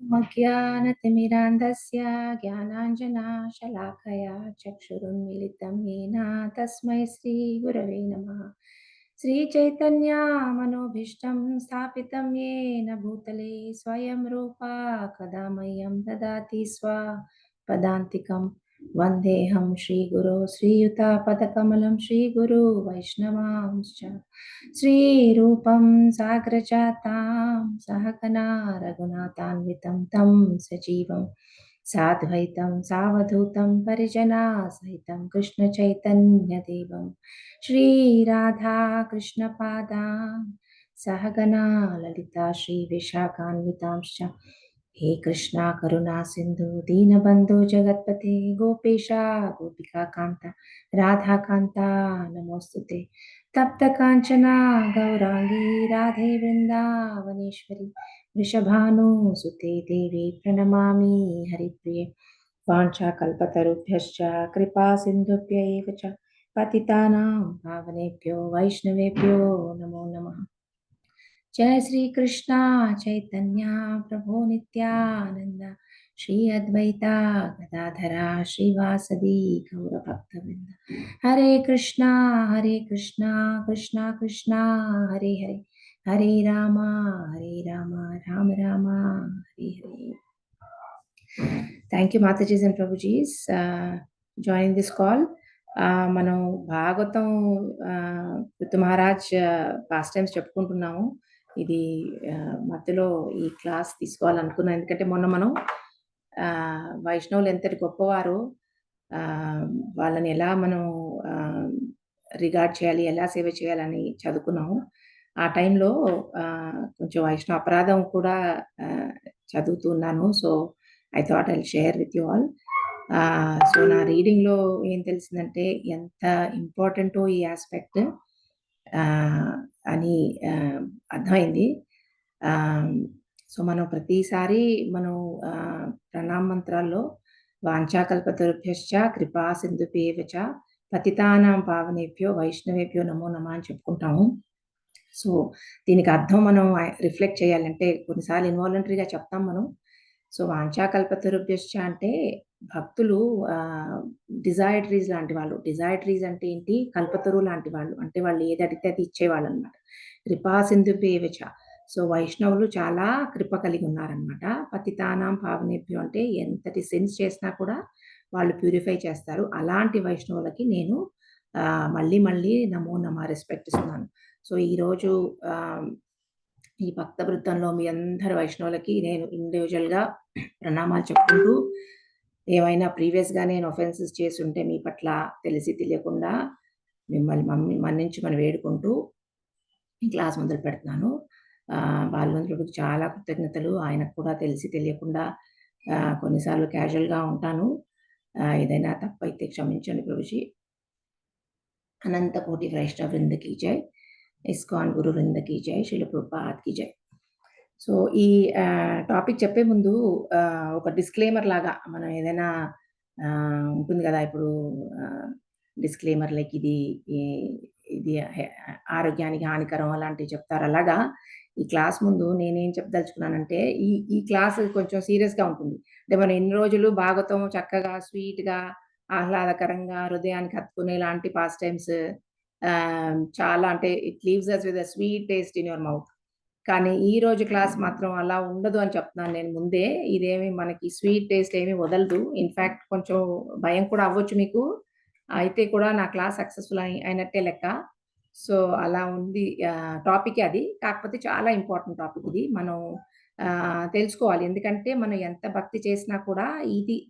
मज्ञानतिमिरान्धस्य ज्ञानाञ्जनाशलाकया चक्षुरुन्मिलितं येन तस्मै श्रीगुरवे नमः। श्रीचैतन्यमनोभीष्टं स्थापितं येन भूतले स्वयं रूपा कदा मह्यं ददाति स्वपदान्तिकं। वन्देऽहं श्रीगुरो श्रीयुतापदकमलं श्रीगुरो वैष्णवांश्च श्रीरूपं साग्रजातां सहगना रघुनाथान्वितं तं सजीवं साद्वैतं सावधूतं परिजनासहितं कृष्णचैतन्यदेवं श्रीराधा कृष्णपादां सहगना ललिता श्रीविशाखान्वितांश्च। हे कृष्णा करुणा सिन्धु दीनबन्धु जगत्पते गोपेशा गोपिकान्ता राधाकान्ता नमोऽस्तुते। तप्त कांचना गौरांगी राधे वृंदावनेश्वरी वृषभानुसुते देवी प्रणमामि हरिप्रिये। वाञ्छाकल्पतरुभ्यश्च कृपा सिन्धुभ्य एव च पतितानां पावनेभ्यो वैष्णवेभ्यो नमो नमः। जय श्री कृष्णा चैतन्य प्रभु नित्यानंद श्री अद्वैता गदाधरा श्रीवासदि गौरभक्तवृंद। Hare Krishna Krishna Krishna Hare Hare, Hare Rama Rama Rama Hare Hare. Thank you matajis and prabhujis join this call. మనం భాగవతం పృథు మహారాజ్ పాస్ట్ టైమ్స్ చెప్పుకుంటున్నాము. ఇది మధ్యలో ఈ క్లాస్ తీసుకోవాలనుకున్నాను, ఎందుకంటే మొన్న మనం వైష్ణవులు ఎంతటి గొప్పవారో వాళ్ళని ఎలా మనం రిగార్డ్ చేయాలి, ఎలా సేవ చేయాలని చదువుకున్నాము. ఆ టైంలో కొంచెం వైష్ణవ అపరాధం కూడా చదువుతున్నాను. So I thought I share with you all. So నా రీడింగ్లో ఏం తెలిసిందంటే ఎంత ఇంపార్టెంటో ఈ ఆస్పెక్ట్ అని అర్థమైంది. సో మనం ప్రతిసారి మనం ప్రణామ మంత్రాల్లో వాంఛాకల్పతరుభ్యశ్చ కృపా సింధుభ్యేవ చ పతితానాం పావనేభ్యో వైష్ణవేభ్యో నమో నమః అని చెప్పుకుంటాము. సో దీనికి అర్థం మనం రిఫ్లెక్ట్ చేయాలంటే కొన్నిసార్లు ఇన్వాలంటరీగా చెప్తాం మనం. సో వాంఛాకల్పతరుభ్యశ్చ అంటే భక్తులు డిజైర్ ట్రీస్ లాంటి వాళ్ళు. డిజైర్ ట్రీస్ అంటే ఏంటి? కల్పతరు లాంటి వాళ్ళు, అంటే వాళ్ళు ఏది అడిగితే అది ఇచ్చేవాళ్ళు అనమాట. కృపా సింధుభ్యేవ చ, సో వైష్ణవులు చాలా కృప కలిగి ఉన్నారనమాట. పతితానాం పావనేభ్యో అంటే ఎంతటి సిన్స్ చేసినా కూడా వాళ్ళు ప్యూరిఫై చేస్తారు. అలాంటి వైష్ణవులకి నేను మళ్ళీ మళ్ళీ నమో నమః రెస్పెక్ట్ ఇస్తున్నాను. సో ఈరోజు ఈ భక్త వృత్తంలో మీ అందరి వైష్ణవులకి నేను ఇండివిజువల్గా ప్రణామాలు చెప్పుకుంటూ, ఏమైనా ప్రీవియస్గా నేను ఒఫెన్సెస్ చేసి ఉంటే మీ పట్ల తెలిసి తెలియకుండా మిమ్మల్ని మన్నించమని వేడుకుంటూ ఈ క్లాస్ మొదలు పెడుతున్నాను. బాలవంతుడికి చాలా కృతజ్ఞతలు. ఆయనకు కూడా తెలిసి తెలియకుండా కొన్నిసార్లు క్యాజువల్గా ఉంటాను. ఏదైనా తప్పు అయితే క్షమించండి ప్రభుజీ. అనంత కోటి వైష్ణవ వృంద కీ జై, ఇస్కాన్ గురు వృంద కీ జై, శ్రీల ప్రభుపాద్ కీ జై. సో ఈ టాపిక్ చెప్పే ముందు ఒక డిస్క్లైమర్ లాగా మనం ఏదైనా ఉంటుంది కదా, ఇప్పుడు డిస్క్లైమర్ లైక్ ఇది ఆరోగ్యానికి హానికరం అలాంటివి చెప్తారు. అలాగా ఈ క్లాస్ ముందు నేనేం చెప్పదలుచుకున్నానంటే, ఈ క్లాస్ కొంచెం సీరియస్గా ఉంటుంది. అంటే మనం ఎన్ని రోజులు భాగవతం చక్కగా స్వీట్గా ఆహ్లాదకరంగా హృదయానికి హత్తుకునే లాంటి పాస్ట్ టైమ్స్ చాలా, అంటే it leaves us with a sweet taste in your mouth. కానీ ఈ రోజు క్లాస్ మాత్రం అలా ఉండదు అని చెప్తున్నాను నేను ముందే. ఇదేమి మనకి స్వీట్ టేస్ట్ ఏమీ వదలదు. ఇన్ఫ్యాక్ట్ కొంచెం భయం కూడా అవ్వచ్చు మీకు. అయితే కూడా నా క్లాస్ సక్సెస్ఫుల్ అయినట్టే లెక్క. సో అలా ఉంది టాపిక్ అది. కాకపోతే చాలా ఇంపార్టెంట్ టాపిక్ ఇది. మనం తెలుసుకోవాలి. ఎందుకంటే మనం ఎంత భక్తి చేసినా కూడా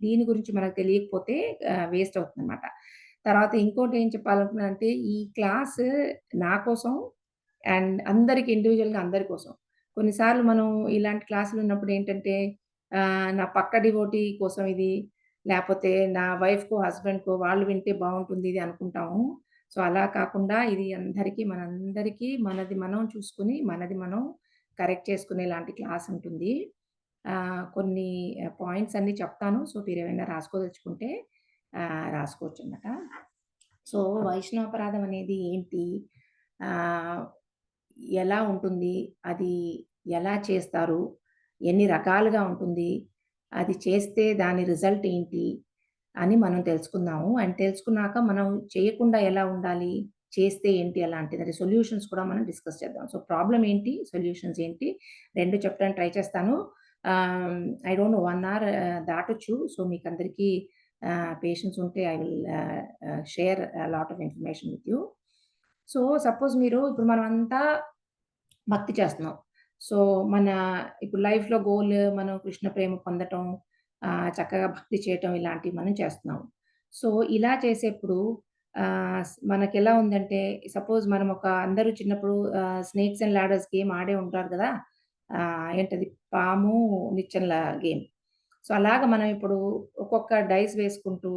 దీని గురించి మనకు తెలియకపోతే వేస్ట్ అవుతుందన్నమాట. తర్వాత ఇంకోటి ఏం చెప్పాలనుకున్నానంటే, ఈ క్లాస్ నా కోసం అండ్ అందరికి ఇండివిజువల్గా అందరి కోసం. కొన్నిసార్లు మనం ఇలాంటి క్లాసులు ఉన్నప్పుడు ఏంటంటే నా పక్క డివోటీ కోసం ఇది, లేకపోతే నా వైఫ్‌కో, హస్బెండ్‌కో వాళ్ళు వింటే బావుంటుంది ఇది అనుకుంటాము. సో అలా కాకుండా ఇది అందరికీ, మనందరికీ మనది మనం చూసుకొని, మనది మనం కరెక్ట్ చేసుకునే లాంటి క్లాస్ ఉంటుంది. కొన్ని పాయింట్స్ అన్నీ చెప్తాను. సో మీరేమైనా రాసుకోదలుచుకుంటే రాసుకోవచ్చన్నమాట. సో వైష్ణవాపరాధం అనేది ఏంటి? ఎలా ఉంటుంది? అది ఎలా చేస్తారు? ఎన్ని రకాలుగా ఉంటుంది? అది చేస్తే దాని రిజల్ట్ ఏంటి? అని మనం తెలుసుకుందాము. అండ్ తెలుసుకున్నాక మనం చేయకుండా ఎలా ఉండాలి? చేస్తే ఏంటి అలాంటిది? అది సొల్యూషన్స్ కూడా మనం డిస్కస్ చేద్దాం. సో, ప్రాబ్లమ్ ఏంటి? సొల్యూషన్స్ ఏంటి? 2 చెప్పడానికి ట్రై చేస్తాను. ఐ డోంట్ నో 1 అవర్ దాటొచ్చు. సో, మీకందరికీ పేషెన్స్ ఉంటే I will share lot of information with you. So, suppose మీరు ఇప్పుడు మనమంతా భక్తి చేస్తున్నాం. సో, మన ఇప్పుడు లైఫ్‌లో గోల్ మనం కృష్ణ ప్రేమ పొందటం, చక్కగా భక్తి చేయటం ఇలాంటివి మనం చేస్తున్నాం. సో, ఇలా చేసేప్పుడు మనకెలా ఉందంటే సపోజ్ మనం అందరూ చిన్నప్పుడు స్నేక్స్ అండ్ లాడర్స్ గేమ్ ఆడే ఉంటారు గదా! ఏంటది పాము, నిచ్చెనల గేమ్. సో, అలాగా మనం ఇప్పుడు ఒక్కొక్క డైస్ వేసుకుంటూ,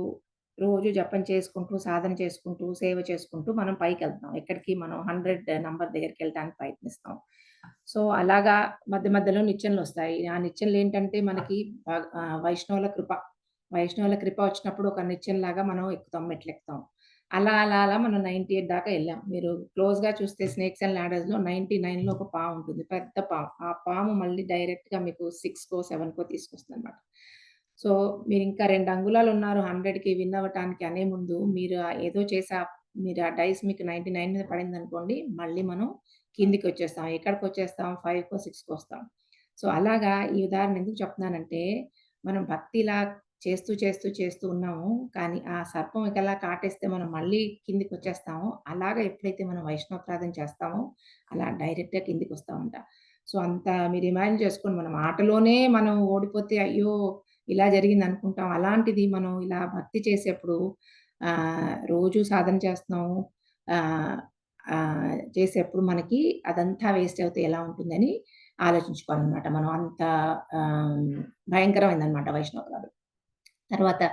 రోజు జపం చేసుకుంటూ, సాధన చేసుకుంటూ, సేవ చేసుకుంటూ మనం పైకెళ్తాం. ఎక్కడికి మనం 100 నంబర్ దగ్గరికెళ్ళటానికి ప్రయత్నిస్తాం. సో, అలాగా మధ్య మధ్యలో నిచ్చెనలొస్తాయి. ఆ నిచ్చెనలేంటంటే మనకి వైష్ణవుల కృప. వైష్ణవుల కృప వచ్చినప్పుడు ఒక నిచ్చెనలాగా మనం ఎక్కుతాం, మెట్లెక్కుతాం. అలా, అలా, అలా మనం 98 దాకా ఎళ్ళాం. మీరు క్లోజ్‌గా చూస్తే 'స్నేక్స్ అండ్ లాడర్స్‌లో' 99లో ఒక పాముంటుంది. పెద్ద పాము. ఆ పాము మళ్ళీ డైరెక్ట్‌గా మీకు 6కో, 7కో తీసుకొస్తుందనమాట. సో, మీరింకా 2 అంగుళాలున్నారు 100కి విన్ అవ్వటానికి అనే ముందు మీరు ఏదో మీరు ఆ డైస్ మీకు 99 మీద పడిందనుకోండి, మళ్ళీ మనం కిందికొచ్చేస్తాం. ఎక్కడికొచ్చేస్తాం? 5కో, 6కో వస్తాం. సో, అలాగా ఈ ఉదాహరణ ఎందుకు చెప్తున్నానంటే, మనం భక్తి ఇలా చేస్తూ, చేస్తూ, చేస్తూ ఉన్నాము. కానీ ఆ సర్పం ఒకలా కాటేస్తే మనం మళ్ళీ కిందికొచ్చేస్తామో, అలాగా ఎప్పుడైతే మనం వైష్ణవప్రార్థన చేస్తామో, అలా డైరెక్ట్‌గా కిందికొస్తామంట. సో, అంత మీరు ఇమాజిన్ చేసుకోండి. మనం ఆటలోనే మనం ఓడిపోతే అయ్యో! ఇలా జరిగిందనుకుంటాం. అలాంటిది మనం ఇలా భక్తి చేసేప్పుడు రోజు సాధన చేస్తున్నాము. ఆహ్, చేసేప్పుడు మనకి అదంతా వేస్ట్ అవుతే ఎలా ఉంటుందని ఆలోచించుకోవాలనమాట. మనం అంత ఆహ్, భయంకరమైందనమాట వైష్ణవపరాధం. తర్వాత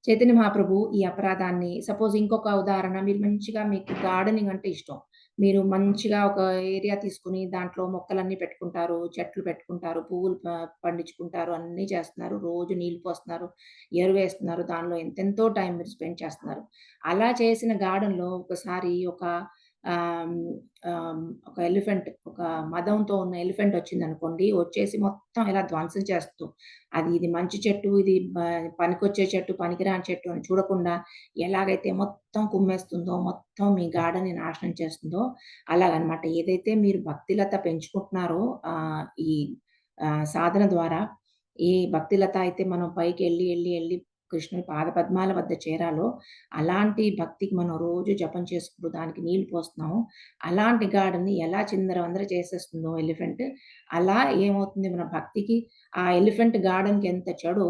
చైతన్య మహాప్రభు ఈ అపరాధాన్ని సపోజ్ ఇంకొక ఉదాహరణ మీరు మంచిగా మీకు గార్డెనింగ్ అంటే ఇష్టం. మీరు మంచిగా ఒక ఏరియా తీసుకొని దాంట్లో మొక్కలన్నీ పెట్టుకుంటారు, చెట్లు పెట్టుకుంటారు, పువ్వులు పండించుకుంటారు, అన్నీ చేస్తున్నారు. రోజు నీళ్లు పోస్తున్నారు, ఎరువేస్తున్నారు. దానిలో ఎంతెంతో టైం మీరు స్పెండ్ చేస్తున్నారు. అలా చేసిన గార్డెన్‌లో ఒకసారి ఆహ్, ఆహ్, ఒక ఒక మదంతో ఉన్న ఎలిఫెంట్ వచ్చిందనుకోండి, వచ్చేసి మొత్తం ఇలా ధ్వంసం చేస్తూ ఇది మంచి చెట్టు, ఇది పనికొచ్చే చెట్టు, పనికిరాని చెట్టు అని చూడకుండా ఎలాగైతే మొత్తం కుమ్మేస్తుందో, మొత్తం మీ గార్డెన్‌ని నాశనం చేస్తుందో అలాగనమాట. ఏదైతే మీరు భక్తిలత పెంచుకుంటున్నారో ఈ సాధన ద్వారా ఏ భక్తిలత అయితే మనం పైకెళ్ళి, ఎళ్ళి, ఎళ్ళి కృష్ణుని పాదపద్మాల వద్ద చేరాలో, అలాంటి భక్తికి మనం రోజు జపం చేసుకుంటూ దానికి నీళ్లు పోస్తున్నామో, అలాంటి గార్డెన్‌ని ఎలా చిందరవందర చేసేస్తుందో ఎలిఫెంట్, అలా ఏమవుతుంది మన భక్తికి ఆ ఎలిఫెంట్ గార్డెన్‌కి ఎంత చెడో,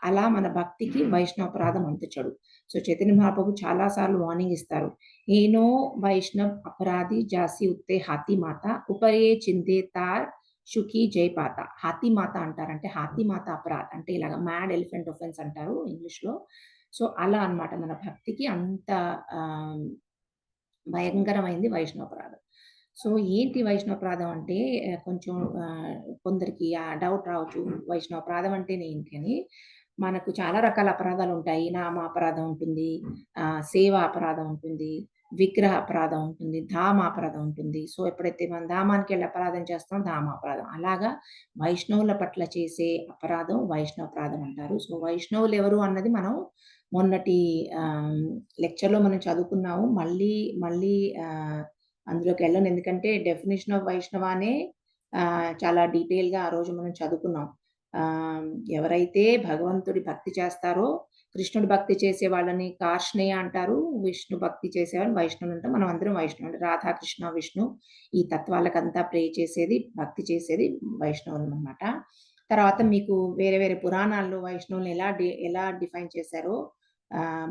అలా మన భక్తికి వైష్ణవపరాధం అంత చెడు. సో, చైతన్య మహాప్రభు చాలా సార్లు వార్నింగ్ ఇస్తారు. "ఏనో వైష్ణవ్ అపరాధి జాసి ఉత్తే హాథీ మాత, ఉపరే చిందే తార్ షుకి జై పాత." హాథీ మాత అంటారు. అంటే హాథీ మాత అపరాధ్ అంటే ఇలాగ మ్యాడ్ ఎలిఫెంట్ ఒఫెన్స్ అంటారు ఇంగ్లీష్‌లో. సో, అలా అన్నమాట మన భక్తికి అంత ఆహ్, భయంకరమైంది వైష్ణవపరాధం. సో, ఏంటి వైష్ణవపరాధం అంటే కొంచెం కొందరికి డౌట్ రావచ్చు. వైష్ణవపరాధం అంటేనే ఏంటి అని. మనకు చాలా రకాల అపరాధాలుంటాయి. నామాపరాధం ఉంటుంది. సేవా అపరాధం ఉంటుంది. విగ్రహ అపరాధం ఉంటుంది. ధామాపరాధం ఉంటుంది. సో, ఎప్పుడైతే మనం ధామానికెళ్ళి అపరాధం చేస్తామో ధామాపరాధం. అలాగా వైష్ణవుల పట్ల చేసే అపరాధం వైష్ణవపరాధం అంటారు. సో, వైష్ణవులెవరు అన్నది మనం మొన్నటి ఆహ్, లెక్చర్‌లో మనం చదువుకున్నాము. మళ్ళీ, మళ్ళీ అందులోకెళ్ళను. ఎందుకంటే డెఫినిషన్ ఆఫ్ వైష్ణవ అనే చాలా డీటెయిల్‌గా ఆ రోజు మనం చదువుకున్నాం. ఆహ్, ఎవరైతే భగవంతుడి భక్తి చేస్తారో, కృష్ణుడి భక్తి చేసే వాళ్ళని కార్ష్ణేయ అంటారు. విష్ణు భక్తి చేసేవాళ్ళని వైష్ణవులు అంటాం. మనం అందరం వైష్ణవులు. రాధా, కృష్ణ, విష్ణు ఈ తత్వాలకంతా ప్రే చేసేది, భక్తి చేసేది వైష్ణవులమనమాట. తర్వాత మీకు వేరే వేరే పురాణాల్లో వైష్ణవుల్ని ఎలా డిఫైన్ చేశారో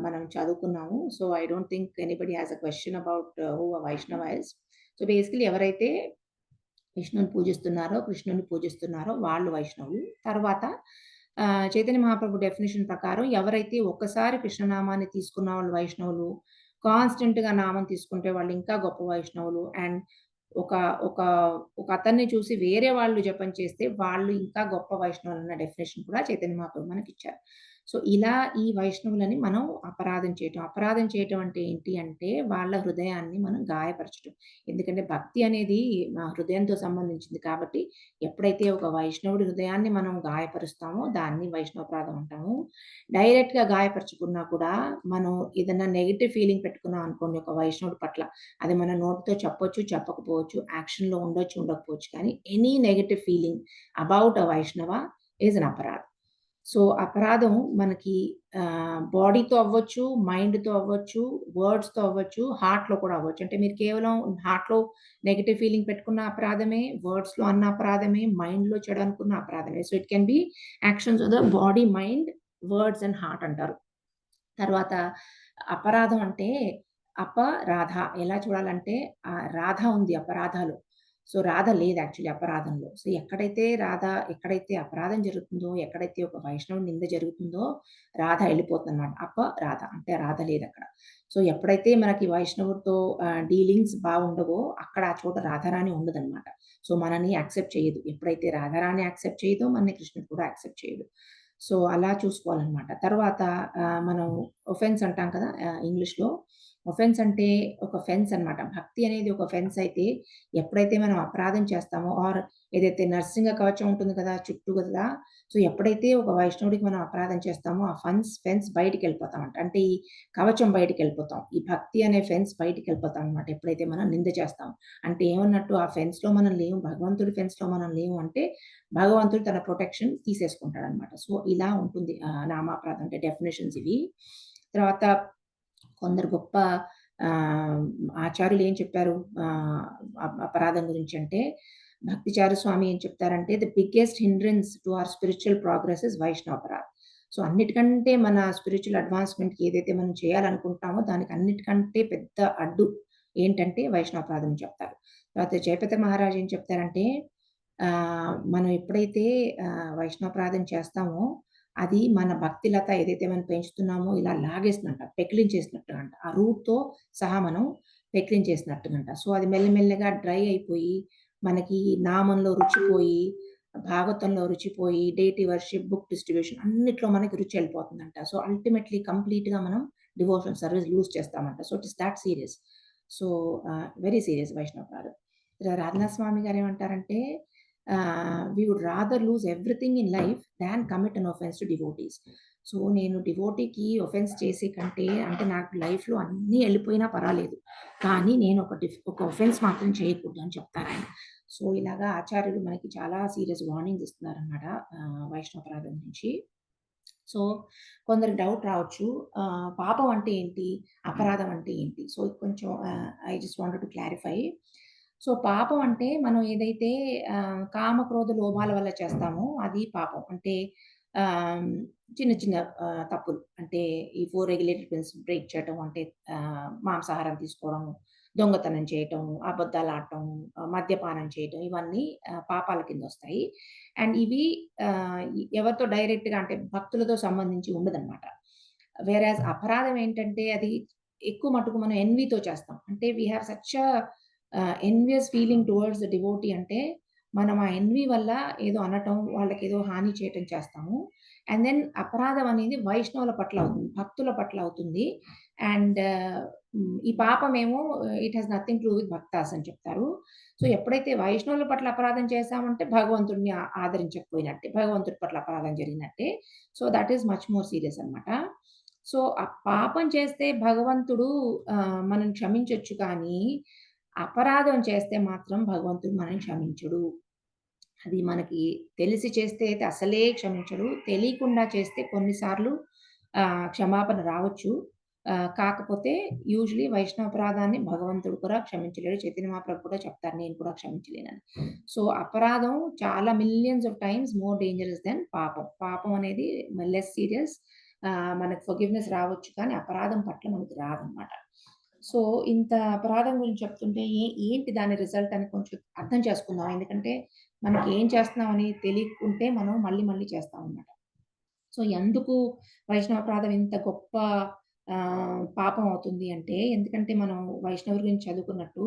మనం చదువుకున్నాము. So, I don't think anybody has a question about who a Vaishnava is. So, basically ఎవరైతే విష్ణుని పూజిస్తున్నారో, కృష్ణుని పూజిస్తున్నారో వాళ్ళు వైష్ణవులు. తర్వాత చైతన్య మహాప్రభు డెఫినిషన్ ప్రకారం ఎవరైతే ఒక్కసారి కృష్ణనామాన్ని తీసుకున్న వాళ్ళు వైష్ణవులు, కాన్స్టెంట్‌గా నామం తీసుకుంటే వాళ్ళు ఇంకా గొప్ప వైష్ణవులు. అండ్ ఒక ఒక ఒక అతన్ని చూసి వేరే వాళ్ళు జపం చేస్తే వాళ్ళు ఇంకా గొప్ప వైష్ణవులన్న డెఫినిషన్ కూడా చైతన్య మహాప్రభు మనకిచ్చారు. సో, ఇలా ఈ వైష్ణవులని మనం అపరాధం చేయటం. అపరాధం చేయటం అంటే ఏంటి అంటే, వాళ్ళ హృదయాన్ని మనం గాయపరచటం. ఎందుకంటే భక్తి అనేది హృదయంతో సంబంధించింది కాబట్టి, ఎప్పుడైతే ఒక వైష్ణవుడి హృదయాన్ని మనం గాయపరుస్తామో, దాన్ని వైష్ణవాపరాధం అంటాము. డైరెక్ట్‌గా గాయపరచకున్నా కూడా, మనం ఏదన్నా నెగెటివ్ ఫీలింగ్ పెట్టుకున్నాం అనుకోండి ఒక వైష్ణవుడి పట్ల, అది మన నోటితో చెప్పొచ్చు, చెప్పకపోవచ్చు, యాక్షన్‌లో ఉండొచ్చు, ఉండకపోవచ్చు. కానీ any negative feeling about a వైష్ణవ ఈజ్ ఎన్ అపరాధ్. సో, అపరాధం మనకి బాడీతో అవ్వచ్చు, మైండ్‌తో అవ్వచ్చు, వర్డ్స్‌తో అవ్వచ్చు, హార్ట్‌లో కూడా అవ్వచ్చు. అంటే మీరు కేవలం హార్ట్‌లో నెగెటివ్ ఫీలింగ్ పెట్టుకున్న అపరాధమే, వర్డ్స్‌లో అన్న అపరాధమే, మైండ్‌లో చెడు అనుకున్న అపరాధమే. So, it can be actions of the body, mind, words and heart అంటారు. తర్వాత అపరాధం అంటే అపరాధ ఎలా చూడాలంటే రాధ ఉంది అపరాధాలో. సో, రాధ లేదు యాక్చువల్లీ అపరాధంలో. సో, ఎక్కడైతే అపరాధం జరుగుతుందో, ఎక్కడైతే ఒక వైష్ణవుడి నింద జరుగుతుందో రాధ ఎళ్ళిపోతుందనమాట. అపరాధ అంటే రాధ లేదక్కడ. సో, ఎప్పుడైతే మనకి వైష్ణవుడితో డీలింగ్స్ బాగుండవో అక్కడ ఆ చోట రాధారాణి ఉండదనమాట. సో, మనని యాక్సెప్ట్ చేయదు. ఎప్పుడైతే రాధారాణి యాక్సెప్ట్ చేయదో మనని కృష్ణుడు కూడా యాక్సెప్ట్ చేయడు. సో, అలా చూసుకోవాలనమాట. తర్వాత మనం ఒఫెన్స్ అంటాం కదా! ఇంగ్లీష్‌లో. ఒఫెన్స్ అంటే ఒక ఫెన్స్ అనమాట. భక్తి అనేది ఒక ఫెన్స్ అయితే, ఎప్పుడైతే మనం అపరాధం చేస్తామో ఏదైతే నరసింహ కవచం ఉంటుంది కదా! చుట్టూ కదా! సో, ఎప్పుడైతే ఒక వైష్ణవుడికి మనం అపరాధం చేస్తామో, ఆ ఫెన్స్ బయటికెళ్ళిపోతామంట. అంటే ఈ కవచం బయటికెళ్ళిపోతాం. ఈ భక్తి అనే ఫెన్స్ బయటికెళ్ళిపోతాం అనమాట. ఎప్పుడైతే మనం నింద చేస్తామో. అంటే ఏమన్నట్టు ఆ ఫెన్స్‌లో మనం లేము. భగవంతుడి ఫెన్స్‌లో మనం లేము అంటే, భగవంతుడు తన ప్రొటెక్షన్ తీసేసుకుంటాడనమాట. సో, ఇలా ఉంటుంది నామాపరాధం అంటే డెఫినిషన్స్ ఇవి. తర్వాత కొందరు గొప్ప ఆహ్, ఆచార్యులు ఏం చెప్పారు అపరాధం గురించంటే, భక్తిచారు స్వామి ఏం చెప్తారంటే, "the biggest hindrance to our spiritual progress is vaishnavaparadh." So, అన్నిటికంటే మన స్పిరిచ్యువల్ అడ్వాన్స్‌మెంట్‌కి ఏదైతే మనం చేయాలనుకుంటామో, దానికి అన్నిటికంటే పెద్ద అడ్డు ఏంటంటే వైష్ణవాపరాధం అని చెప్తారు. తర్వాత జయపతి మహారాజ్ ఏం చెప్తారంటే, మనం ఎప్పుడైతే వైష్ణవాపరాధం చేస్తామో, అది మన భక్తి లత ఏదైతే మనం పెంచుతున్నామో ఇలా లాగేస్తుందంట. పెకిలించేసినట్టుగంట. ఆ రూట్‌తో సహా మనం పెకిలించేసినట్టుగంట. సో, అది మెల్లమెల్లగా డ్రై అయిపోయి, మనకి నామంలో రుచిపోయి, భాగవతంలో రుచిపోయి, డేటీ వర్షిప్, బుక్ డిస్ట్రిబ్యూషన్ అన్నిట్లో మనకి రుచి ఎళ్ళిపోతుందంట. సో, అల్టిమేట్‌లీ కంప్లీట్‌గా మనం డివోషనల్ సర్వీస్ లూజ్ చేస్తామంట. So, it is that serious. So, very serious వైష్ణవపరాధం. రాధనాథ స్వామి గారేమంటారంటే "we would rather lose everything in life than commit an offence to devotees." So, నేను డివోటీకి ఆఫెన్స్ చేసే కంటే అంటే నాకు లైఫ్‌లో అన్నీ ఎళ్ళిపోయినా పర్వాలేదు. కానీ నేను ఒక ఆఫెన్స్ మాత్రం చేయకూడదు అని చెప్తారాయన. సో, ఇలాగా ఆచార్యులు మనకి చాలా సీరియస్ వార్నింగ్స్ ఇస్తున్నారనమాట వైష్ణవాపరాధం నుంచి. సో, కొందరికి డౌట్ రావచ్చు. పాపం అంటే ఏంటి? అపరాధం అంటే ఏంటి? సో, ఇది కొంచెం I just wanted to clarify. So, పాపం అంటే మనం ఏదైతే కామ, క్రోధ, లోభాల వల్ల చేస్తామో అది పాపం. అంటే ఆహ్, చిన్న చిన్న తప్పులు. అంటే ఈ 4 రెగ్యులేటరీ ప్రిన్సిపల్స్ బ్రేక్ చేయటం అంటే మాంసాహారం తీసుకోవడం, దొంగతనం చేయటం, అబద్దాలాడటం, మద్యపానం చేయటం ఇవన్నీ పాపాల కిందొస్తాయి. అండ్ ఇవి ఎవరితో డైరెక్ట్‌గా అంటే భక్తులతో సంబంధించి ఉండదనమాట. వేరాజ్ అపరాధం ఏంటంటే అది ఎక్కువ మటుకు మనం ఎన్వీతో చేస్తాం. అంటే we have such envious feeling towards the devotee అంటే మనం ఆ ఎన్వీ వల్ల ఏదో అనటం, వాళ్ళకేదో హాని చేయటం చేస్తాము. అండ్ దెన్ అపరాధం అనేది వైష్ణవుల పట్ల అవుతుంది. భక్తుల పట్ల అవుతుంది. అండ్ ఈ పాపమేమో it has nothing to do with bhaktas అని చెప్తారు. సో, ఎప్పుడైతే వైష్ణవుల పట్ల అపరాధం చేశామంటే భగవంతుడిని ఆదరించకపోయినట్టే. భగవంతుడి పట్ల అపరాధం జరిగినట్టే. So, that is much more serious అనమాట. సో, ఆ పాపం చేస్తే భగవంతుడు మనల్ని క్షమించొచ్చు కానీ, అపరాధం చేస్తే మాత్రం భగవంతుడు మనల్ని క్షమించడు. అది మనకి తెలిసి చేస్తే అయితే అసలే క్షమించడు. తెలియకుండా చేస్తే కొన్ని సార్లు క్షమాపణ రావచ్చు. కాకపోతే యూజువల్లీ వైష్ణవాపరాధాన్ని భగవంతుడు కూడా క్షమించలేడు. చైతన్య మహాప్రభు కూడా చెప్తారు నేను కూడా క్షమించలేనని. సో, అపరాధం చాలా millions of times more dangerous than పాపం. పాపం అనేది లెస్ సీరియస్. మనకు ఫర్‌గివ్‌నెస్ రావచ్చు కానీ అపరాధం పట్ల మనకి రాదనమాట. సో, ఇంత అపరాధం గురించి చెప్తుంటే ఏంటి దాని రిజల్ట్ అని కొంచెం అర్థం చేసుకుందాం. ఎందుకంటే మనకి ఏం చేస్తున్నామని తెలియకుంటే మనం మళ్ళీ మళ్ళీ చేస్తామనమాట. సో, ఎందుకు వైష్ణవాపరాధం ఇంత గొప్ప పాపం అవుతుంది అంటే, ఎందుకంటే మనం వైష్ణవుల గురించి చదువుకున్నట్టు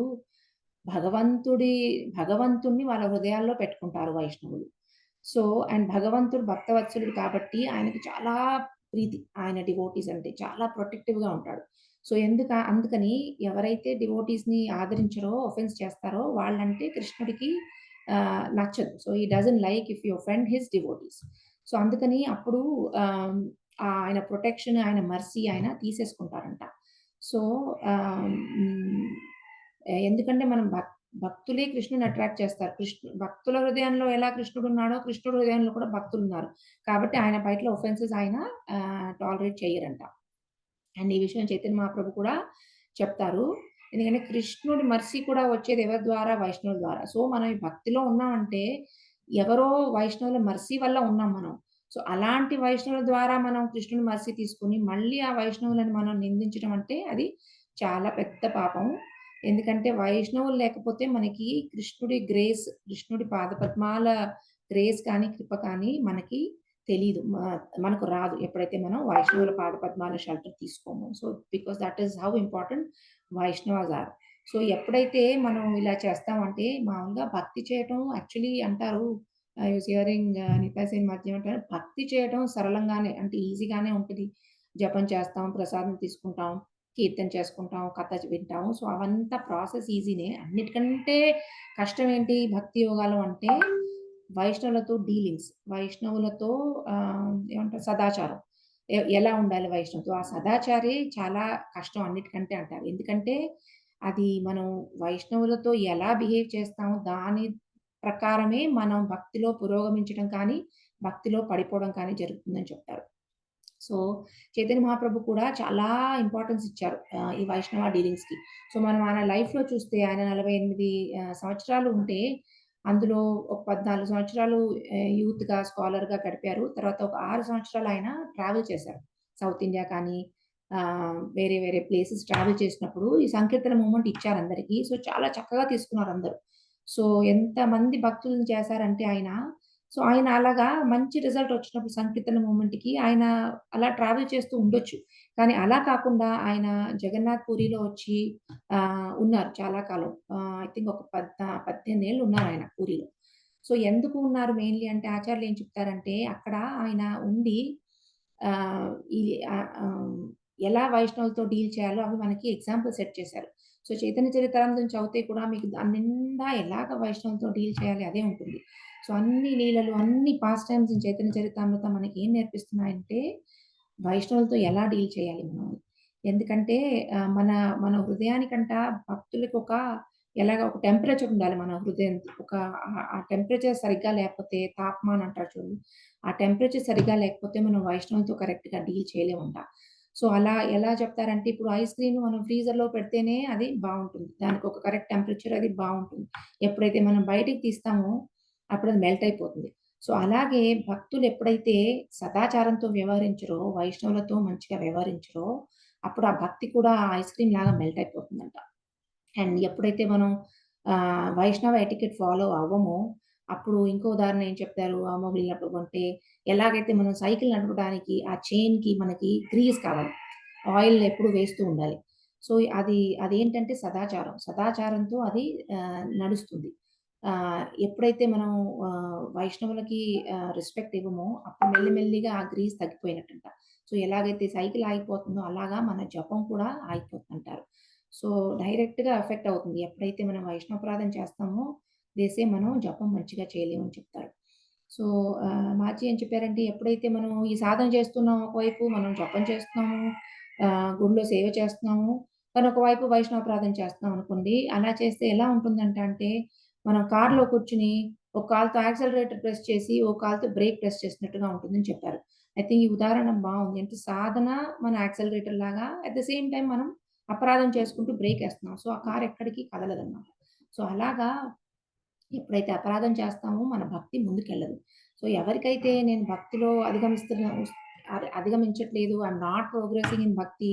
భగవంతుడిని వాళ్ళ హృదయాల్లో పెట్టుకుంటారు వైష్ణవులు. సో, అండ్ భగవంతుడు భక్తవత్సలుడు కాబట్టి ఆయనకి చాలా ప్రీతి. ఆయన డివోటీస్ అంటే చాలా ప్రొటెక్టివ్‌గా ఉంటాడు. సో, అందుకని ఎవరైతే డివోటీస్‌ని ఆదరించరో, ఒఫెన్స్ చేస్తారో వాళ్ళంటే కృష్ణుడికి నచ్చదు. So, he doesn't like if you offend his devotees. So, అందుకని అప్పుడు ఆహ్, ఆయన ప్రొటెక్షన్, ఆయన మెర్సీ ఆయన తీసేసుకుంటారంట. సో, ఆహ్, హ్మ్. ఎందుకంటే మనం భక్తులే కృష్ణుని అట్రాక్ట్ చేస్తారు. భక్తుల హృదయంలో ఎలా కృష్ణుడున్నాడో, కృష్ణుడి హృదయంలో కూడా భక్తులున్నారు. కాబట్టి ఆయన పట్ల ఒఫెన్సెస్ ఆయన టాలరేట్ చెయ్యరంట. అండ్ ఈ విషయం చైతన్య మహాప్రభు కూడా చెప్తారు. ఎందుకంటే కృష్ణుడి మర్సీ కూడా వచ్చేది ఎవరి ద్వారా? వైష్ణవుల ద్వారా. సో, మనం ఈ భక్తిలో ఉన్నామంటే ఎవరో వైష్ణవుల మర్సీ వల్ల ఉన్నాం మనం. సో, అలాంటి వైష్ణవుల ద్వారా మనం కృష్ణుడి మర్సీ తీసుకొని మళ్ళీ ఆ వైష్ణవులను మనం నిందించడం అంటే అది చాలా పెద్ద పాపం. ఎందుకంటే వైష్ణవులు లేకపోతే మనకి కృష్ణుడి గ్రేస్, కృష్ణుడి పాదపద్మాల గ్రేస్ కానీ, కృప కానీ మనకి తెలీదు. మనకు రాదు. ఎప్పుడైతే మనం వైష్ణవుల పాదపద్మాల షెల్టర్ తీసుకోమో. So, because that is how important Vaishnavas are. So, ఎప్పుడైతే మనం ఇలా చేస్తామంటే మామూలుగా భక్తి చేయటం యాక్చువల్లీ అంటారు. I was hearing Anita Sen ఈ మధ్య ఏమంటారు, భక్తి చేయటం సరళంగానే అంటే ఈజీగానే ఉంటది. జపం చేస్తాం, ప్రసాదం తీసుకుంటాం, కీర్తన చేసుకుంటాం, కథ వింటాము. సో, అవంతా ప్రాసెస్ ఈజీనే. అన్నిటికంటే కష్టం ఏంటి భక్తి యోగాలో అంటే వైష్ణవులతో డీలింగ్స్. వైష్ణవులతో ఏమంటారు సదాచారం. ఎలా ఉండాలి వైష్ణవుతో? ఆ సదాచారే చాలా కష్టం అన్నిటికంటే అంటారు. ఎందుకంటే అది మనం వైష్ణవులతో ఎలా బిహేవ్ చేస్తామో దాని ప్రకారమే మనం భక్తిలో పురోగమించడం కానీ, భక్తిలో పడిపోవడం కానీ జరుగుతుందని చెప్తారు. సో, చైతన్య మహాప్రభు కూడా చాలా ఇంపార్టెన్స్ ఇచ్చారు ఈ వైష్ణవ డీలింగ్స్‌కి. సో, మనం ఆయన లైఫ్‌లో చూస్తే ఆయన 48 సంవత్సరాలు ఉంటే, అందులో ఒక 14 సంవత్సరాలు యూత్‌గా, స్కాలర్‌గా గడిపారు. తర్వాత ఒక 6 సంవత్సరాలు ఆయన ట్రావెల్ చేశారు. సౌత్ ఇండియా కానీ, వేరే వేరే ప్లేసెస్ ట్రావెల్ చేసినప్పుడు ఈ సంకీర్తన మూవ్‌మెంట్ ఇచ్చారందరికీ. సో, చాలా చక్కగా తీసుకున్నారందరూ. సో, ఎంతమంది భక్తుల్ని చేశారంటే ఆయన, సో, ఆయన అలాగా మంచి రిజల్ట్ వచ్చినప్పుడు సంకీర్తన మూవ్‌మెంట్‌కి ఆయన అలా ట్రావెల్ చేస్తూ ఉండొచ్చు. కానీ అలా కాకుండా ఆయన జగన్నాథ్ పూరిలో వచ్చి ఉన్నారు చాలా కాలం. ఐ థింక్ ఒక 18 ఏళ్ళు ఉన్నారాయన పూరిలో. సో, ఎందుకు ఉన్నారు మెయిన్‌లీ అంటే ఆచార్యులు ఏం చెప్తారంటే అక్కడ ఆయన ఉండి ఆహ్, ఈ ఆహ్, ఆహ్, ఎలా వైష్ణవులతో డీల్ చేయాలో అవి మనకి ఎగ్జాంపుల్ సెట్ చేశారు. సో, చైతన్య చరితామృతం చదివితే కూడా మీకు దాని నిండా ఎలాగ వైష్ణవులతో డీల్ చేయాలి అదే ఉంటుంది. సో, అన్ని లీలలు, అన్ని పాస్ట్ టైమ్స్ ఇన్ చైతన్య చరితామృతం మనకేం నేర్పిస్తున్నాయంటే, వైష్ణవులతో ఎలా డీల్ చేయాలి మనం అని. ఎందుకంటే మన మన హృదయానికంట భక్తులకొక ఎలాగ ఒక టెంపరేచర్ ఉండాలి మన హృదయం. ఒక ఆ టెంపరేచర్ సరిగ్గా లేకపోతే తాపమాన్ అంటారు చూడండి. ఆ టెంపరేచర్ సరిగ్గా లేకపోతే మనం వైష్ణవులతో కరెక్ట్‌గా డీల్ చేయలేమంట. సో, అలా ఎలా చెప్తారంటే ఇప్పుడు ఐస్ క్రీమ్ మనం ఫ్రీజర్‌లో పెడితేనే అది బావుంటుంది. దానికొక కరెక్ట్ టెంపరేచర్ అది బావుంటుంది. ఎప్పుడైతే మనం బయటికి తీస్తామో అప్పుడది మెల్ట్ అయిపోతుంది. సో, అలాగే భక్తులు ఎప్పుడైతే సదాచారంతో వ్యవహరించరో, వైష్ణవులతో మంచిగా వ్యవహరించరో, అప్పుడు ఆ భక్తి కూడా ఐస్ క్రీమ్ లాగా మెల్ట్ అయిపోతుందంట. అండ్ ఎప్పుడైతే మనం వైష్ణవ ఎటికెట్ ఫాలో అవ్వమో, అప్పుడు ఇంకో ఉదాహరణ ఏం చెప్తారు మొగిలినప్పుడు అంటే, ఎలాగైతే మనం సైకిల్ నడపడానికి ఆ చైన్‌కి మనకి గ్రీస్ కావాలి. ఆయిల్ ఎప్పుడు వేస్తూ ఉండాలి. సో, అదేంటంటే సదాచారం. సదాచారంతో అది నడుస్తుంది. ఎప్పుడైతే మనం వైష్ణవులకి రెస్పెక్ట్ ఇవ్వమో, అప్పుడు మెల్లిమెల్లిగా ఆ గ్రీస్ తగ్గిపోయినట్టంట. సో, ఎలాగైతే సైకిల్ ఆగిపోతుందో అలాగా మన జపం కూడా ఆగిపోతుందంటారు. సో, డైరెక్ట్‌గా ఎఫెక్ట్ అవుతుంది. ఎప్పుడైతే మనం వైష్ణవపరాధం చేస్తామో, మనం జపం మంచిగా చేయలేమని చెప్తారు. సో, మాజీ ఏం చెప్పారంటే, ఎప్పుడైతే మనం ఈ సాధన చేస్తున్నామో ఒకవైపు మనం జపం చేస్తున్నాము, గుడిలో సేవ చేస్తున్నాము, కానీ ఒకవైపు వైష్ణవపరాధం చేస్తున్నాం అనుకోండి. అలా చేస్తే ఎలా ఉంటుందంటే, మనం కార్‌లో కూర్చొని ఒక కాలుతో యాక్సిలరేటర్ ప్రెస్ చేసి, ఒక కాలుతో బ్రేక్ ప్రెస్ చేసినట్టుగా ఉంటుందని చెప్పారు. ఐ థింక్ ఈ ఉదాహరణ బావుంది. అంటే సాధన మన యాక్సిలరేటర్ లాగా అట్ ద సేమ్ టైమ్ మనం అపరాధం చేసుకుంటూ బ్రేకేస్తున్నాం. సో, ఆ కార్ ఎక్కడికి కదలదనమాట. సో, అలాగా ఎప్పుడైతే అపరాధం చేస్తామో మన భక్తి ముందుకెళ్ళదు. సో, ఎవరికైతే నేను భక్తిలో అధిగమించట్లేదు. ఐయామ్ నాట్ ప్రోగ్రెసింగ్ ఇన్ భక్తి.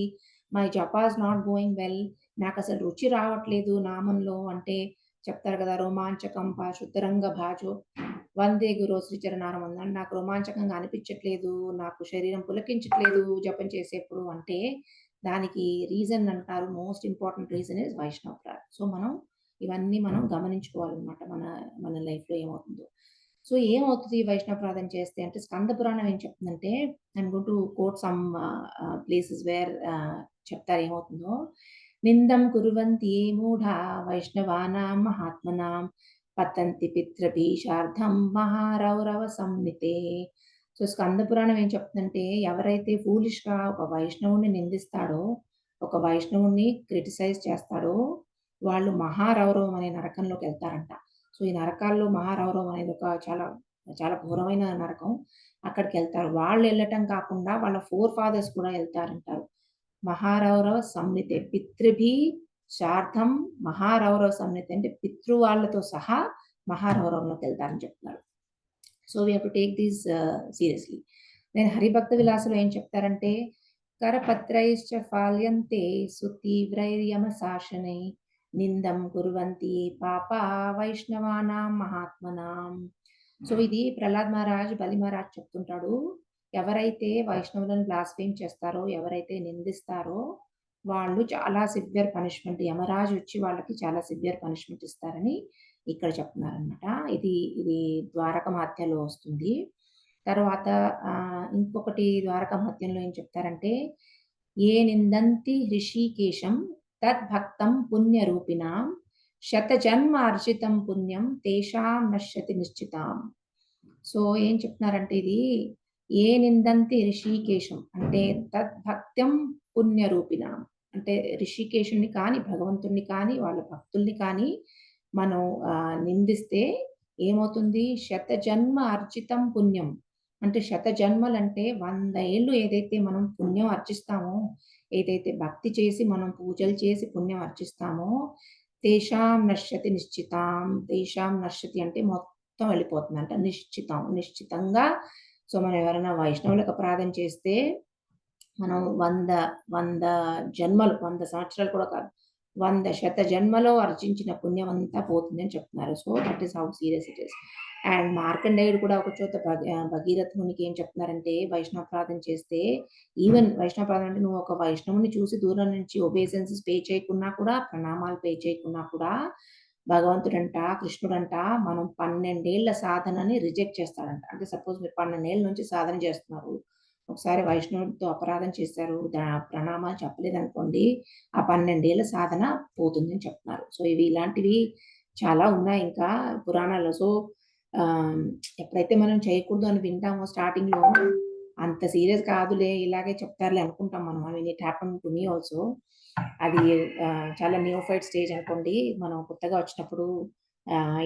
My japa is not going well. నాకసలు రుచి రావట్లేదు నామంలో అంటే చెప్తారు కదా! రోమాంచకం శుద్ధరంగ భాజో వందే గురో శ్రీచరణారవిందం. నాకు రోమాంచకంగా అనిపించట్లేదు. నాకు శరీరం పులకించట్లేదు జపం చేసేప్పుడు అంటే దానికి రీజన్ అంటారు మోస్ట్ ఇంపార్టెంట్ రీజన్ ఈస్ వైష్ణవ ప్రార్థన. సో, ఇవన్నీ మనం గమనించుకోవాలనమాట. మన మన లైఫ్‌లో ఏమవుతుందో. సో ఏమవుతది వైష్ణవప్రార్థన చేస్తే అంటే స్కంద పురాణం ఏం చెప్తుందంటే I'm going to quote some places where చెప్తారు ఏమవుతుందో. నిందం కుర్వంతి ఏ మూఢా వైష్ణవానాం మహాత్మనాం పతంతి పితృభీషార్థం మహారౌరవ సంహితే. సో స్కంద పురాణం ఏం చెప్తుందంటే ఎవరైతే ఫూలిష్‌గా ఒక వైష్ణవుడిని నిందిస్తాడో, ఒక వైష్ణవుడిని క్రిటిసైజ్ చేస్తాడో వాళ్ళు మహారౌరవం అనే నరకంలోకెళ్తారంట. సో ఈ నరకాల్లో మహారౌరవం అనేది ఒక చాలా చాలా ఘోరమైన నరకం. అక్కడికెళ్తారు. వాళ్ళెళ్ళటం కాకుండా వాళ్ళ ఫోర్ ఫాదర్స్ కూడా ఎళ్తారంటారు. మహారౌరవ సంహితే పితృభి శార్ధం మహారౌరవ సంహిత అంటే పితృవాళ్ళతో సహా మహారౌరవంలోకెళ్తారని చెప్తున్నారు. So we have to take these seriously. Then Haribhakta విలాసలో ఏం చెప్తారంటే కరపత్రైశ్చ ఫాల్యంతే సుతీవ్రైర్యమశాసనై నిందం కుర్వంతి పాపా వైష్ణవానాం మహాత్మనాం. సో ఇది ప్రహ్లాద్ మహారాజ్, బలి మహారాజ్ చెప్తుంటాడు. ఎవరైతే వైష్ణవులను బ్లాస్ఫేమ్ చేస్తారో, ఎవరైతే నిందిస్తారో వాళ్ళు చాలా సివియర్ పనిష్మెంట్ యమరాజు వచ్చి వాళ్ళకి చాలా సివియర్ పనిష్మెంట్ ఇస్తారని ఇక్కడ చెప్తున్నారనమాట. ఇది ఇది ద్వారక మహాత్మ్యంలో వస్తుంది. తర్వాత ఇంకొకటి ద్వారక మహాత్మ్యంలో ఏం చెప్తారంటే ఏ నిందంతి హృషీకేశం తద్భక్తం పుణ్యరూపిణాం శతజన్మ అర్జితం పుణ్యం తేషాం నశ్యతి నిశ్చితాం. సో ఏం చెప్తున్నారంటే ఇది ఏ నిందంతి ఋషికేశం అంటే తద్భక్త్యం పుణ్యరూపిణాం అంటే ఋషికేశుని కానీ భగవంతుణ్ణి కానీ వాళ్ళ భక్తుల్ని కానీ మనం నిందిస్తే ఏమవుతుంది శతజన్మ అర్జితం పుణ్యం అంటే శతజన్మలంటే 100 ఏళ్ళు ఏదైతే మనం పుణ్యం అర్జిస్తామో ఏదైతే భక్తి చేసి మనం పూజలు చేసి పుణ్యం అర్జిస్తామో తేషాం నశ్యతి నిశ్చితాం. తేషాం నశ్యతి అంటే మొత్తం వెళ్ళిపోతుందంట. నిశ్చితం నిశ్చితంగా. సో మనం ఎవరైనా వైష్ణవులకు అపరాధం చేస్తే మనం 100 జన్మలు 100 సంవత్సరాలు కూడా కాదు 100 శత జన్మలో అర్జించిన పుణ్యం అంతా పోతుందని చెప్తున్నారు. So that is how serious it is. And మార్కండేయుడు కూడా ఒక చోట భగీరథ మునికి ఏం చెప్తున్నారంటే వైష్ణవప్రార్థన చేస్తే ఈవెన్ వైష్ణవప్రార్థన అంటే నువ్వు ఒక వైష్ణవుని చూసి దూరం నుంచి ఒబేసెన్సెస్ పే చేయకున్నా కూడా ప్రణామాలు పే చేయకున్నా కూడా భగవంతుడంట కృష్ణుడంట మనం 12 ఏళ్ల సాధనని రిజెక్ట్ చేస్తాడంట. అంటే సపోజ్ మీరు 12 ఏళ్ల నుంచి సాధన చేస్తున్నారు. ఒకసారి వైష్ణవుడితో అపరాధం చేశారు. ప్రణామాలు చెప్పలేదనుకోండి ఆ 12 ఏళ్ల సాధన పోతుందని చెప్తున్నారు. సో ఇవి ఇలాంటివి చాలా ఉన్నాయి ఇంకా పురాణాల్లో. సో ఎప్పుడైతే మనం చేయకూడదు అని వింటామో స్టార్టింగ్‌లో అంత సీరియస్ కాదులే ఇలాగే చెప్తారులే అనుకుంటాం మనం. I mean it happened to me also. అది చాలా నియోఫైట్ స్టేజ్ అనుకోండి. మనం కొత్తగా వచ్చినప్పుడు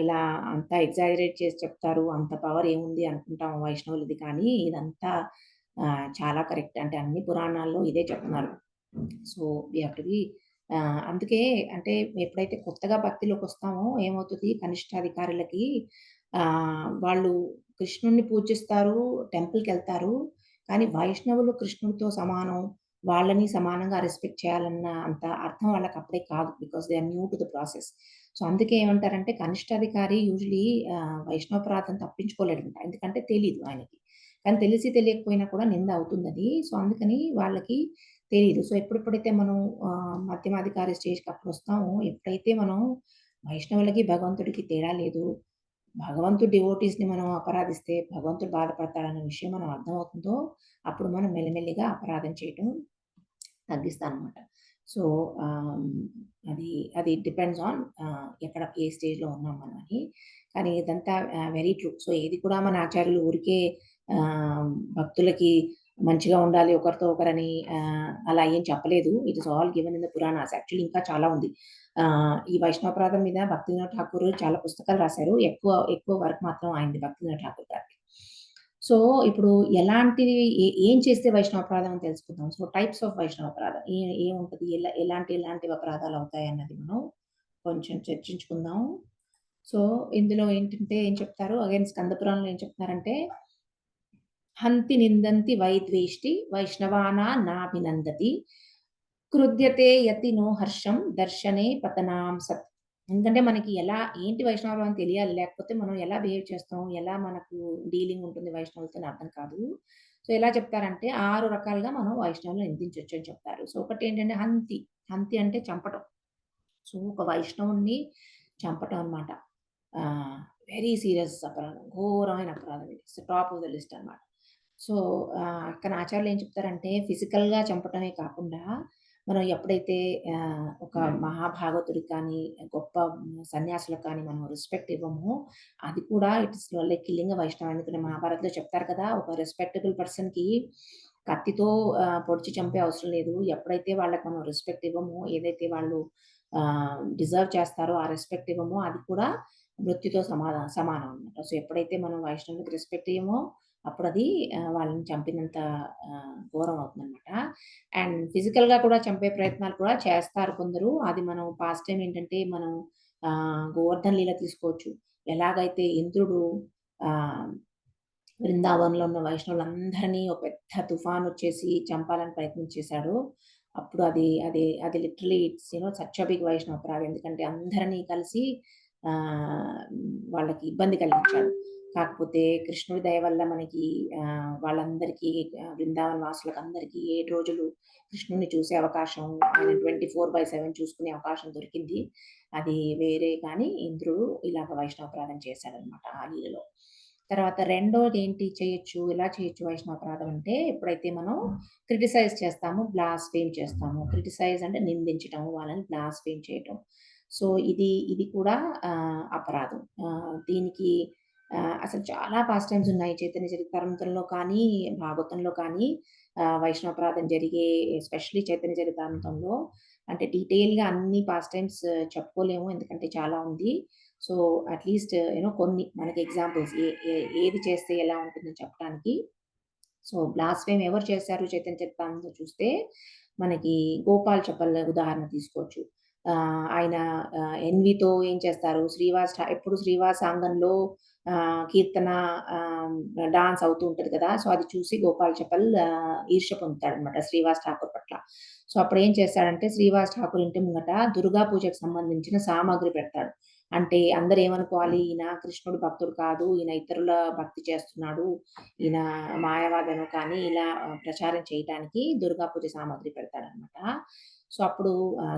ఇలా అంతా ఎగ్జాజరేట్ చేసి చెప్తారు. అంత పవర్ ఏముంది అనుకుంటాం వైష్ణవులది. కానీ ఇదంతా చాలా కరెక్ట్. అంటే అన్ని పురాణాల్లో ఇదే చెప్తున్నారు. So we have to be అందుకే అంటే ఎప్పుడైతే కొత్తగా భక్తిలోకొస్తామో ఏమవుతది కనిష్టాధికారులకి వాళ్ళు కృష్ణుడిని పూజిస్తారు, టెంపుల్‌కెళ్తారు. కానీ వైష్ణవులు కృష్ణుడితో సమానం. వాళ్ళని సమానంగా రెస్పెక్ట్ చేయాలన్న అంత అర్థం వాళ్ళకప్పుడే కాదు. Because they are new to the process. So అందుకే ఏమంటారంటే కనిష్టాధికారి యూజువల్లీ వైష్ణవపరాధం తప్పించుకోలేడంట. ఎందుకంటే తెలీదు ఆయనకి. కానీ తెలిసి తెలియకపోయినా కూడా నింద అవుతుందది. సో అందుకని వాళ్ళకి తెలీదు. సో ఎప్పుడెప్పుడైతే మనం మధ్యమాధికారి స్టేజ్‌కి అప్పుడొస్తామో, ఎప్పుడైతే మనం వైష్ణవులకి, భగవంతుడికి తేడా లేదు. భగవంతుడు డివోటీస్‌ని మనం అపరాధిస్తే భగవంతుడు బాధపడతాడన్న విషయం మనం అర్థమవుతుందో, అప్పుడు మనం మెల్లిమెల్లిగా అపరాధం చేయటం తగ్గిస్తామనమాట. సో అది అది డిపెండ్స్ ఆన్ ఎక్కడ ఏ స్టేజ్‌లో ఉన్నాం మనం అని. కానీ ఇదంతా వెరీ ట్రూ. సో ఏది కూడా మన ఆచార్యులు ఊరికే భక్తులకి మంచిగా ఉండాలి ఒకరితో ఒకరని అలా ఏం చెప్పలేదు. It is all given in the Puranas. Actually ఇంకా చాలా ఉంది. ఈ వైష్ణవపరాధం మీద భక్తివినోద్ ఠాకూర్ చాలా పుస్తకాలు రాశారు. ఎక్కువ వర్క్ మాత్రం ఆయనది భక్తివినోద్ ఠాకూర్ గారిది. సో ఇప్పుడు ఎలాంటివి ఏం చేస్తే వైష్ణవపరాధం అని తెలుసుకుందాం. సో టైప్స్ ఆఫ్ వైష్ణవపరాధం ఏముంటది? ఎలాంటి అపరాధాలు అవుతాయన్నది మనం కొంచెం చర్చించుకుందాం. సో ఇందులో ఏంటంటే ఏం చెప్తారు అగైన్ స్కంద పురాణంలో ఏం చెప్తున్నారంటే హంతి నిందంతి వైద్వేష్టి వైష్ణవానా నాభినందతి కృద్యతే యతి నో హర్షం దర్శనే పతనాం సత్. ఎందుకంటే మనకి ఏంటి వైష్ణవం అని తెలియాలి. లేకపోతే మనం ఎలా బిహేవ్ చేస్తాం, ఎలా మనకు డీలింగ్ ఉంటుంది వైష్ణవులతో అని అర్థం కాదు. సో ఎలా చెప్తారంటే 6 రకాలుగా మనం వైష్ణవులను నిందించొచ్చు అని చెప్తారు. సో ఒకటేంటంటే హంతి. హంతి అంటే చంపటం. సో ఒక వైష్ణవుడిని చంపటం అన్నమాట. వెరీ సీరియస్ అపరాధం. ఘోరమైన అపరాధం ఇది. టాప్ ఆఫ్ ద లిస్ట్ అన్నమాట. సో, అక్కడ ఆచార్యులు ఏం చెప్తారంటే ఫిజికల్‌గా చంపటమే కాకుండా, మనం ఎప్పుడైతే ఒక మహాభాగవతుడికి కానీ, గొప్ప సన్యాసులకు కానీ మనం రెస్పెక్ట్ ఇవ్వమో, అది కూడా ఇట్స్ లైక్ కిల్లింగ్ ఎ వైష్ణవ. ఎందుకంటే మహాభారత్‌లో చెప్తారు కదా! ఒక రెస్పెక్టబుల్ పర్సన్‌కి కత్తితో పొడిచి చంపే అవసరం లేదు. ఎప్పుడైతే వాళ్ళకి మనం రెస్పెక్ట్ ఇవ్వమో, ఏదైతే వాళ్ళు డిజర్వ్ చేస్తారో ఆ రెస్పెక్ట్ ఇవ్వమో, అది కూడా మృత్యుతో సమానం అన్నమాట. సో, ఎప్పుడైతే మనం వైష్ణవునికి రెస్పెక్ట్ ఇయ్యమో, అప్పుడది వాళ్ళని చంపినంత ఘోరం అవుతుందనమాట. అండ్ ఫిజికల్‌గా కూడా చంపే ప్రయత్నాలు కూడా చేస్తారు కొందరు. అది మనం పాస్ట్ టైమ్ ఏంటంటే, మనం గోవర్ధన లీల తీసుకోవచ్చు. ఎలాగైతే ఇంద్రుడు ఆహ్, బృందావనంలో ఉన్న వైష్ణవులందరినీ ఒక పెద్ద తుఫానొచ్చేసి చంపాలని ప్రయత్నం చేశాడో, అప్పుడు అది literally it's such a big Vaishnava అపరాధం. ఎందుకంటే అందరిని కలిసి ఆహ్, వాళ్ళకి ఇబ్బంది కలిగించాడు. కాకపోతే కృష్ణుడి దయ వల్ల మనకి వాళ్ళందరికీ బృందావన వాసులకందరికీ 7 రోజులు కృష్ణుడిని చూసే అవకాశం, ఆయన 24/7 చూసుకునే అవకాశం దొరికింది. అది వేరే కానీ ఇంద్రుడు ఇలాగ వైష్ణవాపరాధం చేశాడనమాట ఆ లీలలో. తర్వాత రెండోదేంటి చేయొచ్చు, ఎలా చేయొచ్చు వైష్ణవాపరాధం అంటే, ఎప్పుడైతే మనం క్రిటిసైజ్ చేస్తామో, బ్లాస్ఫేమ్ చేస్తామో. క్రిటిసైజ్ అంటే నిందించటం, వాళ్ళని బ్లాస్ఫేమ్ చేయటం. సో, ఇది కూడా అపరాధం. దీనికి అసలు చాలా పాస్టైమ్స్ ఉన్నాయి. చైతన్య చరితామృతంలో కానీ, భాగవతంలో కానీ వైష్ణవాపరాధం జరిగే ఎస్పెషల్లీ చైతన్య చరితామృతంలో అంటే డీటెయిల్‌గా అన్ని పాస్టైమ్స్ చెప్పుకోలేము. ఎందుకంటే చాలా ఉంది. సో, అట్‌లీస్ట్ కొన్ని మనకి ఎగ్జాంపుల్స్ ఏది చేస్తే ఎలా ఉంటుందని చెప్పడానికి. సో, బ్లాస్ఫేమ్ ఎవరు చేశారు చైతన్య చరితామృతంలో చూస్తే, మనకి గోపాల్ చపల్ ఉదాహరణ తీసుకోవచ్చు. ఆయన ఎన్‌వితో ఏం చేస్తారు, ఎప్పుడు శ్రీవాసాంగంలో కీర్తన ఆహ్, డాన్స్ అవుతూ ఉంటది కదా! సో, అది చూసి గోపాల్ చపల్ ఈర్ష్య పొందుతాడనమాట శ్రీవాస్ ఠాకూర్ పట్ల. సో, అప్పుడేం చేస్తాడంటే శ్రీవాస్ ఠాకూర్ ఇంటి ముంగట దుర్గా పూజకు సంబంధించిన సామాగ్రి పెడతాడు. అంటే అందరూ ఏమనుకోవాలి, ఈయన కృష్ణుడి భక్తుడు కాదు, ఈయన ఇతరుల భక్తి చేస్తున్నాడు, ఈయన మాయావాదను కానీ ఇలా ప్రచారం చేయటానికి దుర్గా పూజ సామాగ్రి పెడతాడనమాట. సో, అప్పుడు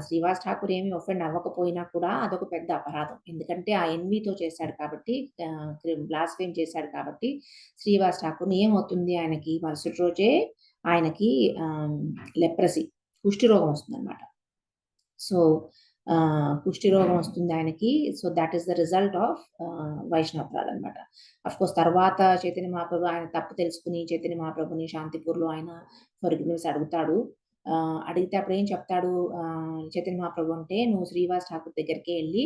శ్రీవాస్ ఠాకూర్ ఏమి ఒఫెండ్ అవ్వకపోయినా కూడా అదొక పెద్ద అపరాధం. ఎందుకంటే ఆ ఎన్‌వితో చేశాడు కాబట్టి బ్లాస్ఫేమ్ చేశాడు కాబట్టి శ్రీవాస్ ఠాకూర్‌ని ఏమవుతుంది ఆయనకి మరుసటి రోజే ఆయనకి ఆహ్, లెప్రసీ కుష్ఠి రోగం వస్తుందనమాట. సో, కుష్టి రోగం వస్తుంది ఆయనకి. So, that is the result of వైష్ణవాపరాధం అనమాట. అఫ్‌కోర్స్ తర్వాత చైతన్య మహాప్రభు ఆయన తప్పు తెలుసుకొని చైతన్య మహాప్రభుని శాంతిపూర్‌లో ఆయన ఫర్‌గివ్‌నెస్ అడుగుతాడు. అడిగితే అప్పుడేం చెప్తాడు చైతన్య మహాప్రభు అంటే, "నువ్వు శ్రీవాస్ ఠాకూర్ దగ్గరికే ఎళ్లి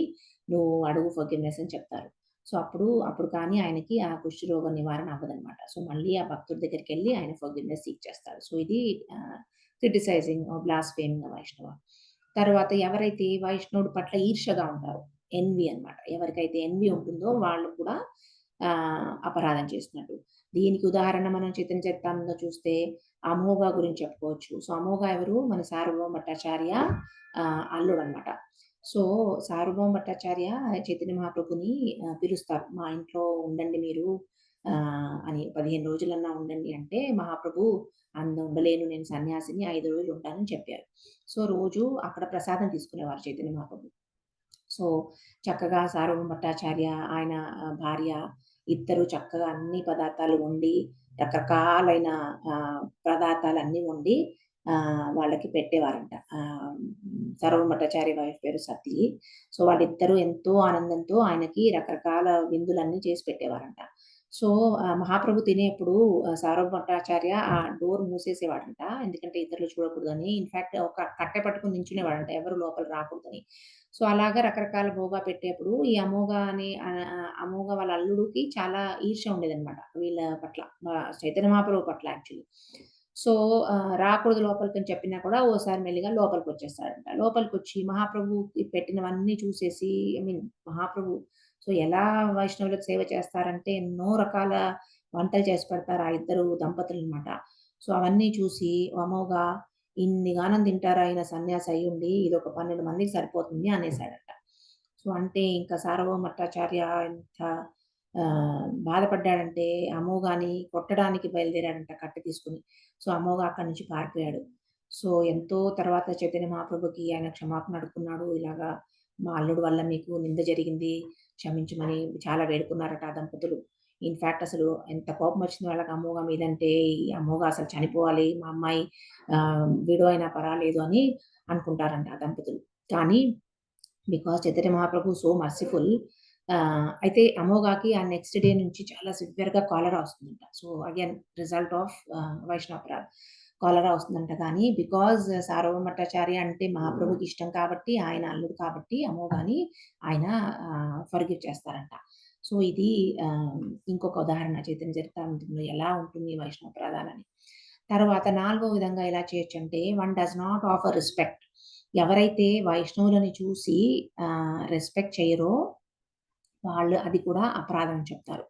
నువ్వు అడుగు ఫర్‌గివ్‌నెస్" అని చెప్తారు. సో, అప్పుడు కానీ ఆయనకి ఆ కుష్టి రోగ నివారణ అవ్వదనమాట. సో, మళ్ళీ ఆ భక్తుడి దగ్గరికెళ్లి ఆయన ఫర్‌గివ్‌నెస్ సీక్ చేస్తాడు. సో, ఇది క్రిటిసైజింగ్, బ్లాస్ఫేమింగ్ వైష్ణవ. తర్వాత ఎవరైతే వైష్ణవుడి పట్ల ఈర్ష్యగా ఉంటారో, ఎన్వి అన్నమాట. ఎవరికైతే ఎన్వి ఉంటుందో వాళ్ళు కూడా అపరాధం చేసినట్టు. దీనికి ఉదాహరణ మనం చైతన్య చరితామృతంలో చూస్తే అమోఘ గురించి చెప్పుకోవచ్చు. సో, అమోఘ ఎవరు? మన సార్వభౌమ భట్టాచార్య అల్లుడన్నమాట. సో, సార్వభౌమ భట్టాచార్య చైతన్య మహాప్రభుని పిలుస్తారు. మా ఇంట్లో ఉండండి మీరు అని 15 రోజులన్నా ఉండండి అంటే, మహాప్రభు ఉండలేను, నేను సన్యాసిని 5 రోజులు ఉంటానని చెప్పారు. సో, రోజు అక్కడ ప్రసాదం తీసుకునేవారు చైతన్య మహాప్రభు. సో, చక్కగా సార్వభౌమ భట్టాచార్య, ఆయన భార్య ఇద్దరు చక్కగా అన్ని పదార్థాలు వండి, రకరకాలైన పదార్థాలన్నీ వండి వాళ్ళకి పెట్టేవారంట. సార్వభౌమ భట్టాచార్య వైఫ్ పేరు సతీ. సో, వాళ్ళిద్దరూ ఎంతో ఆనందంతో ఆయనకి రకరకాల విందులన్నీ చేసి పెట్టేవారంట. సో, మహాప్రభు తినేప్పుడు సార్వభౌమ భట్టాచార్య ఆ డోర్ మూసేసేవాడంట. ఎందుకంటే ఇతరులు చూడకూడదని. ఇన్‌ఫాక్ట్ ఒక కట్టె పట్టుకొని నించునేవాడంట. ఎవరు లోపలికి రాకూడదని. సో, అలాగా రకరకాల భోగా పెట్టేప్పుడు ఈ అమోఘ వాళ్ళ అల్లుడికి చాలా ఈర్ష్య ఉండేదనమాట వీళ్ళ పట్ల. చైతన్య మహాప్రభు పట్ల యాక్చువల్లీ. సో, రాకూడదు లోపలికని చెప్పినా కూడా ఓసారి మెల్లిగా లోపలికొచ్చేస్తాడంట. లోపలికొచ్చి మహాప్రభుకి పెట్టినవన్నీ చూసేసి ఐ మీన్ మహాప్రభు సో, ఎలా వైష్ణవులకు సేవ చేస్తారంటే ఎన్నో రకాల వంటలు చేసి పెడతారు ఆ ఇద్దరు దంపతులనమాట. సో, అవన్నీ చూసి అమోఘ ఇన్ని గానం తింటారా ఈయన సన్యాసి అయ్యుండి, ఇదొక 12 మందికి సరిపోతుంది అనేసాడట. సో, అంటే ఇంకా సార్వభౌమ భట్టాచార్య ఎంత బాధపడ్డాడంటే అమోఘాని కొట్టడానికి బయలుదేరాడంట కట్టె తీసుకొని. సో, అమోఘ అక్కడి నుంచి పారిపోయాడు. సో, ఎంతో తర్వాత చైతన్య మహాప్రభుకి ఆయన క్షమాపణ అడుక్కున్నాడు. ఇలాగా మా అల్లుడు వల్ల మీకు నింద జరిగింది. క్షమించమని చాలా వేడుకున్నారట ఆ దంపతులు. ఇన్‌ఫాక్ట్ అసలు ఎంత కోపమొచ్చింది వాళ్ళకి అమోఘ మీదంటే, ఈ అమోఘ అసలు చనిపోవాలి. మా అమ్మాయి విడో అయినా పర్వాలేదు అని అనుకుంటారంట ఆ దంపతులు. కానీ because Chaitanya Mahaprabhu so merciful. అయితే అమోఘకి ఆ నెక్స్ట్ డే నుంచి చాలా సివియర్‌గా కాలరా వస్తుందంట. So again result of vaishnavaparadha. Cholera వస్తుందంట కానీ బికాజ్ సార్వభౌమభట్టాచార్య అంటే మహాప్రభుకి ఇష్టం కాబట్టి, ఆయన అల్లుడు కాబట్టి అమోఘని ఆయన ఫర్‌గివ్ చేస్తారంట. సో ఇది ఆహ్, ఇంకొక ఉదాహరణ చైతన్య చరితామృతంలో ఎలా ఉంటుంది వైష్ణవ ప్రధానని. తర్వాత నాలుగో విధంగా ఎలా చేయొచ్చంటే, one does not offer respect. ఎవరైతే వైష్ణవులని చూసి రెస్పెక్ట్ చెయ్యరో వాళ్ళు అది కూడా అపరాధం అని చెప్తారు.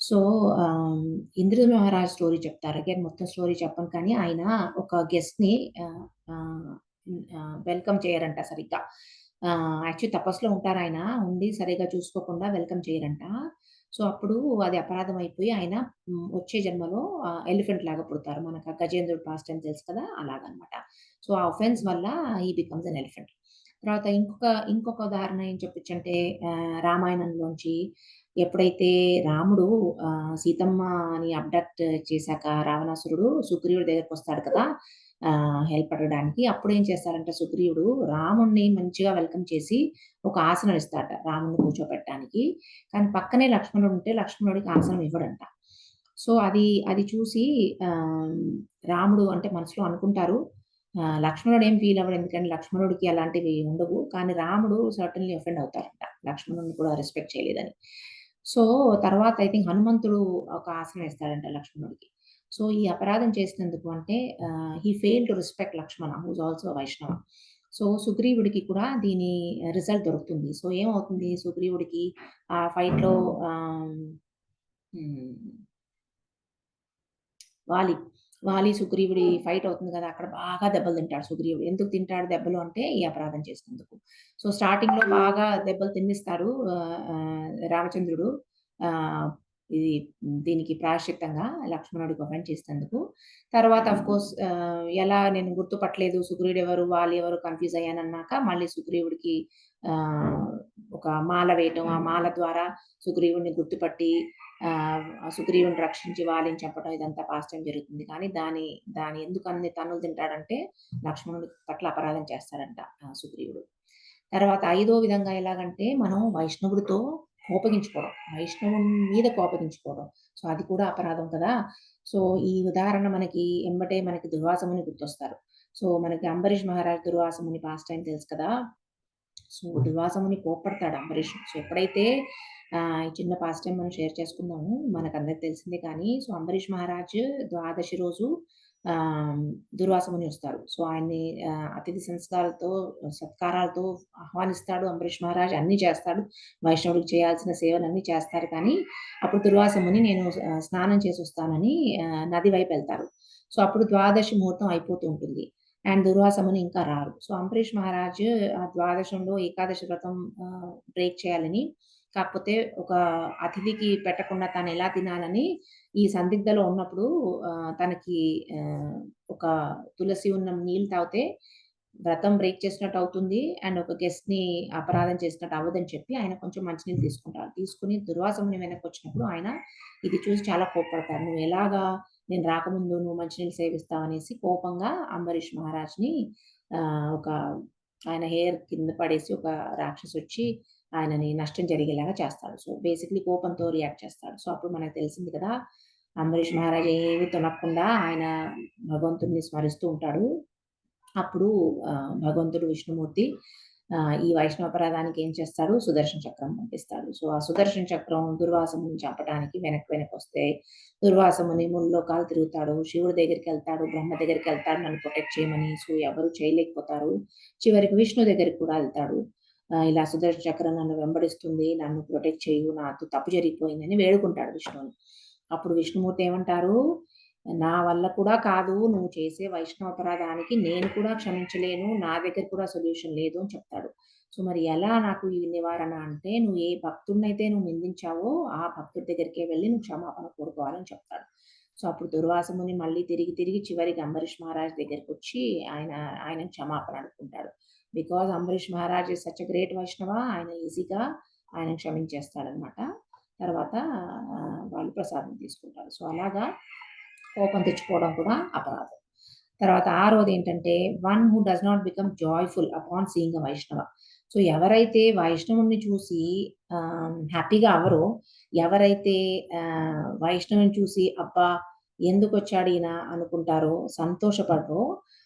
సో, ఆహ్, ఇంద్రజిత్ మహారాజ్ స్టోరీ చెప్తారు. అగైన్ మొత్తం స్టోరీ చెప్పను కానీ ఆయన ఒక గెస్ట్‌ని ఆహ్, ఆహ్, వెల్కమ్ చేయరంట సరిగ్గా. యాక్చువల్లీ తపస్సులో ఉంటారాయన. ఉండి సరిగ్గా చూసుకోకుండా వెల్కమ్ చేయరంట. సో, అప్పుడు అది అపరాధం అయిపోయి ఆయన వచ్చే జన్మలో ఎలిఫెంట్ లాగా పుడతారు. మనకు ఆ గజేంద్రుడు పాస్ట్ టైమ్ తెలుసు కదా! అలాగనమాట. సో, ఆ ఆఫెన్స్ వల్ల హి బికమ్స్ ఎన్ ఎలిఫెంట్. తర్వాత ఇంకొక ఉదాహరణ ఏం చెప్పొచ్చంటే రామాయణంలోంచి ఎప్పుడైతే రాముడు సీతమ్మని అబ్డక్ట్ చేశాక రావణాసురుడు సుగ్రీవుడి దగ్గరకొస్తాడు కదా! హెల్ప్ అడగడానికి. అప్పుడేం చేస్తారంటే సుగ్రీవుడు రాముడిని మంచిగా వెల్కమ్ చేసి ఒక ఆసనం ఇస్తాడట రాముడిని కూర్చోపెట్టడానికి. కానీ పక్కనే లక్ష్మణుడు ఉంటే లక్ష్మణుడికి ఆసనం ఇవ్వడంట. సో, అది చూసి ఆహ్, రాముడు అంటే మనసులో అనుకుంటారు. లక్ష్మణుడు ఏం ఫీల్ అవ్వడు. ఎందుకంటే లక్ష్మణుడికి అలాంటివి ఉండవు. కానీ రాముడు సర్టెన్‌లీ అఫెండ్ అవుతారంట. లక్ష్మణుడిని కూడా రెస్పెక్ట్ చేయలేదని. సో, తర్వాత ఐ థింక్ హనుమంతుడు ఒక ఆసనం ఇస్తాడంట లక్ష్మణుడికి. సో, ఈ అపరాధం చేసినందుకు అంటే he failed to respect Lakshmana who is also Vaishnava. So, సుగ్రీవుడికి కూడా దీని రిజల్ట్ దొరుకుతుంది. సో, ఏమవుతుంది సుగ్రీవుడికి ఆ ఫైట్‌లో ఆహ్, హ్మ్. వాలి. వాలి, సుగ్రీవుడి ఫైట్ అవుతుంది గదా! అక్కడ బాగా దెబ్బలు తింటాడు సుగ్రీవుడు. ఎందుకు తింటాడు దెబ్బలు అంటే, ఈ అపరాధం చేసినందుకు. సో, స్టార్టింగ్‌లో బాగా దెబ్బలు తినేస్తాడు రామచంద్రుడు. ఆహ్, ఇది దీనికి ప్రాయశ్చిత్తంగా లక్ష్మణుడికి అపాయింట్ చేసినందుకు. తర్వాత ఆఫ్‌కోర్స్ ఎలా నేను గుర్తుపట్టలేదు సుగ్రీవుడు ఎవరు, వాలి ఎవరు కన్‌ఫ్యూజ్ అయ్యానన్నాక మళ్ళీ సుగ్రీవుడికి ఆహ్, ఒక మాల వేయటం. ఆ మాల ద్వారా సుగ్రీవుడిని గుర్తుపట్టి సుగ్రీవుని రక్షించి వాలిని చంపడం ఇదంతా పాస్ట్ టైమ్ జరుగుతుంది. కానీ దాని ఎందుకు అన్ని తన్నులు తింటాడంటే, లక్ష్మణుడి పట్ల అపరాధం చేస్తాడంట సుగ్రీవుడు. తర్వాత ఐదో విధంగా ఎలాగంటే, మనం వైష్ణవుడితో కోపగించుకోవడం. వైష్ణవుని మీద కోపగించుకోవడం. సో, అది కూడా అపరాధం కదా! సో, ఈ ఉదాహరణ మనకి ఎంబటే మనకి దుర్వాస ముని గుర్తొస్తారు. సో, మనకి అంబరీష్ మహారాజ్ దుర్వాస ముని పాస్ట్ టైమ్ తెలుసు కదా! సో, దుర్వాస ముని కోప్పడతాడు అంబరీష్. సో, ఎప్పుడైతే ఈ చిన్న పాస్ట్ టైమ్ మనం షేర్ చేసుకుందాము. మనకందరికి తెలిసిందే కానీ, సో, అంబరీష్ మహారాజ్ ద్వాదశి రోజు ఆహ్, దుర్వాస ముని వస్తారు. సో, ఆయన్ని అతిథి సంస్కారాలతో, సత్కారాలతో ఆహ్వానిస్తాడు అంబరీష్ మహారాజ్. అన్నీ చేస్తాడు. వైష్ణవుడికి చేయాల్సిన సేవలన్నీ చేస్తారు కానీ, అప్పుడు దుర్వాస ముని నేను స్నానం చేసొస్తానని నది వైపెళ్తారు. సో, అప్పుడు ద్వాదశి ముహూర్తం అయిపోతూ ఉంటుంది. అండ్ దుర్వాస ముని ఇంకా రారు. సో, అంబరీష్ మహారాజ్ ఆ ద్వాదశంలో ఏకాదశి వ్రతం బ్రేక్ చేయాలని, కాకపోతే ఒక అతిథికి పెట్టకుండా తనెలా తినాలని ఈ సందిగ్ధలో ఉన్నప్పుడు తనకి ఆహ్, ఒక తులసి ఉన్న నీళ్ళు తాగితే వ్రతం బ్రేక్ చేసినట్టు అవుతుంది. అండ్ ఒక గెస్ట్‌ని అపరాధం చేసినట్టు అవ్వదని చెప్పి ఆయన కొంచెం మంచినీళ్ళు తీసుకుంటారు. తీసుకొని దుర్వాస ముని వెనక్కొచ్చినప్పుడు ఆయన ఇది చూసి చాలా కోప్పడతారు. "నువ్వెలాగా నేను రాకముందు నువ్వు మంచినీళ్ళు సేవిస్తావనేసి కోపంగా అంబరీష్ మహారాజ్‌ని ఒక ఆయన హెయిర్ కింద పడేసి ఒక రాక్షసొచ్చి ఆయనని నష్టం జరిగేలాగా చేస్తాడు. సో, బేసిక్‌లీ కోపంతో రియాక్ట్ చేస్తాడు. సో, అప్పుడు మనకు తెలిసింది కదా! అంబరీష్ మహారాజ్ ఏమి తొనకుండా ఆయన భగవంతుడిని స్మరిస్తూ ఉంటాడు. అప్పుడు భగవంతుడు విష్ణుమూర్తి ఈ వైష్ణవపరాధానికి ఏం చేస్తాడు? సుదర్శన చక్రం పంపిస్తాడు. సో, ఆ సుదర్శన చక్రం దుర్వాసముని చంపటానికి వెనక్కొస్తే, దుర్వాసముని ముల్లోకాలు తిరుగుతాడు. శివుడి దగ్గరికెళ్తాడు, బ్రహ్మ దగ్గరికెళ్తాడు నన్ను ప్రొటెక్ట్ చేయమని. సో, ఎవరు చేయలేకపోతారు. చివరికి విష్ణు దగ్గరికి కూడా ఎళ్తాడు. ఇలా సుదర్శన చక్రం నన్ను వెంబడిస్తుంది. నన్ను ప్రొటెక్ట్ చెయ్యు. నాతో తప్పు జరిగిపోయిందని వేడుకుంటాడు విష్ణువుని. అప్పుడు విష్ణుమూర్తి ఏమంటారు? నా వల్ల కూడా కాదు. నువ్వు చేసే వైష్ణవాపరాధానికి నేను కూడా క్షమించలేను. నా దగ్గర కూడా సొల్యూషన్ లేదు అని చెప్తాడు. సో, మరి ఎలా నాకు ఈ నివారణ అంటే, నువ్వు ఏ భక్తుడినైతే నువ్వు నిందించావో, ఆ భక్తుడి దగ్గరికే వెళ్లి నువ్వు క్షమాపణ కోరుకోవాలని చెప్తాడు. సో, అప్పుడు దుర్వాస ముని మళ్ళీ తిరిగి చివరికి అంబరీష్ మహారాజ్ దగ్గరికొచ్చి ఆయన క్షమాపణ అడుక్కుంటాడు. Because Ambarish Maharaj is such a great Vaishnava. ఆయన ఈజీగా ఆయన క్షమించేస్తాడనమాట. తర్వాత వాళ్ళు ప్రసాదం తీసుకుంటారు. సో, అలాగా కోపం తెచ్చుకోవడం కూడా అపరాధం. తర్వాత ఆరోదేంటంటే, one who does not become joyful upon seeing a Vaishnava. So, ఎవరైతే వైష్ణవుడిని చూసి హ్యాపీగా అవ్వరో, ఎవరైతే వైష్ణవుని చూసి అబ్బా! ఎందుకొచ్చాడీయన అనుకుంటారో, సంతోషపడరో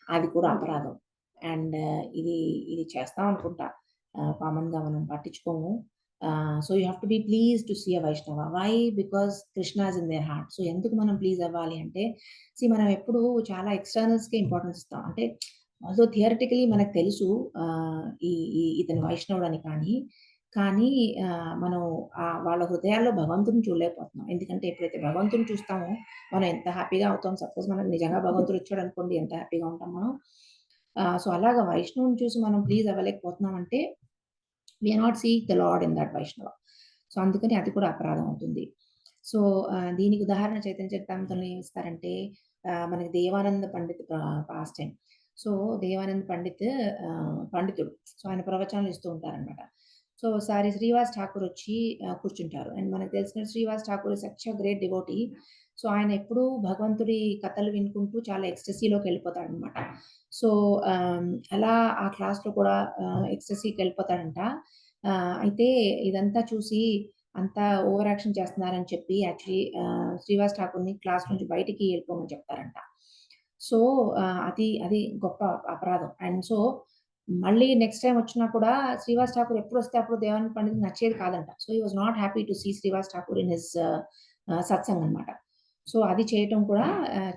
అది కూడా అపరాధం. అండ్ ఇది ఇది చేస్తాం అనుకుంటా. కామన్‌గా మనం పట్టించుకోము. So, you have to be pleased to see a Vaishnava. Why? Because Krishna is in their heart. So, ఎందుకు మనం ప్లీజ్ అవ్వాలి అంటే, మనం ఎప్పుడూ చాలా ఎక్స్‌టర్నల్స్‌కే ఇంపార్టెన్స్ ఇస్తాం. అంటే ఆల్‌దో థియరిటికల్లీ మనకు తెలుసు ఈ ఈ ఇతను వైష్ణవుడని కానీ మనం వాళ్ళ హృదయాల్లో భగవంతుడిని చూడలేకపోతున్నాం. ఎందుకంటే ఎప్పుడైతే భగవంతుడిని చూస్తామో మనం ఎంత హ్యాపీగా అవుతాం. సపోజ్ మనకు నిజంగా భగవంతుడు వచ్చాడనుకోండి ఎంత హ్యాపీగా ఉంటాం మనం. సో, అలాగా వైష్ణవుని చూసి మనం ప్లీజ్ అవ్వలేకపోతున్నామంటే we are not seeing the lord in that Vaishnava. So, అందుకని అది కూడా అపరాధం అవుతుంది. సో, దీనికి ఉదాహరణ చైతన్య చరితామృతంలో ఏమిస్తారంటే మనకి Devananda Pandit past time. So, Devanand Pandit పండితుడు. సో, ఆయన ప్రవచనాలు ఇస్తూ ఉంటారనమాట. సో, ఒకసారి శ్రీవాస్ ఠాకూర్ వచ్చి కూర్చుంటారు. అండ్ మనకు తెలిసిన Srivas Thakur is such a great devotee. So, ఆయన ఎప్పుడూ భగవంతుడి కథలు వినుకుంటూ చాలా ఎక్స్‌టసీలోకెళ్ళిపోతాడనమాట. సో, అలా ఆ క్లాస్‌లో కూడా ఎక్స్‌టసీకెళ్ళిపోతాడంట. అయితే ఇదంతా చూసి అంతా ఓవర్ యాక్షన్ చేస్తున్నారని చెప్పి యాక్చువల్లీ శ్రీవాస్ ఠాకూర్‌ని క్లాస్ నుంచి బయటికి వెళ్ళిపోమని చెప్తారంట. సో, అది అది గొప్ప అపరాధం. అండ్ సో, మళ్ళీ నెక్స్ట్ టైమ్ వచ్చినా కూడా శ్రీవాస్ ఠాకూర్ ఎప్పుడొస్తే అప్పుడు దేవానంద్ పండిట్‌కి నచ్చేది కాదంట. So, he was not happy to see Srivas Thakur in his satsang అనమాట. సో, అది చేయటం కూడా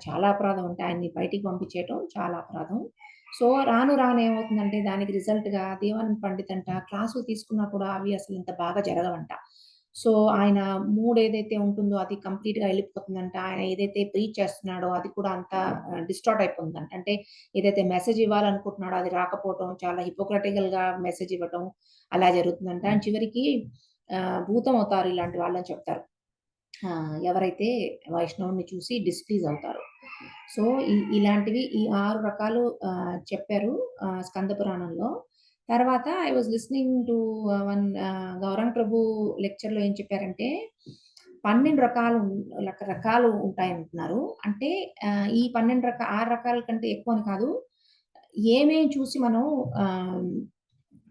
చాలా అపరాధం అంటే ఆయన్ని బయటికి పంపించేయటం చాలా అపరాధం. సో, రాను రాను ఏమవుతుందంటే దానికి రిజల్ట్‌గా దేవానంద్ పండిత్ అంట క్లాసులు తీసుకున్నా కూడా అవి అసలు ఇంత బాగా జరగవంట. సో, ఆయన మూడ్ ఏదైతే ఉంటుందో అది కంప్లీట్‌గా ఎళ్ళిపోతుందంట. ఆయన ఏదైతే ప్రీచ్ చేస్తున్నాడో అది కూడా అంతా డిస్టార్ట్ అయిపోతుందంట. అంటే ఏదైతే మెసేజ్ ఇవ్వాలనుకుంటున్నాడో అది రాకపోవటం, చాలా హిపోక్రటికల్‌గా మెసేజ్ ఇవ్వటం అలా జరుగుతుందంట. అండ్ చివరికి భూతం అవుతారు ఇలాంటి వాళ్ళని చెప్తారు. ఎవరైతే వైష్ణవుడిని చూసి డిస్‌ప్లీజ్ అవుతారో. సో, ఇలాంటివి ఈ 6 రకాలు చెప్పారు స్కంద పురాణంలో. తర్వాత I was listening to one Gauranga Prabhu లెక్చర్‌లో ఏం చెప్పారంటే 12 రకాలు ఉంటాయంటున్నారు. అంటే ఈ 6 రకాల కంటే ఎక్కువని కాదు. ఏమేం చూసి మనం ఆహ్,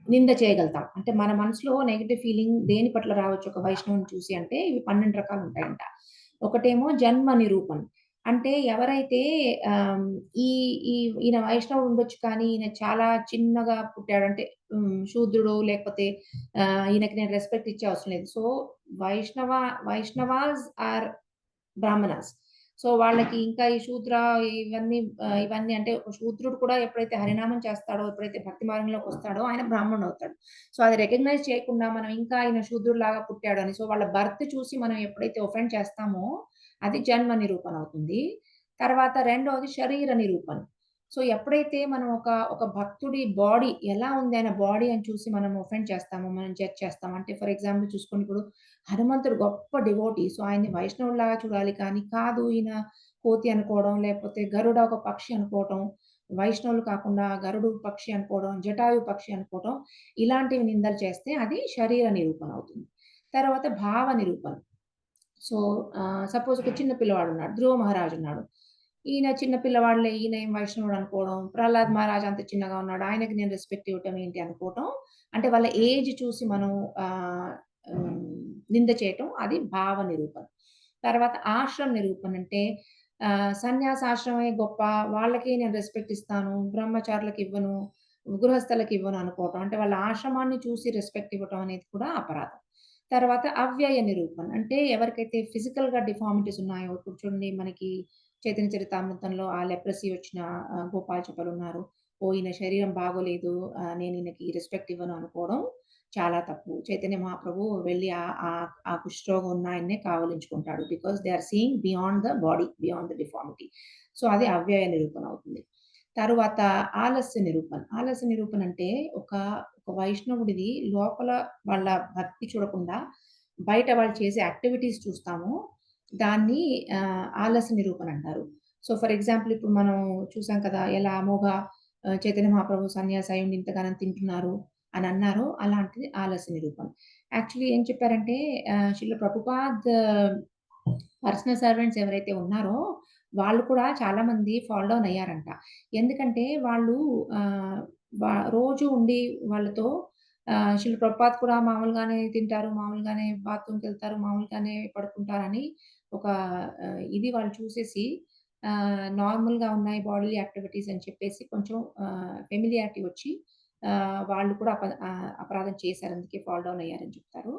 నింద చేయగలుగుతాం. అంటే మన మనసులో నెగెటివ్ ఫీలింగ్ దేని పట్ల రావచ్చు ఒక వైష్ణవుని చూసి అంటే ఇవి 12 రకాలుంటాయంట. ఒకటేమో జన్మ నిరూపణ. అంటే ఎవరైతే ఆహ్, ఈ ఈ ఈయన వైష్ణవుడు ఉండొచ్చు కానీ ఈయన చాలా చిన్నగా పుట్టాడు. అంటే శూద్రుడో లేకపోతే ఈయనకి నేను రెస్పెక్ట్ ఇచ్చే అవసరం లేదు. సో, వైష్ణవ వైష్ణవాస్ ఆర్ బ్రాహ్మణాస్. సో, వాళ్ళకి ఇంకా ఈ శూద్ర ఇవన్నీ అంటే ఒక శూద్రుడు కూడా ఎప్పుడైతే హరినామం చేస్తాడో, ఎప్పుడైతే భక్తి మార్గంలోకొస్తాడో ఆయన బ్రాహ్మణుడవుతాడు. సో, అది రికగ్నైజ్ చేయకుండా మనం ఇంకా ఆయన శూద్రుడిలాగా పుట్టాడని, సో, వాళ్ళ బర్త్ చూసి మనం ఎప్పుడైతే ఒఫెండ్ చేస్తామో అది జన్మ నిరూపణ అవుతుంది. తర్వాత రెండోది శరీర నిరూపణ. సో, ఎప్పుడైతే మనం ఒక భక్తుడి బాడీ ఎలా ఉంది ఆయన బాడీ అని చూసి మనం ఒఫెండ్ చేస్తామో, మనం జడ్జ్ చేస్తాం. అంటే ఫర్ ఎగ్జాంపుల్ చూసుకోండి ఇప్పుడు హనుమంతుడు గొప్ప డివోటీ. సో, ఆయన్ని వైష్ణవుడిలాగా చూడాలి కానీ, కాదు ఈయన కోతి అనుకోవడం, లేకపోతే గరుడ ఒక పక్షి అనుకోవటం, వైష్ణవులు కాకుండా గరుడు పక్షి అనుకోవడం, జటాయు పక్షి అనుకోవటం, ఇలాంటివి నిందలు చేస్తే అది శరీర నిరూపణ అవుతుంది. తర్వాత భావ నిరూపణ. సో, సపోజ్ ఒక చిన్న పిల్లవాడున్నాడు. ధ్రువ మహారాజు ఉన్నాడు. ఈయన చిన్న పిల్లవాడులే ఈయన ఏం వైష్ణవుడు అనుకోవడం, ప్రహ్లాద్ మహారాజ్ అంత చిన్నగా ఉన్నాడు. ఆయనకి నేను రెస్పెక్ట్ ఇవ్వటం ఏంటి అనుకోవటం. అంటే వాళ్ళ ఏజ్ చూసి మనం ఆహ్, హ్మ్, నింద చేయటం అది భావ నిరూపణ. తర్వాత ఆశ్రమ నిరూపణ అంటే సన్యాసాశ్రమమే గొప్ప. వాళ్ళకే నేను రెస్పెక్ట్ ఇస్తాను. బ్రహ్మచారులకు ఇవ్వను. గృహస్థులకు ఇవ్వను అనుకోవటం. అంటే వాళ్ళ ఆశ్రమాన్ని చూసి రెస్పెక్ట్ ఇవ్వటం అనేది కూడా అపరాధం. తర్వాత అవ్యయ నిరూపణ. అంటే ఎవరికైతే ఫిజికల్‌గా డిఫార్మిటీస్ ఉన్నాయో ఇప్పుడు చూడండి మనకి చైతన్య చరితామృతంలో ఆ లెప్రసీ వచ్చిన గోపాల్ చపలున్నారు. ఓహ్! ఈయన శరీరం బాగోలేదు. నేను ఈయనకి రెస్పెక్ట్ ఇవ్వను అనుకోవడం చాలా తప్పు. చైతన్య మహాప్రభు వెళ్లి ఆ కుష్ఠరోగం ఉన్న ఆయన్నే కావలించుకుంటాడు. Because they are seeing beyond the body, beyond the deformity. So, అది అవ్యయ నిరూపణ అవుతుంది. తరువాత ఆలస్య నిరూపణ. ఆలస్య నిరూపణ అంటే ఒక ఒక వైష్ణవుడిది లోపల వాళ్ళ భక్తి చూడకుండా బయట వాళ్ళు చేసే యాక్టివిటీస్ చూస్తాము. దాన్ని ఆలస్య నిరూపణ అంటారు. సో, ఫర్ ఎగ్జాంపుల్ ఇప్పుడు మనం చూసాం కదా! ఎలా అమోఘ చైతన్య మహాప్రభు సన్యాసి అయ్యుండి ఇంతగానం తింటున్నారు. అని అన్నారో అలాంటిది ఆలస్య నిరూపణ. యాక్చువల్లీ ఏం చెప్పారంటే శిల ప్రభుపాద్ పర్సనల్ సర్వెంట్స్ ఎవరైతే ఉన్నారో వాళ్ళు కూడా చాలామంది ఫాల్ డౌన్ అయ్యారంట. ఎందుకంటే వాళ్ళు ఆహ్, రోజు ఉండి వాళ్ళతో శిల ప్రభుపాద్ కూడా మామూలుగానే తింటారు, మామూలుగానే బాత్రూమ్‌కెళ్తారు, మామూలుగానే పడుకుంటారని ఒక ఇది వాళ్ళు చూసేసి నార్మల్‌గా ఉన్నాయి బాడీ యాక్టివిటీస్ అని చెప్పేసి కొంచెం ఫెమిలియారిటీ వచ్చి వాళ్ళు కూడా అపరాధం చేశారు. అందుకే ఫాల్ డౌన్ అయ్యారని చెప్తారు.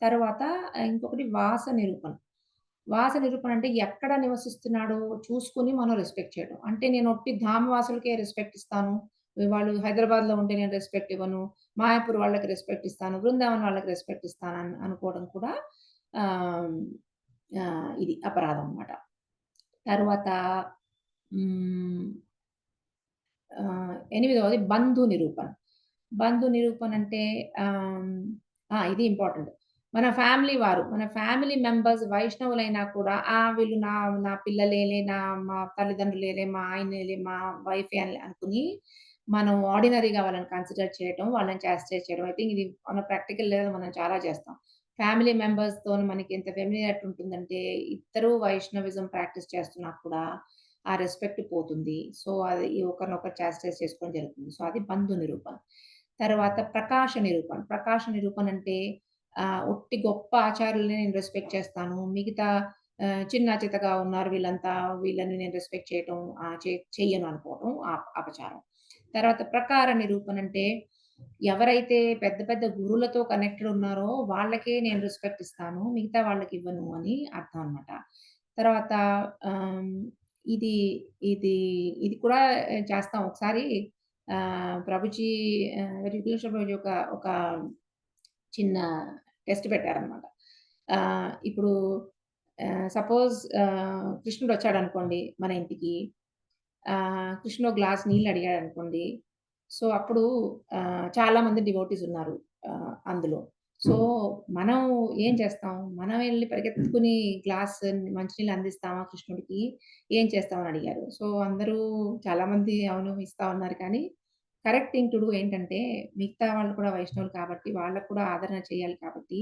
తర్వాత ఇంకొకటి వాస నిరూపణ. వాస నిరూపణ అంటే ఎక్కడ నివసిస్తున్నాడో చూసుకొని మనం రెస్పెక్ట్ చేయడం. అంటే నేను ఒట్టి ధామ్ వాసులకే రెస్పెక్ట్ ఇస్తాను. వాళ్ళు హైదరాబాద్‌లో ఉంటే నేను రెస్పెక్ట్ ఇవ్వను. మాయాపూర్ వాళ్ళకి రెస్పెక్ట్ ఇస్తాను. బృందావన్ వాళ్ళకి రెస్పెక్ట్ ఇస్తాను అనుకోవడం కూడా ఆహ్, ఇది అపరాధం అన్నమాట. తరువాత హ్మ్. ఎనిమిదవది బంధు నిరూపణ. బంధు నిరూపణ అంటే ఆహ్, ఇది ఇంపార్టెంట్. మన ఫ్యామిలీ మెంబర్స్ వైష్ణవులైనా కూడా వీళ్ళు నా నా పిల్లలేలే, మా తల్లిదండ్రులేలే, మా ఆయనేలే, మా వైఫే అని అనుకుని మనం ఆర్డినరీగా వాళ్ళని కన్సిడర్ చేయటం, వాళ్ళని చాస్టైజ్ చేయడం. ఐ థింక్ ఇది మన ప్రాక్టికల్ లెవెల్ మనం చాలా చేస్తాం. ఫ్యామిలీ మెంబర్స్‌తోని మనకి ఎంత ఫెమిలియారిటీ ఉంటుందంటే, ఇద్దరు వైష్ణవిజం ప్రాక్టీస్ చేస్తున్నా కూడా ఆ రెస్పెక్ట్ పోతుంది. సో, అది ఒకరినొకరు చాస్టైజ్ చేసుకోవడం జరుగుతుంది. సో, అది బంధు నిరూపణ. తర్వాత ప్రకాశ నిరూపణ. ప్రకాశ నిరూపణ అంటే ఉట్టి గొప్ప ఆచార్యులనే నేను రెస్పెక్ట్ చేస్తాను. మిగతా చిన్న చితకా ఉన్నారు వీళ్ళంతా, వీళ్ళని నేను రెస్పెక్ట్ చేయటం చెయ్యను అనుకోవటం అపచారం. తర్వాత ప్రకార నిరూపణ అంటే ఎవరైతే పెద్ద పెద్ద గురువులతో కనెక్టెడ్ ఉన్నారో వాళ్ళకే నేను రెస్పెక్ట్ ఇస్తాను. మిగతా వాళ్ళకివ్వను అని అర్థం అన్నమాట. తర్వాత ఆహ్, ఇది ఇది ఇది కూడా చేస్తాం. ఒకసారి ప్రభుజీ రిలేషన్ ప్రభుజీ ఒక ఒక చిన్న టెస్ట్ పెట్టారనమాట. ఇప్పుడు సపోజ్ కృష్ణుడొచ్చాడనుకోండి మన ఇంటికి. కృష్ణుడు ఒక గ్లాస్ నీళ్ళు అడిగాడనుకోండి. సో, అప్పుడు చాలా మంది డివోటీస్ ఉన్నారు అందులో. సో, మనం ఏం చేస్తాం? మనం ఎళ్లి పరిగెత్తుకుని గ్లాస్ మంచినీళ్ళు అందిస్తామా కృష్ణుడికి? ఏం చేస్తామని అడిగారు. సో, అందరూ చాలామంది అవును ఇస్తా ఉన్నారు కానీ, కరెక్ట్ థింగ్ టు డూ ఏంటంటే, మిగతా వాళ్ళు కూడా వైష్ణవులు కాబట్టి, వాళ్ళకి కూడా ఆదరణ చేయాలి కాబట్టి,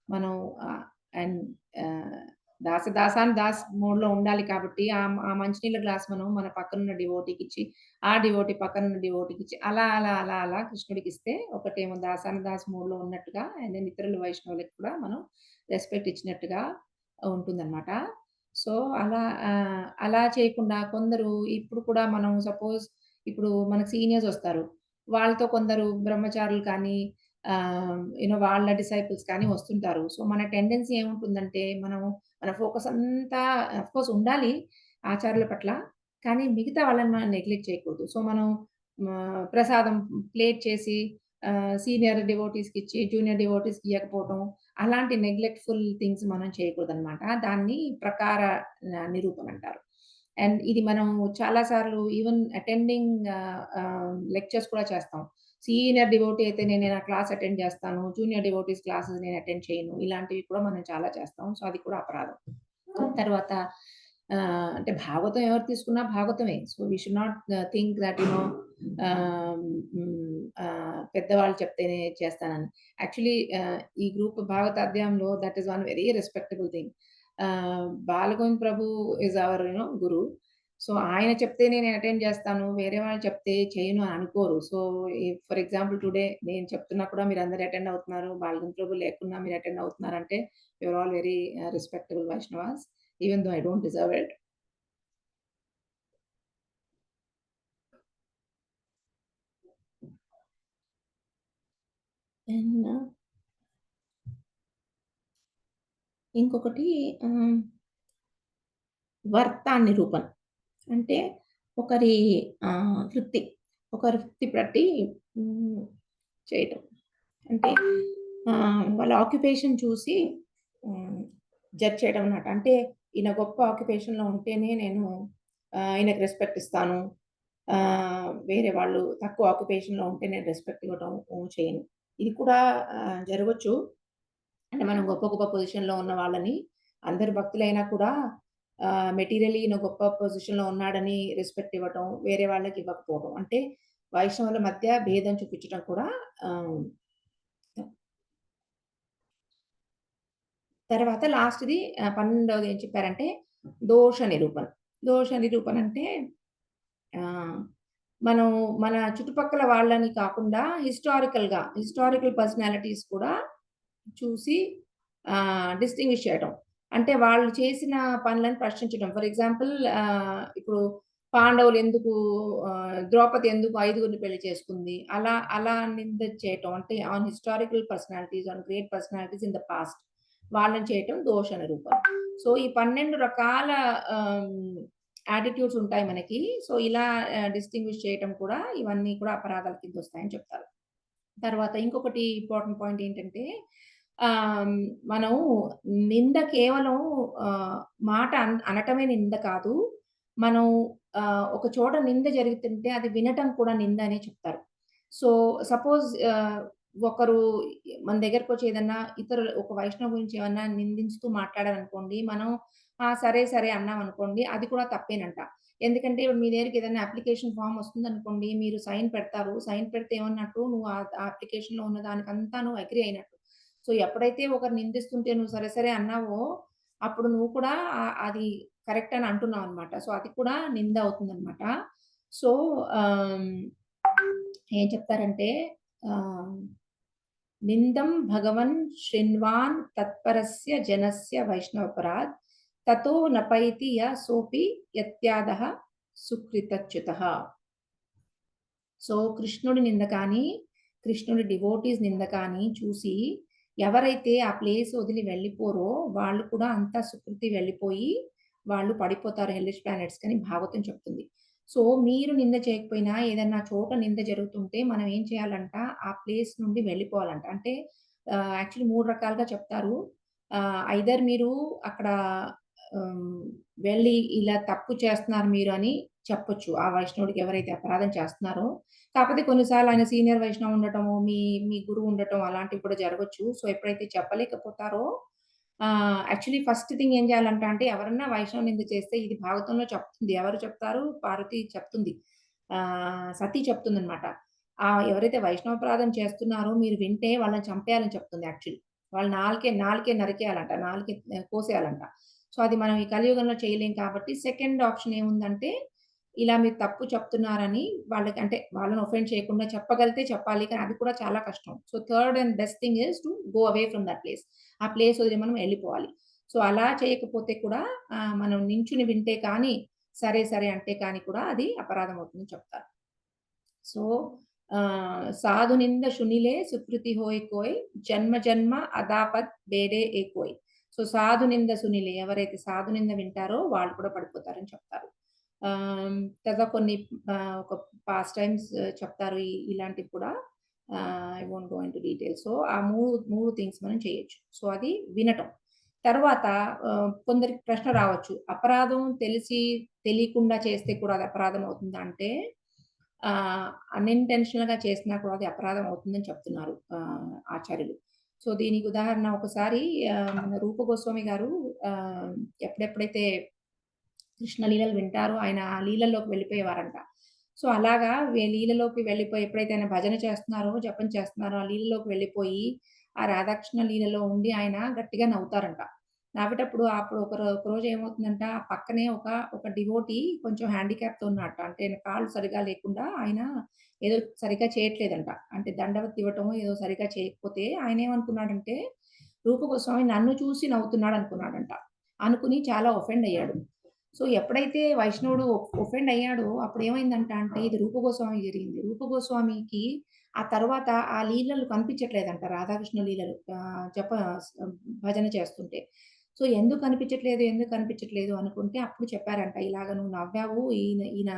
మనం ఆహ్, అండ్ ఆహ్, దాసదాసాన్ దాస్ మోడ్‌లో ఉండాలి కాబట్టి, ఆ మంచినీళ్ళ గ్లాస్ మనం మన పక్కనున్న డివోటీకిచ్చి, ఆ డివోటీ పక్కనున్న డివోటీకిచ్చి, అలా కృష్ణుడికిస్తే ఒకటేమో దాసాను దాస్ మోడ్‌లో ఉన్నట్టుగా అండ్ దెన్ ఇతరులు వైష్ణవులకి కూడా మనం రెస్పెక్ట్ ఇచ్చినట్టుగా ఉంటుందనమాట. సో, అలా చేయకుండా కొందరు ఇప్పుడు కూడా మనం సపోజ్ ఇప్పుడు మనకు సీనియర్స్ ఒస్తారు. వాళ్ళతో కొందరు బ్రహ్మచారులు కానీ వాళ్ళ డిసైపుల్స్ కానీ వస్తుంటారు. సో, మన టెండెన్సీ ఏముంటుందంటే మన ఫోకస్ అంతా అఫ్‌కోర్స్ ఉండాలి ఆచారాల పట్ల. కానీ మిగతా వాళ్ళని మనం నెగ్లెక్ట్ చేయకూడదు. సో, మనం ప్రసాదం ప్లేట్ చేసి సీనియర్ డివోటీస్‌కిచ్చి, జూనియర్ డివోటీస్‌కి ఇయ్యకపోవటం, అలాంటి నెగ్లెక్ట్‌ఫుల్ థింగ్స్ మనం చేయకూడదనమాట. దాన్ని ప్రకార నిరూపణ అంటారు. అండ్ ఇది మనం చాలా సార్లు ఈవెన్ అటెండింగ్ లెక్చర్స్ కూడా చేస్తాం. సీనియర్ డివోటీ అయితే నేను నా క్లాస్ అటెండ్ చేస్తాను. జూనియర్ డివోటీస్ క్లాసెస్ నేను అటెండ్ చేయను. ఇలాంటివి కూడా మనం చాలా చేస్తాం. సో, అది కూడా అపరాధం. తర్వాత అంటే భాగవతం ఎవరు తీసుకున్నా భాగవతమే. So, we should not think that ah, పెద్దవాళ్ళు చెప్తేనే చేస్తానని. యాక్చువల్లీ ఈ గ్రూప్ భాగవతాధ్యాయంలో that is one very respectable thing. Balagovind Prabhu is our guru. So, ఆయన చెప్తేనే నేను అటెండ్ చేస్తాను. వేరే వాళ్ళు చెప్తే చేయను అని అనుకోరు. సో, ఫర్ ఎగ్జాంపుల్ టుడే నేను చెప్తున్నా కూడా మీరందరూ అటెండ్ అవుతున్నారు. బాలగోవింద్ ప్రభు లేకున్నా మీరు అటెండ్ అవుతున్నారంటే you are all very respectable Vaishnavas. Even though I don't deserve it. And ఇంకొకటి ఆహ్, వర్తా నిరూపణ. అంటే ఒకరి వృత్తి. ఒకరి వృత్తి బట్టి హ్మ్, చేయటం. అంటే వాళ్ళ ఆక్యుపేషన్ చూసి హ్మ్, జడ్జ్ చేయడం అన్నమాట. అంటే ఈయన గొప్ప ఆక్యుపేషన్‌లో ఉంటేనే నేను ఈయనకి రెస్పెక్ట్ ఇస్తాను. వేరే వాళ్ళు తక్కువ ఆక్యుపేషన్‌లో ఉంటే నేను రెస్పెక్ట్ ఇవ్వటం చేయను. ఇది కూడా జరగొచ్చు. అంటే మనం గొప్ప గొప్ప పొజిషన్‌లో ఉన్న వాళ్ళని అందరు భక్తులైనా కూడా మెటీరియల్లీ ఈయన గొప్ప పొజిషన్‌లో ఉన్నాడని రెస్పెక్ట్ ఇవ్వటం, వేరే వాళ్ళకి ఇవ్వకపోవడం. అంటే వైష్ణవుల మధ్య భేదం చూపించడం కూడా ఆహ్, తర్వాత లాస్ట్‌ది 12వది ఏం చెప్పారంటే దోష నిరూపణ. దోష నిరూపణ అంటే ఆహ్, మనం మన చుట్టుపక్కల వాళ్ళని కాకుండా హిస్టారికల్ పర్సనాలిటీస్ కూడా చూసి డిస్టింగ్విష్ చేయటం. అంటే వాళ్ళు చేసిన పనులను ప్రశ్నించడం. ఫర్ ఎగ్జాంపుల్ ఇప్పుడు పాండవులు ఎందుకు ద్రౌపది ఎందుకు ఐదుగురిని పెళ్లి చేసుకుంది? అలా నింద చేయటం. అంటే on historical personalities, on great personalities in the past వాళ్ళని చేయటం దోష నిరూపణ. సో, ఈ 12 రకాల ఆహ్, యాటిట్యూడ్స్ ఉంటాయి మనకి. సో, ఇలా డిస్టింగ్విష్ చేయటం కూడా ఇవన్నీ కూడా అపరాధాల కిందొస్తాయని చెప్తారు. తర్వాత ఇంకొకటి ఇంపార్టెంట్ పాయింట్ ఏంటంటే, ఆహ్, మనం నింద కేవలం ఆహ్, మాట అనటమే నింద కాదు. మనం ఒక చోట నింద జరుగుతుంటే అది వినటం కూడా నింద అనే చెప్తారు. సో, సపోజ్ ఒకరు మన దగ్గరకొచ్చి ఏదన్నా ఇతరులు ఒక వైష్ణవ్ గురించి ఏమన్నా నిందించుతూ మాట్లాడారనుకోండి, మనం ఆ! సరే, సరే అన్నామనుకోండి, అది కూడా తప్పేనంట. ఎందుకంటే ఇప్పుడు మీ దగ్గరికి ఏదైనా అప్లికేషన్ ఫార్మ్ వస్తుందనుకోండి, మీరు సైన్ పెడతారు. సైన్ పెడితే ఏమన్నట్టు నువ్వు ఆ అప్లికేషన్‌లో ఉన్న దానికంతా నువ్వు అగ్రీ అయినట్టు. సో, ఎప్పుడైతే ఒకరు నిందిస్తుంటే నువ్వు సరే, సరే అన్నావో, అప్పుడు నువ్వు కూడా అది కరెక్ట్ అని అంటున్నావనమాట. సో, అది కూడా నింద అవుతుందనమాట. సో, ఆహ్, ఏం చెప్తారంటే ఆహ్, నిందం భగవన్ శృణ్వాన్ తత్పరస్య జనస్య వైష్ణవపరాద్ తతో నపైతి సోపి యత్యాదః సుకృతచ్యుతః. సో, కృష్ణుడి నింద కానీ, కృష్ణుడి డివోటీస్ నింద కానీ చూసి ఎవరైతే ఆ ప్లేస్ వదిలి వెళ్ళిపోరో వాళ్ళు కూడా అంతా సుకృతి వెళ్ళిపోయి వాళ్ళు పడిపోతారు హెల్లిష్ ప్లానెట్స్‌కి అని భాగవతం చెప్తుంది. సో, మీరు నింద చేయకపోయినా ఏదన్నా చోట నింద జరుగుతుంటే మనం ఏం చేయాలంట ఆ ప్లేస్ నుండి వెళ్ళిపోవాలంట. అంటే యాక్చువల్లీ 3 రకాలుగా చెప్తారు. ఐదర్ మీరు అక్కడ ఆహ్, వెళ్ళి ఇలా తప్పు చేస్తున్నారు మీరు అని చెప్పొచ్చు. ఆ వైష్ణవుడికి ఎవరైతే అపరాధం చేస్తున్నారో. కాపోతే కొన్నిసార్లు ఆయన సీనియర్ వైష్ణవ్ ఉండటము, మీ గురువు ఉండటం అలాంటివి కూడా జరగొచ్చు. సో, ఎప్పుడైతే చెప్పలేకపోతారో యాక్చువల్లీ ఫస్ట్ థింగ్ ఏం చేయాలంట అంటే ఎవరన్నా వైష్ణవ నింద చేస్తే ఇది భాగవతంలో చెప్తుంది. ఎవరు చెప్తారు? పార్వతి చెప్తుంది. సతీ చెప్తుందనమాట. ఎవరైతే వైష్ణవాపరాధం చేస్తున్నారో మీరు వింటే వాళ్ళని చంపేయాలని చెప్తుంది యాక్చువల్లీ. వాళ్ళ నాలుకే నరికేయాలంట. కోసేయాలంట. సో, అది మనం ఈ కలియుగంలో చేయలేం కాబట్టి సెకండ్ ఆప్షన్ ఏముందంటే, ఇలా మీరు తప్పు చెప్తున్నారని వాళ్ళకి అంటే వాళ్ళని ఒఫెండ్ చేయకుండా చెప్పగలిగితే చెప్పాలి. కానీ అది కూడా చాలా కష్టం. So, third and best thing is to go away from that place. ఆ ప్లేస్ వదిలి మనం ఎళ్ళిపోవాలి. సో, అలా చేయకపోతే కూడా మనం నించుని వింటే కానీ, సరే, సరే అంటే కానీ కూడా అది అపరాధం అవుతుందని చెప్తారు. సో, సాధు నింద శునిలే సుకృతి హోయ్ కోయ్ జన్మ జన్మ అదాపత్ బేడే ఏకోయ్. సో, సాధు నింద సునిలే ఎవరైతే సాధు నింద వింటారో వాళ్ళు కూడా పడిపోతారని చెప్తారు. తర్వాత కొన్ని ఒక పాస్ట్ టైమ్స్ చెప్తారు ఇలాంటివి కూడా. I won't go into details. So, ఆ 3 థింగ్స్ మనం చేయొచ్చు. సో, అది వినటం. తర్వాత కొందరికి ప్రశ్న రావచ్చు. అపరాధం తెలిసి తెలియకుండా చేస్తే కూడా అది అపరాధం అవుతుందా అంటే అన్‌ఇంటెన్షనల్‌గా చేసినా కూడా అది అపరాధం అవుతుందని చెప్తున్నారు ఆచార్యులు. సో, దీనికి ఉదాహరణ ఒకసారి మన రూప గోస్వామి గారు ఆహ్, ఎప్పుడెప్పుడైతే కృష్ణ లీలలు వింటారో ఆయన ఆ లీలల్లోకి వెళ్ళిపోయేవారంట. సో, అలాగా లీలలోకి వెళ్ళిపోయి ఎప్పుడైతే ఆయన భజన చేస్తున్నారో, జపం చేస్తున్నారో ఆ లీలలోకి వెళ్ళిపోయి, ఆ రాధాకృష్ణ లీలలో ఉండి ఆయన గట్టిగా నవ్వుతారంట. నవ్వేటప్పుడు అప్పుడు ఒకరోజు ఏమవుతుందంట, ఆ పక్కనే ఒక డివోటీ కొంచెం హ్యాండిక్యాప్‌తో ఉన్నాడట. అంటే ఆయన కాళ్ళు సరిగ్గా లేకుండా ఆయన ఏదో సరిగ్గా చేయట్లేదంట. అంటే దండవత్ ఇవ్వటమో ఏదో సరిగ్గా చేయకపోతే ఆయనేమనుకున్నాడంటే, రూప గోస్వామి నన్ను చూసి నవ్వుతున్నాడనుకున్నాడంట. అనుకుని చాలా ఒఫెండ్ అయ్యాడు. సో, ఎప్పుడైతే వైష్ణవుడు ఒఫెండ్ అయ్యాడో అప్పుడేమైందంట అంటే ఇది రూప గోస్వామికి జరిగింది. రూప గోస్వామికి ఆ తర్వాత ఆ లీలలు కనిపించట్లేదంట రాధాకృష్ణ లీలలు. భజన చేస్తుంటే. సో, ఎందుకు కనిపించట్లేదు అనుకుంటే అప్పుడు చెప్పారంట. ఇలాగ నువ్వు నవ్వావు ఈయన ఈయన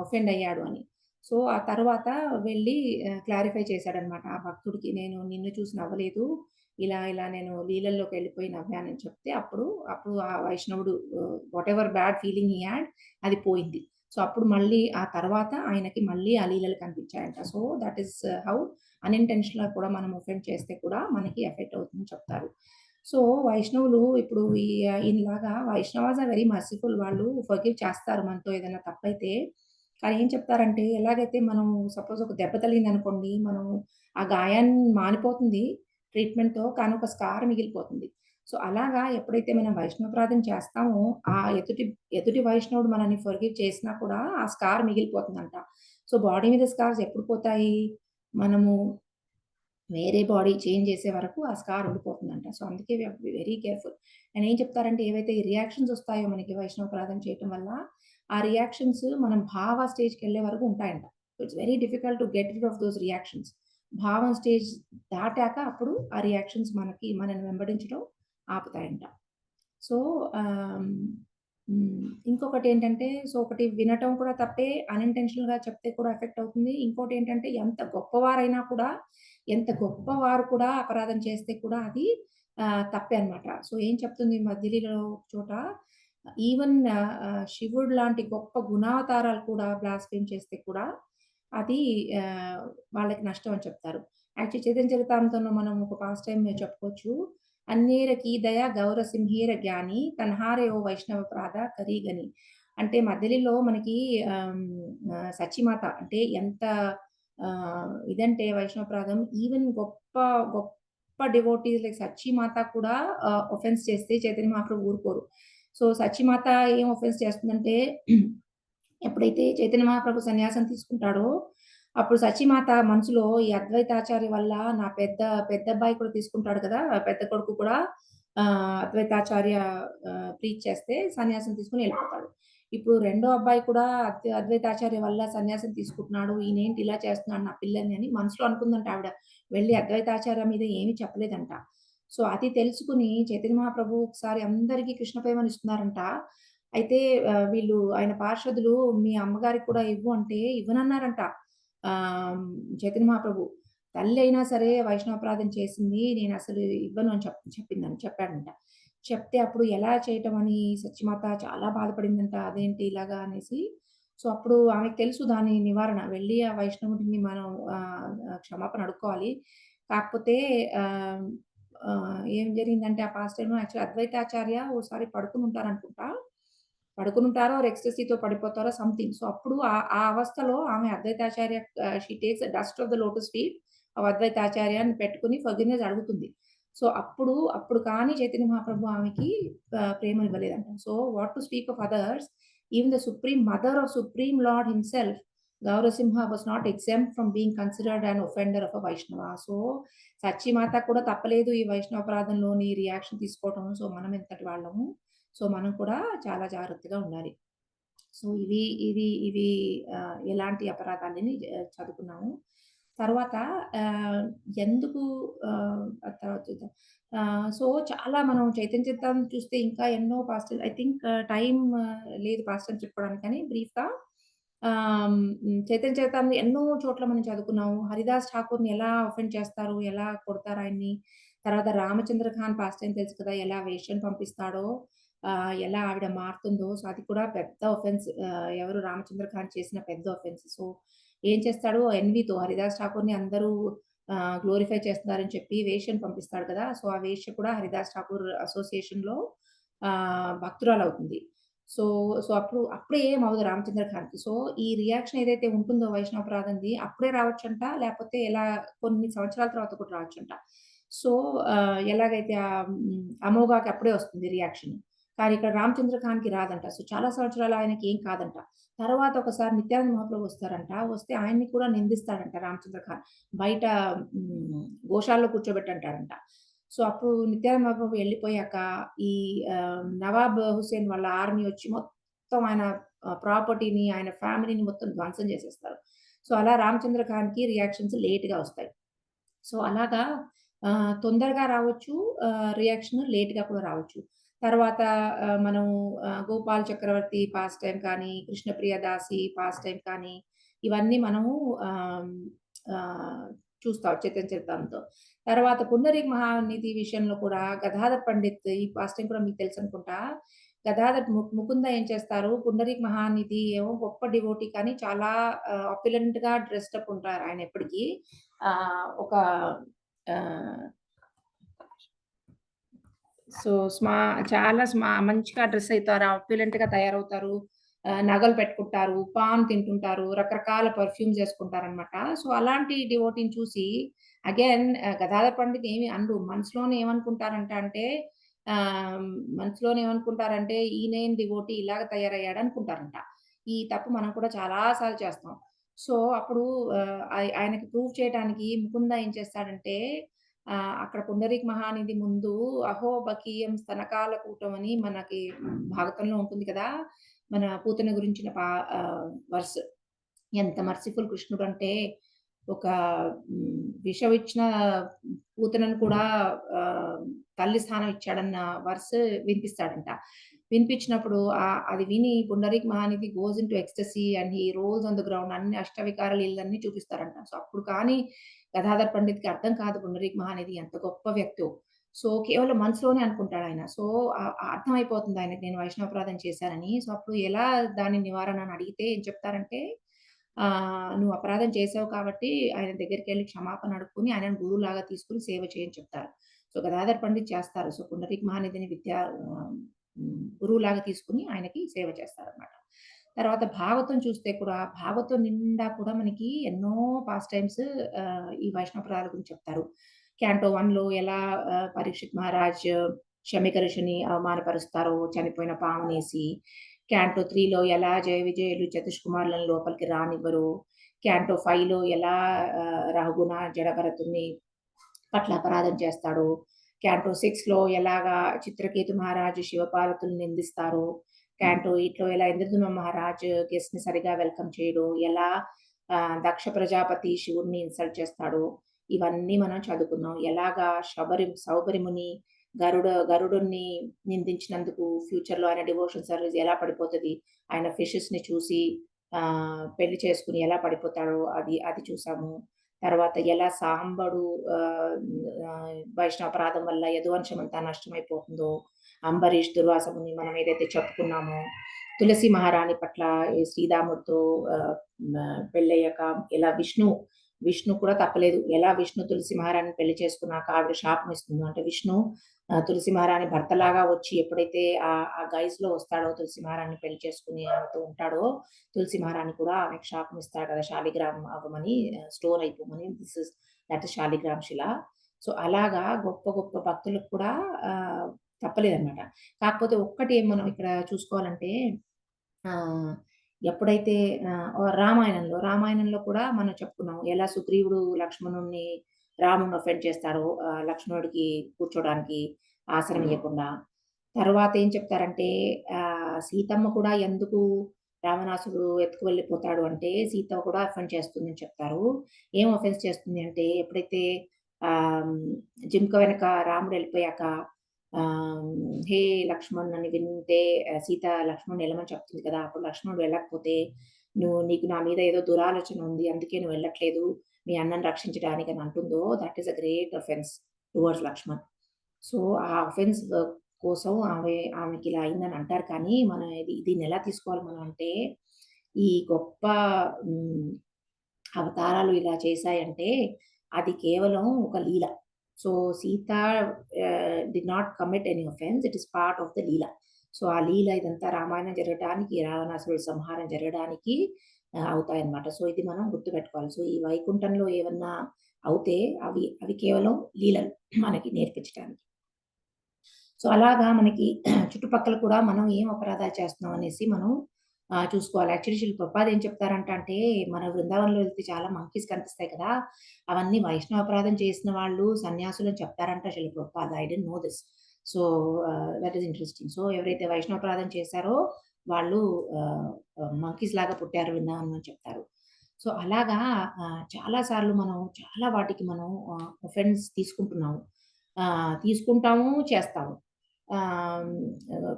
ఒఫెండ్ అయ్యాడు అని. సో, ఆ తర్వాత వెళ్లి క్లారిఫై చేశాడన్నమాట ఆ భక్తుడికి. నేను నిన్ను చూసి నవ్వలేదు. ఇలా నేను లీలల్లోకెళ్ళిపోయి నవ్వానని చెప్తే అప్పుడు ఆ వైష్ణవుడు whatever bad feeling he had అది పోయింది. సో, అప్పుడు మళ్ళీ ఆ తర్వాత ఆయనకి మళ్ళీ ఆ లీలలు కనిపించాయంట. సో, దట్ ఈస్ హౌ అన్‌ఇంటెన్షనల్‌గా కూడా మనం ఒఫెండ్ చేస్తే కూడా మనకి ఎఫెక్ట్ అవుతుందని చెప్తారు. సో, వైష్ణవులు ఇప్పుడు ఈయనలాగా వైష్ణవాస్ ఆర్ వెరీ మర్సిఫుల్. వాళ్ళు ఫర్గివ్ చేస్తారు మనతో ఏదైనా తప్పైతే. కానీ ఏం చెప్తారంటే ఎలాగైతే మనం సపోజ్ ఒక దెబ్బ తగిలిందనుకోండి, మనం ఆ గాయాన్ని మానిపోతుంది ట్రీట్‌మెంట్‌తో. కానీ ఒక స్కార్ మిగిలిపోతుంది. సో, అలాగా ఎప్పుడైతే మనం వైష్ణవప్రార్థన చేస్తామో, ఆ ఎదుటి ఎదుటి వైష్ణవుడు మనల్ని ఫర్‌గివ్ చేసినా కూడా ఆ స్కార్ మిగిలిపోతుందంట. సో, బాడీ మీద స్కార్స్ ఎప్పుడు పోతాయి? మనము వేరే బాడీ చేంజ్ చేసే వరకు ఆ స్కార్ ఉండిపోతుందంట. సో, అందుకే we have to be very careful. And ఏం చెప్తారంటే ఏవైతే ఈ రియాక్షన్స్ ఒస్తాయో మనకి వైష్ణవ ప్రార్థన చేయటం వల్ల, ఆ రియాక్షన్స్ మనం భావ స్టేజ్‌కెళ్ళే వరకు ఉంటాయంట. It's very difficult to get rid of those reactions. భావం స్టేజ్ దాటాక అప్పుడు ఆ రియాక్షన్స్ మనల్ని వెంబడించడం ఆపుతాయంట. సో, ఆహ్, ఇంకొకటేంటంటే ఒకటి వినటం కూడా తప్పే, అన్‌ఇంటెన్షనల్‌గా చెప్తే కూడా ఎఫెక్ట్ అవుతుంది. ఇంకోటేంటంటే ఎంత గొప్పవారు కూడా అపరాధం చేస్తే కూడా అది తప్పే అన్నమాట. సో, ఏం చెప్తుంది మధ్యలీలలో ఒక చోట ఈవెన్ శివుడు లాంటి గొప్ప గుణావతారాలు కూడా బ్లాస్ఫేమ్ చేస్తే కూడా అది వాళ్ళకి నష్టం అని చెప్తారు. యాక్చువల్లీ చైతన్య చరితామృతంలో మనం ఒక పాస్ట్ టైమ్ చెప్పుకోవచ్చు. "అన్నేర కీదయ గౌరసింహేర జ్ఞాని తన్హారయో వైష్ణవప్రాద కరీగని." అంటే మధ్యలిలో మనకి సచీమాత అంటే ఎంత ఇదంటే వైష్ణవప్రాదం ఈవెన్ గొప్ప డివోటీస్ లైక్ సచీమాత కూడా ఒఫెన్స్ చేస్తే చైతన్య మహాప్రభు ఊరుకోరు. సో, సచీమాత ఏం ఒఫెన్స్ చేస్తుందంటే ఎప్పుడైతే చైతన్య మహాప్రభు సన్యాసం తీసుకుంటాడో, అప్పుడు సచీమాత మనసులో ఈ అద్వైతాచార్య వల్ల నా పెద్దబ్బాయి కూడా తీసుకుంటాడు కదా! పెద్ద కొడుకు కూడా అద్వైతాచార్య ప్రీచ్ చేస్తే సన్యాసం తీసుకొని ఎళ్ళిపోతాడు. ఇప్పుడు రెండో అబ్బాయి కూడా అద్వైతాచార్య వల్ల సన్యాసం తీసుకుంటున్నాడు. ఈయనేంటి ఇలా చేస్తున్నాడు నా పిల్లని అని మనసులో అనుకుందంట ఆవిడ. వెళ్లి అద్వైతాచార్య మీద ఏమి చెప్పలేదంట. సో, అది తెలుసుకొని చైతన్య మహాప్రభు ఒకసారి అందరికి కృష్ణ ప్రేమను ఇస్తున్నారంట. అయితే ఆయన పార్షదులు మీ అమ్మగారికి కూడా ఇవ్వు అంటే ఇవ్వనన్నారంట. ఆహ్, చైతన్య మహాప్రభు. తల్లి అయినా సరే వైష్ణవపరాధం చేసింది. నేనసలు ఇవ్వను అని చెప్పాడంట. చెప్తే అప్పుడు ఎలా చేయటం అని సత్యమాత చాలా బాధపడిందంట. అదేంటి ఇలాగా అనేసి. సో, అప్పుడు ఆమెకు తెలుసు దాని నివారణ. వెళ్లి ఆ వైష్ణవుడిని మనం క్షమాపణ అడుక్కోవాలి. కాకపోతే ఆహ్, ఏం జరిగిందంటే ఆ పాస్ట్ టైమ్‌లో యాక్చువల్లీ అద్వైతాచార్య ఓసారి పడుకునుంటారనుకుంటా. పడుకునుంటారో ఆర్ ఎక్స్‌టసీ‌తో పడిపోతారో సంథింగ్. సో, అప్పుడు ఆ అవస్థలో ఆమె Advaitacharya she takes dust of the lotus feet of అద్వైతాచార్యని పెట్టుకొని ఫర్‌గివ్‌నెస్ అడుగుతుంది. సో, అప్పుడు కానీ చైతన్య మహాప్రభు ఆమెకి ప్రేమనివ్వలేదంట. So, what to speak of others, even the supreme mother of supreme lord himself Gaurasimha was not exempt from being considered an offender of a Vaishnava. So, సచ్చీమాత కూడా తప్పలేదు ఈ వైష్ణవ అపరాధంలోని రియాక్షన్ తీసుకోవటం. సో, మనం ఎంతటి వాళ్ళము. సో, మనం కూడా చాలా జాగ్రత్తగా ఉండాలి. సో, ఇవి ఎలాంటి అపరాధాలని చదువుకున్నాము. తర్వాత ఆహ్, ఎందుకు తర్వాత చూద్దాం. సో, చాలా మనం చైతన్య చరితామృతం చూస్తే ఇంకా ఎన్నో పాస్టర్స్ ఐ థింక్ టైమ్ లేదు పాస్టర్‌ని చెప్పుకోవడానికి కానీ బ్రీఫ్‌గా చైతన్య చరితామృతం ఎన్నో చోట్ల మనం చదువుకున్నాము. హరిదాస్ ఠాకూర్‌ని ఎలా అఫెండ్ చేస్తారు, ఎలా కొడతారు ఆయన్ని. తర్వాత రామచంద్ర ఖాన్ పాస్ట్ టైమ్ తెలుసు కదా! ఎలా వేశ్యని పంపిస్తాడో, ఎలా ఆవిడ మారుతుందో. సో, అది కూడా పెద్ద ఒఫెన్స్. ఎవరు రామచంద్ర ఖాన్ చేసిన పెద్ద ఒఫెన్స్. సో, ఏం చేస్తాడు ఎన్‌వితో హరిదాస్ ఠాకూర్‌ని అందరూ గ్లోరిఫై చేస్తున్నారని చెప్పి వేశ్యని పంపిస్తాడు కదా! సో, ఆ వేశ్య కూడా హరిదాస్ ఠాకూర్ అసోసియేషన్‌లో భక్తురాలవుతుంది. సో, అప్పుడే ఏమవ్వదు రామచంద్ర ఖాన్‌కి. సో, ఈ రియాక్షన్ ఏదైతే ఉంటుందో వైష్ణవపరాధంది అప్పుడే రావచ్చంట. లేపోతే కొన్ని సంవత్సరాల తర్వాత కూడా రావచ్చంట. సో, ఎలాగైతే అమోఘాకి అప్పుడే వస్తుంది రియాక్షన్. కానీ ఇక్కడ రామచంద్ర ఖాన్‌కి రాదంట. సో, చాలా సంవత్సరాలు ఆయనకి ఏం కాదంట. తర్వాత ఒకసారి నిత్యానంద మహాప్రభు వస్తారంట. వస్తే ఆయన్ని కూడా నిందిస్తాడంట రామచంద్ర ఖాన్. బయట హ్మ్, గోశాలలో కూర్చోబెట్టి అంటాడంట. సో, అప్పుడు నిత్యానంద మహాప్రభు వెళ్ళిపోయాక ఈ నవాబ్ హుసేన్ వాళ్ళ ఆర్మీ వచ్చి మొత్తం ఆయన ప్రాపర్టీని, ఆయన ఫ్యామిలీని మొత్తం ధ్వంసం చేసేస్తారు. సో, అలా రామచంద్ర ఖాన్‌కి రియాక్షన్స్ లేట్‌గా వస్తాయి. సో, అలాగా తొందరగా రావచ్చు. రియాక్షన్ లేట్‌గా కూడా రావచ్చు. తర్వాత మనం గోపాల్ చక్రవర్తి పాస్ట్ టైమ్ కానీ, కృష్ణప్రియ దాసి పాస్ట్ టైమ్ కానీ, ఇవన్నీ మనము ఆహ్, ఆహ్, చూస్తాం చైతన్య చరితామృతంలో. తర్వాత పుండరీక్ మహానిధి విషయంలో కూడా గదాధర్ పండిత్ ఈ పాస్ట్ టైమ్ కూడా మీకు తెలుసనుకుంటా. గదాధర్ ముకుంద ఏం చేస్తారు, పుండరీక్ మహానిధి ఏమో గొప్ప డివోటీ కానీ చాలా అపిలెంట్‌గా డ్రెస్డ్ అప్ ఉంటారు ఆయన ఎప్పటికి. ఒక ఆహ్, సో, చాలా మంచిగా డ్రెస్ అయితారు. అప్యులెంట్‌గా తయారవుతారు. నగలు పెట్టుకుంటారు, పాన్ తింటుంటారు, రకరకాల పర్ఫ్యూమ్స్ యేసుకుంటారనమాట. సో, అలాంటి డివోటీని చూసి అగైన్ గదాధర్ పండిత్ ఏమి అనరు. మనసులోనే ఏమనుకుంటారంట అంటే ఆహ్, మనసులోనే ఏమనుకుంటారంటే ఈయనేం డివోటీ ఇలాగ తయారయ్యాడనుకుంటారంట. ఈ తప్పు మనం కూడా చాలా సార్లు చేస్తాం. సో, అప్పుడు ఆయనకి ప్రూవ్ చేయటానికి ముకుంద ఏం చేస్తాడంటే అక్కడ పుండరీక మహానిధి ముందు అహోబకీయం స్తనకాల కూటం అని మనకి భాగవతంలో ఉంటుంది కదా! మన పూతన గురించిన వర్స్. ఎంత మర్సిఫుల్ కృష్ణుడంటే ఒక విషం ఇచ్చిన పూతనను కూడా ఆహ్, తల్లి స్థానం ఇచ్చాడన్న వర్స్ వినిపిస్తాడంట. వినిపించినప్పుడు అది విని Pundarik Mahanidhi goes into ecstasy and he rolls on the ground అన్ని అష్టవికార లీలలన్నీ చూపిస్తారంట. సో, అప్పుడు కానీ గదాధర్ పండిత్‌కి అర్థం కాదు పుండరీక్ మహానిధి ఎంత గొప్ప వ్యక్తో. సో, కేవలం మనసులోనే అనుకుంటాడాయన. సో, అర్థమైపోతుంది ఆయనకి నేను వైష్ణవాపరాధం చేశానని. సో, అప్పుడు ఎలా దాని నివారణ అని అడిగితే ఏం చెప్తారంటే "నువ్వు అపరాధం చేశావు కాబట్టి ఆయన దగ్గరికెళ్లి క్షమాపణ అడుక్కొని ఆయనను గురువులాగా తీసుకొని సేవ చేయని" చెప్తారు. సో, గదాధర్ పండిత్ చేస్తారు. సో, పుండరీక్ మహానిధిని గురువులాగా తీసుకొని ఆయనకి సేవ చేస్తారనమాట. తర్వాత భాగవతం చూస్తే కూడా భాగవతం నిండా కూడా మనకి ఎన్నో పాస్ట్ టైమ్స్ ఈ వైష్ణవపరాధాల గురించి చెప్తారు. క్యాంటో 1లో ఎలా పరీక్షిత్ మహారాజ్ శమిక ఋషిని అవమానపరుస్తారో చనిపోయిన పామునేసి, క్యాంటో 3లో ఎలా జయ విజయులు చతుష్కుమారులను లోపలికి రానివ్వరు, క్యాంటో 5లో ఎలా రఘుగుణ జడభరతుడిని పట్ల అపరాధం చేస్తాడో, క్యాంటో 6లో ఎలాగా చిత్రకేతు మహారాజు శివపార్వతుల్ని నిందిస్తారో, క్యాంటో 8లో ఎలా ఇంద్రద్యుమ్న మహారాజ్ గెస్ట్‌ని సరిగ్గా వెల్కమ్ చేయడు, ఎలా దక్ష ప్రజాపతి శివుడిని ఇన్సల్ట్ చేస్తాడో, ఇవన్నీ మనం చదువుకున్నాం. ఎలాగా సౌబరి ముని గరుడుని నిందించినందుకు ఫ్యూచర్‌లో ఆయన డివోషన్ సర్వీస్ ఎలా పడిపోతది, ఆయన ఫిషెస్‌ని చూసి పెళ్లి చేసుకొని ఎలా పడిపోతాడో అది అది చూసాము. తర్వాత ఎలా సాంబడు ఆహ్, వైష్ణవాపరాధం వల్ల యదువంశమంతా నష్టమైపోతుందో, అంబరీష్, దుర్వాస ముని మనం ఏదైతే చెప్పుకున్నామో, తులసి మహారాణి పట్ల ఈ శ్రీరాముడితో ఆహ్, పెళ్ళయ్యాక ఎలా విష్ణు కూడా తప్పలేదు. ఎలా విష్ణు తులసి మహారాణిని పెళ్లి చేసుకున్నాక ఆవిడ శాపం ఇస్తుందో, అంటే విష్ణు తులసి మహారాణి భర్తలాగా వచ్చి ఎప్పుడైతే ఆ గైస్‌లో వస్తాడో తులసి మహారాణిని పెళ్లి చేసుకొని ఆమెతో ఉంటాడో, తులసి మహారాణి కూడా ఆమెకు శాపం ఇస్తాడు కదా! శాలిగ్రామ్ అవ్వమని స్టోన్ అయిపోమని. దట్ ఈస్ శాలిగ్రామ్ శిల. సో, అలాగా గొప్ప గొప్ప భక్తులకు కూడా ఆహ్, తప్పలేదన్నమాట. కాకపోతే ఒక్కటి మనం ఇక్కడ చూసుకోవాలంటే ఆహ్, ఎప్పుడైతే రామాయణంలో కూడా మనం చెప్పుకున్నాం. ఎలా సుగ్రీవుడు లక్ష్మణుడిని రాముడిని ఒఫెండ్ చేస్తాడో లక్ష్మణుడికి కూర్చోడానికి ఆసనం ఇయ్యకుండా. తర్వాత ఏం చెప్తారంటే సీతమ్మ కూడా ఎందుకు రావణాసురుడు ఎత్తుకు వెళ్ళిపోతాడు అంటే సీత కూడా అఫెండ్ చేస్తుందని చెప్తారు. ఏం అఫెన్స్ చేస్తుంది అంటే ఎప్పుడైతే ఆహ్, జింక వెనక రాముడు ఎళ్ళిపోయాక ఆహ్, "హే లక్ష్మణ్" అని వింటే సీత లక్ష్మణ్‌ని ఎళ్ళమని చెప్తుంది కదా! అప్పుడు లక్ష్మణుడు వెళ్ళకపోతే, నీకు నా మీద ఏదో దురాలోచన ఉంది. అందుకే నువ్వు వెళ్ళట్లేదు. మీ అన్నని రక్షించడానికి" అని అంటుందో that is a great offence towards Lakshman. So, ఆ అఫెన్స్ కోసం ఆమెకిలా అయిందని అంటారు కానీ, మనం దీన్నెలా తీసుకోవాలి మనం అంటే, ఈ గొప్ప హ్మ్, అవతారాలు ఇలా చేశాయంటే, అది కేవలం ఒక లీల. So, Sita did not commit any offence. It is part of the lila. So, ఆ లీల ఇదంతా రామాయణం జరగటానికి, రావణాసురుడి సంహారం జరగడానికి అవుతాయన్నమాట. సో, ఇది మనం గుర్తుపెట్టుకోవాలి. సో, ఈ వైకుంఠంలో ఏవన్నా అవుతే అవి కేవలం లీలలు మనకి నేర్పించటానికి. సో, అలాగా మనకి చుట్టుపక్కల కూడా మనం ఏం అపరాధాలు చేస్తున్నాం అనేసి మనం చూసుకోవాలి. యాక్చువల్లీ శిల ప్రభుపాద ఏం చెప్తారంట అంటే, మన బృందావనంలో వెళ్తే చాలా మంకీస్ కనిపిస్తాయి కదా! అవన్నీ వైష్ణవ అపరాధం చేసిన వాళ్ళు సన్యాసులని చెప్తారంట Srila Prabhupada. I didn't know this. So, that is interesting. So, ఎవరైతే వైష్ణవ అపరాధం చేశారో వాళ్ళు ఆహ్, మంకీస్ లాగా పుట్టారు బృందావనంలో అని చెప్తారు. సో, అలాగా చాలా సార్లు మనం చాలా వాటికి మనం ఒఫెన్స్ తీసుకుంటున్నాము. తీసుకుంటాము, చేస్తాము. ఆహ్,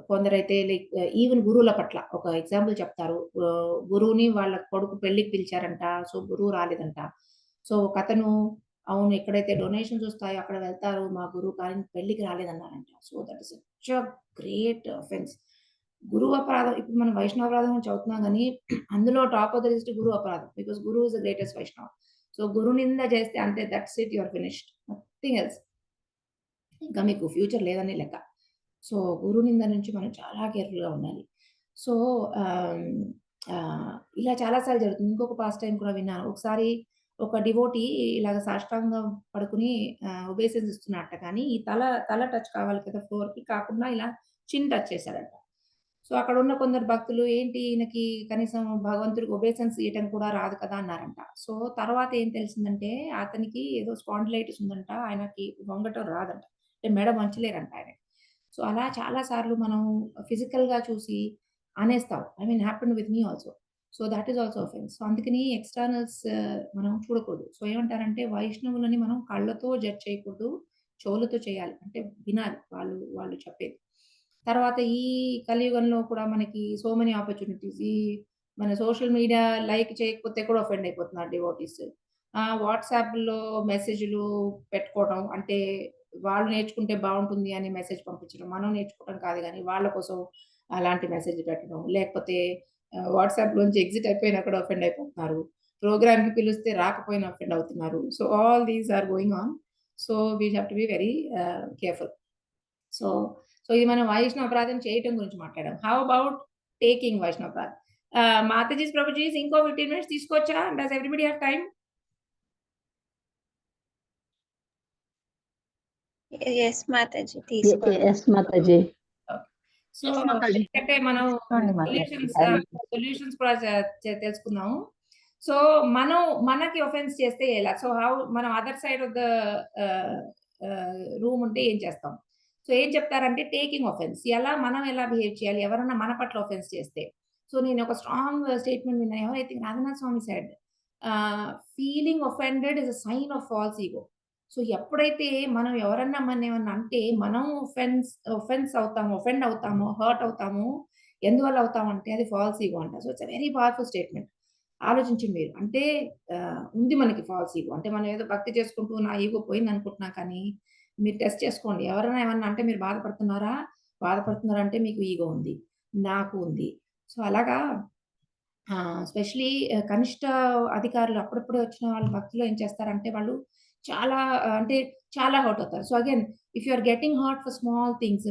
కొందరైతే లైక్ ఈవెన్ గురువుల పట్ల ఒక ఎగ్జాంపుల్ చెప్తారు. గురువుని వాళ్ళ కొడుకు పెళ్ళికి పిలిచారంట. సో, గురువు రాలేదంట. సో, ఒకతను అవును ఎక్కడైతే డొనేషన్స్ వస్తాయో అక్కడ వెళ్తారు మా గురువు కానీ పెళ్ళికి రాలేదన్నారంట. So, that is such a great offence. గురువు అపరాధం ఇప్పుడు మనం వైష్ణవ అపరాధం అని చదువుతున్నాం గానీ, అందులో టాప్ ఆఫ్ ద లిస్ట్ గురువు అపరాధం. బికాస్ గురువు is the greatest Vaishnava. So, గురు నింద చేస్తే అంతే that's it you are finished. Nothing else. ఇంకా మీకు ఫ్యూచర్ లేదనే లెక్క. సో, గురు నింద నుంచి మనం చాలా కేర్‌ఫుల్‌గా ఉండాలి. సో, ఆహ్, ఇలా చాలా సార్లు జరుగుతుంది. ఇంకొక పాస్ట్ టైమ్ కూడా విన్నాను. ఒకసారి ఒక డివోటీ ఇలాగ సాష్టాంగం పడుకొని ఒబేసెన్స్ ఇస్తున్నట్ట కానీ, ఈ తల తల టచ్ కావాలి కదా ఫ్లోర్‌కి కాకుండా ఇలా చిన్ టచ్ చేశాడంట. సో, అక్కడున్న కొందరు భక్తులు ఏంటి ఈయనకి కనీసం భగవంతుడికి ఒబేసెన్స్ ఇయ్యటం కూడా రాదు కదా! అన్నారంట. సో, తర్వాత ఏం తెలిసిందంటే అతనికి ఏదో స్పాండిలైటిస్ ఉందంట. ఆయనకి వంగటం రాదంట. అంటే మెడ వంచలేరంట ఆయన. సో, అలా చాలా సార్లు మనం ఫిజికల్‌గా చూసి అనేస్తాం. I mean happened with me also. So, that is also offence. So, అందుకని ఎక్స్‌టర్నల్స్ మనం చూడకూడదు. సో, ఏమంటారంటే వైష్ణవులని మనం కళ్ళతో జడ్జ్ చేయకూడదు. చెవులతో చేయాలి. అంటే వినాలి వాళ్ళు వాళ్ళు చెప్పేది. తర్వాత ఈ కలియుగంలో కూడా మనకి సో మెనీ ఆపర్చునిటీస్. మన సోషల్ మీడియా లైక్ చేయకపోతే కూడా ఆఫెండ్ అయిపోతున్నారు డివోటీస్. వాట్సాప్‌లో మెసేజ్‌లు పెట్టుకోవడం అంటే వాళ్ళు నేర్చుకుంటే బావుంటుంది అని మెసేజ్ పంపించడం. మనం నేర్చుకోవడం కాదు గానీ వాళ్ళ కోసం అలాంటి మెసేజ్ పెట్టడం. లేకపోతే వాట్సాప్‌లోంచి ఎగ్జిట్ అయిపోయినా కూడా ఆఫెండ్ అయిపోతున్నారు. ప్రోగ్రామ్‌కి పిలిస్తే రాకపోయినా ఆఫెండ్ అవుతున్నారు. So, all these are going on. So, we have to be very careful. So, ఇది మనం వైష్ణవ అపరాధం చేయటం గురించి మాట్లాడాం. హౌ అబౌట్ టేకింగ్ వైష్ణవ అపరాధ్? మాతాజీస్, ప్రభుజీస్ ఇంకో 15 మినిట్స్ తీసుకోవచ్చా? Does everybody have time? Yes Mataji తీసుకోండి. Yes Mataji. Okay. So, yes Mataji. ఎందుకంటే మనం తీసుకోండి మాతాజీ. సొల్యూషన్స్ కూడా తెలుసుకుందాము. సో, మనం మనకి ఆఫెన్స్ చేస్తే ఎలా? సో, మనం అదర్ సైడ్ ఆఫ్ ద ఆహ్, రూమ్ ఉంటే ఏం చేస్తాం? సో, ఏం చెప్తారంటే టేకింగ్ ఆఫెన్స్. మనం ఎలా బిహేవ్ చేయాలి? ఎవరన్నా మన పట్ల ఆఫెన్స్ చేస్తే. సో, నేను ఒక స్ట్రాంగ్ స్టేట్మెంట్ విన్నా. ఎవరు I think Raghunath Swami said feeling offended is a sign of false ego. So, ఎప్పుడైతే మనం ఎవరన్నా మననేమన్నా అంటే, మనం ఒఫెన్స్ అవుతామో, ఒఫెండ్ అవుతామో, హర్ట్ అవుతామో, ఎందువల్ల అవుతామంటే అది ఫాల్స్ ఇగో అంట. So, it's a very powerful statement. ఆలోచించండి మీరు. అంటే ఉంది మనకి ఫాల్స్ ఇగో. అంటే మనం ఏదో భక్తి చేసుకుంటూ నా ఇగో పోయిందనుకుంటున్నాం కానీ, మీరు టెస్ట్ చేసుకోండి. ఎవరైనా ఏమన్నా అంటే మీరు బాధపడుతున్నారా? బాధపడుతున్నారంటే మీకు ఇగో ఉంది. నాకు ఉంది. సో, అలాగా స్పెషల్లీ కనిష్ట అధికారులు అప్పుడప్పుడే వచ్చిన వాళ్ళు భక్తిలో ఏం చేస్తారంటే వాళ్ళు చాలా అంటే చాలా హర్ట్ అవుతారు. So, again if you are getting hurt for small things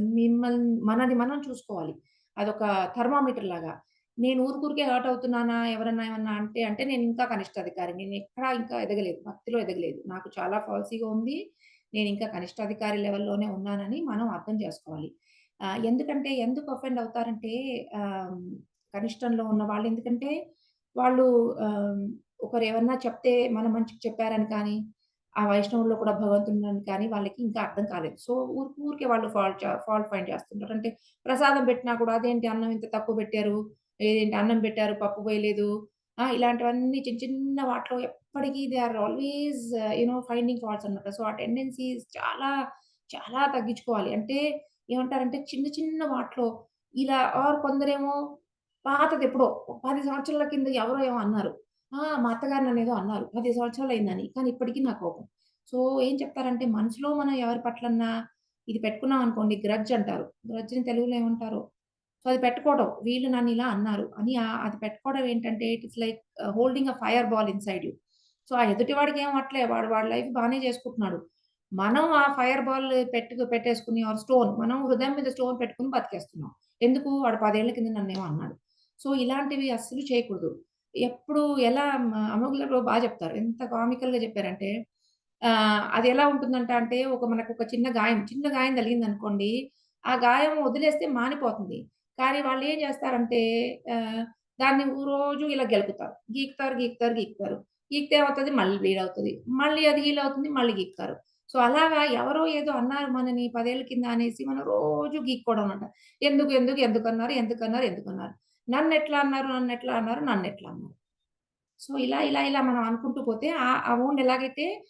మనది మనం చూసుకోవాలి. అదొక థర్మామీటర్ లాగా. నేను ఊరికే హర్ట్ అవుతున్నానా? ఎవరన్నా ఏమన్నా అంటే నేను ఇంకా కనిష్ట అధికారి. నేను ఎక్కడా ఇంకా ఎదగలేదు. భక్తిలో ఎదగలేదు. నాకు చాలా ఫాల్సీగా ఉంది. నేను ఇంకా కనిష్ట అధికారి లెవెల్‌లోనే ఉన్నానని మనం అర్థం చేసుకోవాలి. ఎందుకంటే ఎందుకు అఫెండ్ అవుతారంటే ఆహ్ కనిష్టంలో ఉన్న వాళ్ళు. ఎందుకంటే వాళ్ళు ఆహ్, ఒకరేమన్నా చెప్తే మన మంచికి చెప్పారని కానీ, ఆ వైష్ణవుల్లో కూడా భగవంతుడున్నాడని కానీ వాళ్ళకి ఇంకా అర్థం కాలేదు. సో, ఊరికే వాళ్ళు ఫాల్ట్ ఫైండ్ చేస్తుంటారు. అంటే ప్రసాదం పెట్టినా కూడా అదేంటి అన్నం ఇంత తక్కువ పెట్టారు, ఇదేంటి అన్నం పెట్టారు పప్పు వేయలేదు. ఇలాంటివన్నీ చిన్న చిన్న వాటిలో ఎప్పటికి they are always finding faults అన్నమాట. సో, ఆ టెండెన్సీస్ చాలా చాలా తగ్గించుకోవాలి. అంటే ఏమంటారంటే చిన్న చిన్న వాటిలో ఇలా కొందరేమో పాతదెప్పుడో 10 సంవత్సరాల కింద ఎవరో ఏమో అన్నారు. మా అత్తగారు నన్నేదో అన్నారు. 10 సంవత్సరాలయిందని. కానీ ఇప్పటికి నా కోపం. సో, ఏం చెప్తారంటే మనసులో మనం ఎవరి పట్లన్నా ఇది పెట్టుకున్నాం అనుకోండి గ్రడ్జ్ అంటారు. గ్రడ్జ్‌ని తెలుగులో ఏమంటారో? సో, అది పెట్టుకోవడం. వీళ్ళు నన్నిలా అన్నారు అని అది పెట్టుకోవడం ఏంటంటే it is like holding a fire ball inside you. So, ఆ ఎదుటి వాడికేం అవ్వట్లే. వాడి లైఫ్ బానే చేసుకుంటున్నాడు. మనం ఆ ఫైర్ బాల్ పెట్టేసుకొని స్టోన్ మనం హృదయం మీద స్టోన్ పెట్టుకొని బతికేస్తున్నాం. ఎందుకు? వాడు 10 ఏళ్ల కింద నన్నేమో అన్నాడు. సో, ఇలాంటివి అస్సలు చేయకూడదు. ఎప్పుడు ఎలా అమోఘ్ చెప్తారు. ఎంత కామికల్‌గా చెప్పారంటే అది ఎలా ఉంటుందంట అంటే మనకొక చిన్న గాయం తగిలిందనుకోండి, ఆ గాయం వదిలేస్తే మానిపోతుంది. కానీ వాళ్ళేం చేస్తారంటే ఆహ్, దాన్ని రోజు ఇలా గెలుకుతారు. గీకుతారు. గీకితే ఏమవుతది? మళ్ళీ బ్లీడ్ అవుతది. మళ్ళీ అది హీల్ అవుతుంది. మళ్ళీ గీకుతారు. సో, అలాగా ఎవరో ఏదో అన్నారు మనని 10 ఏళ్ల కింద అనేసి మనం రోజు గీక్కోవడం అన్నమాట. ఎందుకన్నారు? నన్నెట్లా అన్నారు? నన్నెట్లా అన్నారు? సో, ఇలా మనం అనుకుంటూ పోతే ఆ వౌండ్ ఎలాగైతే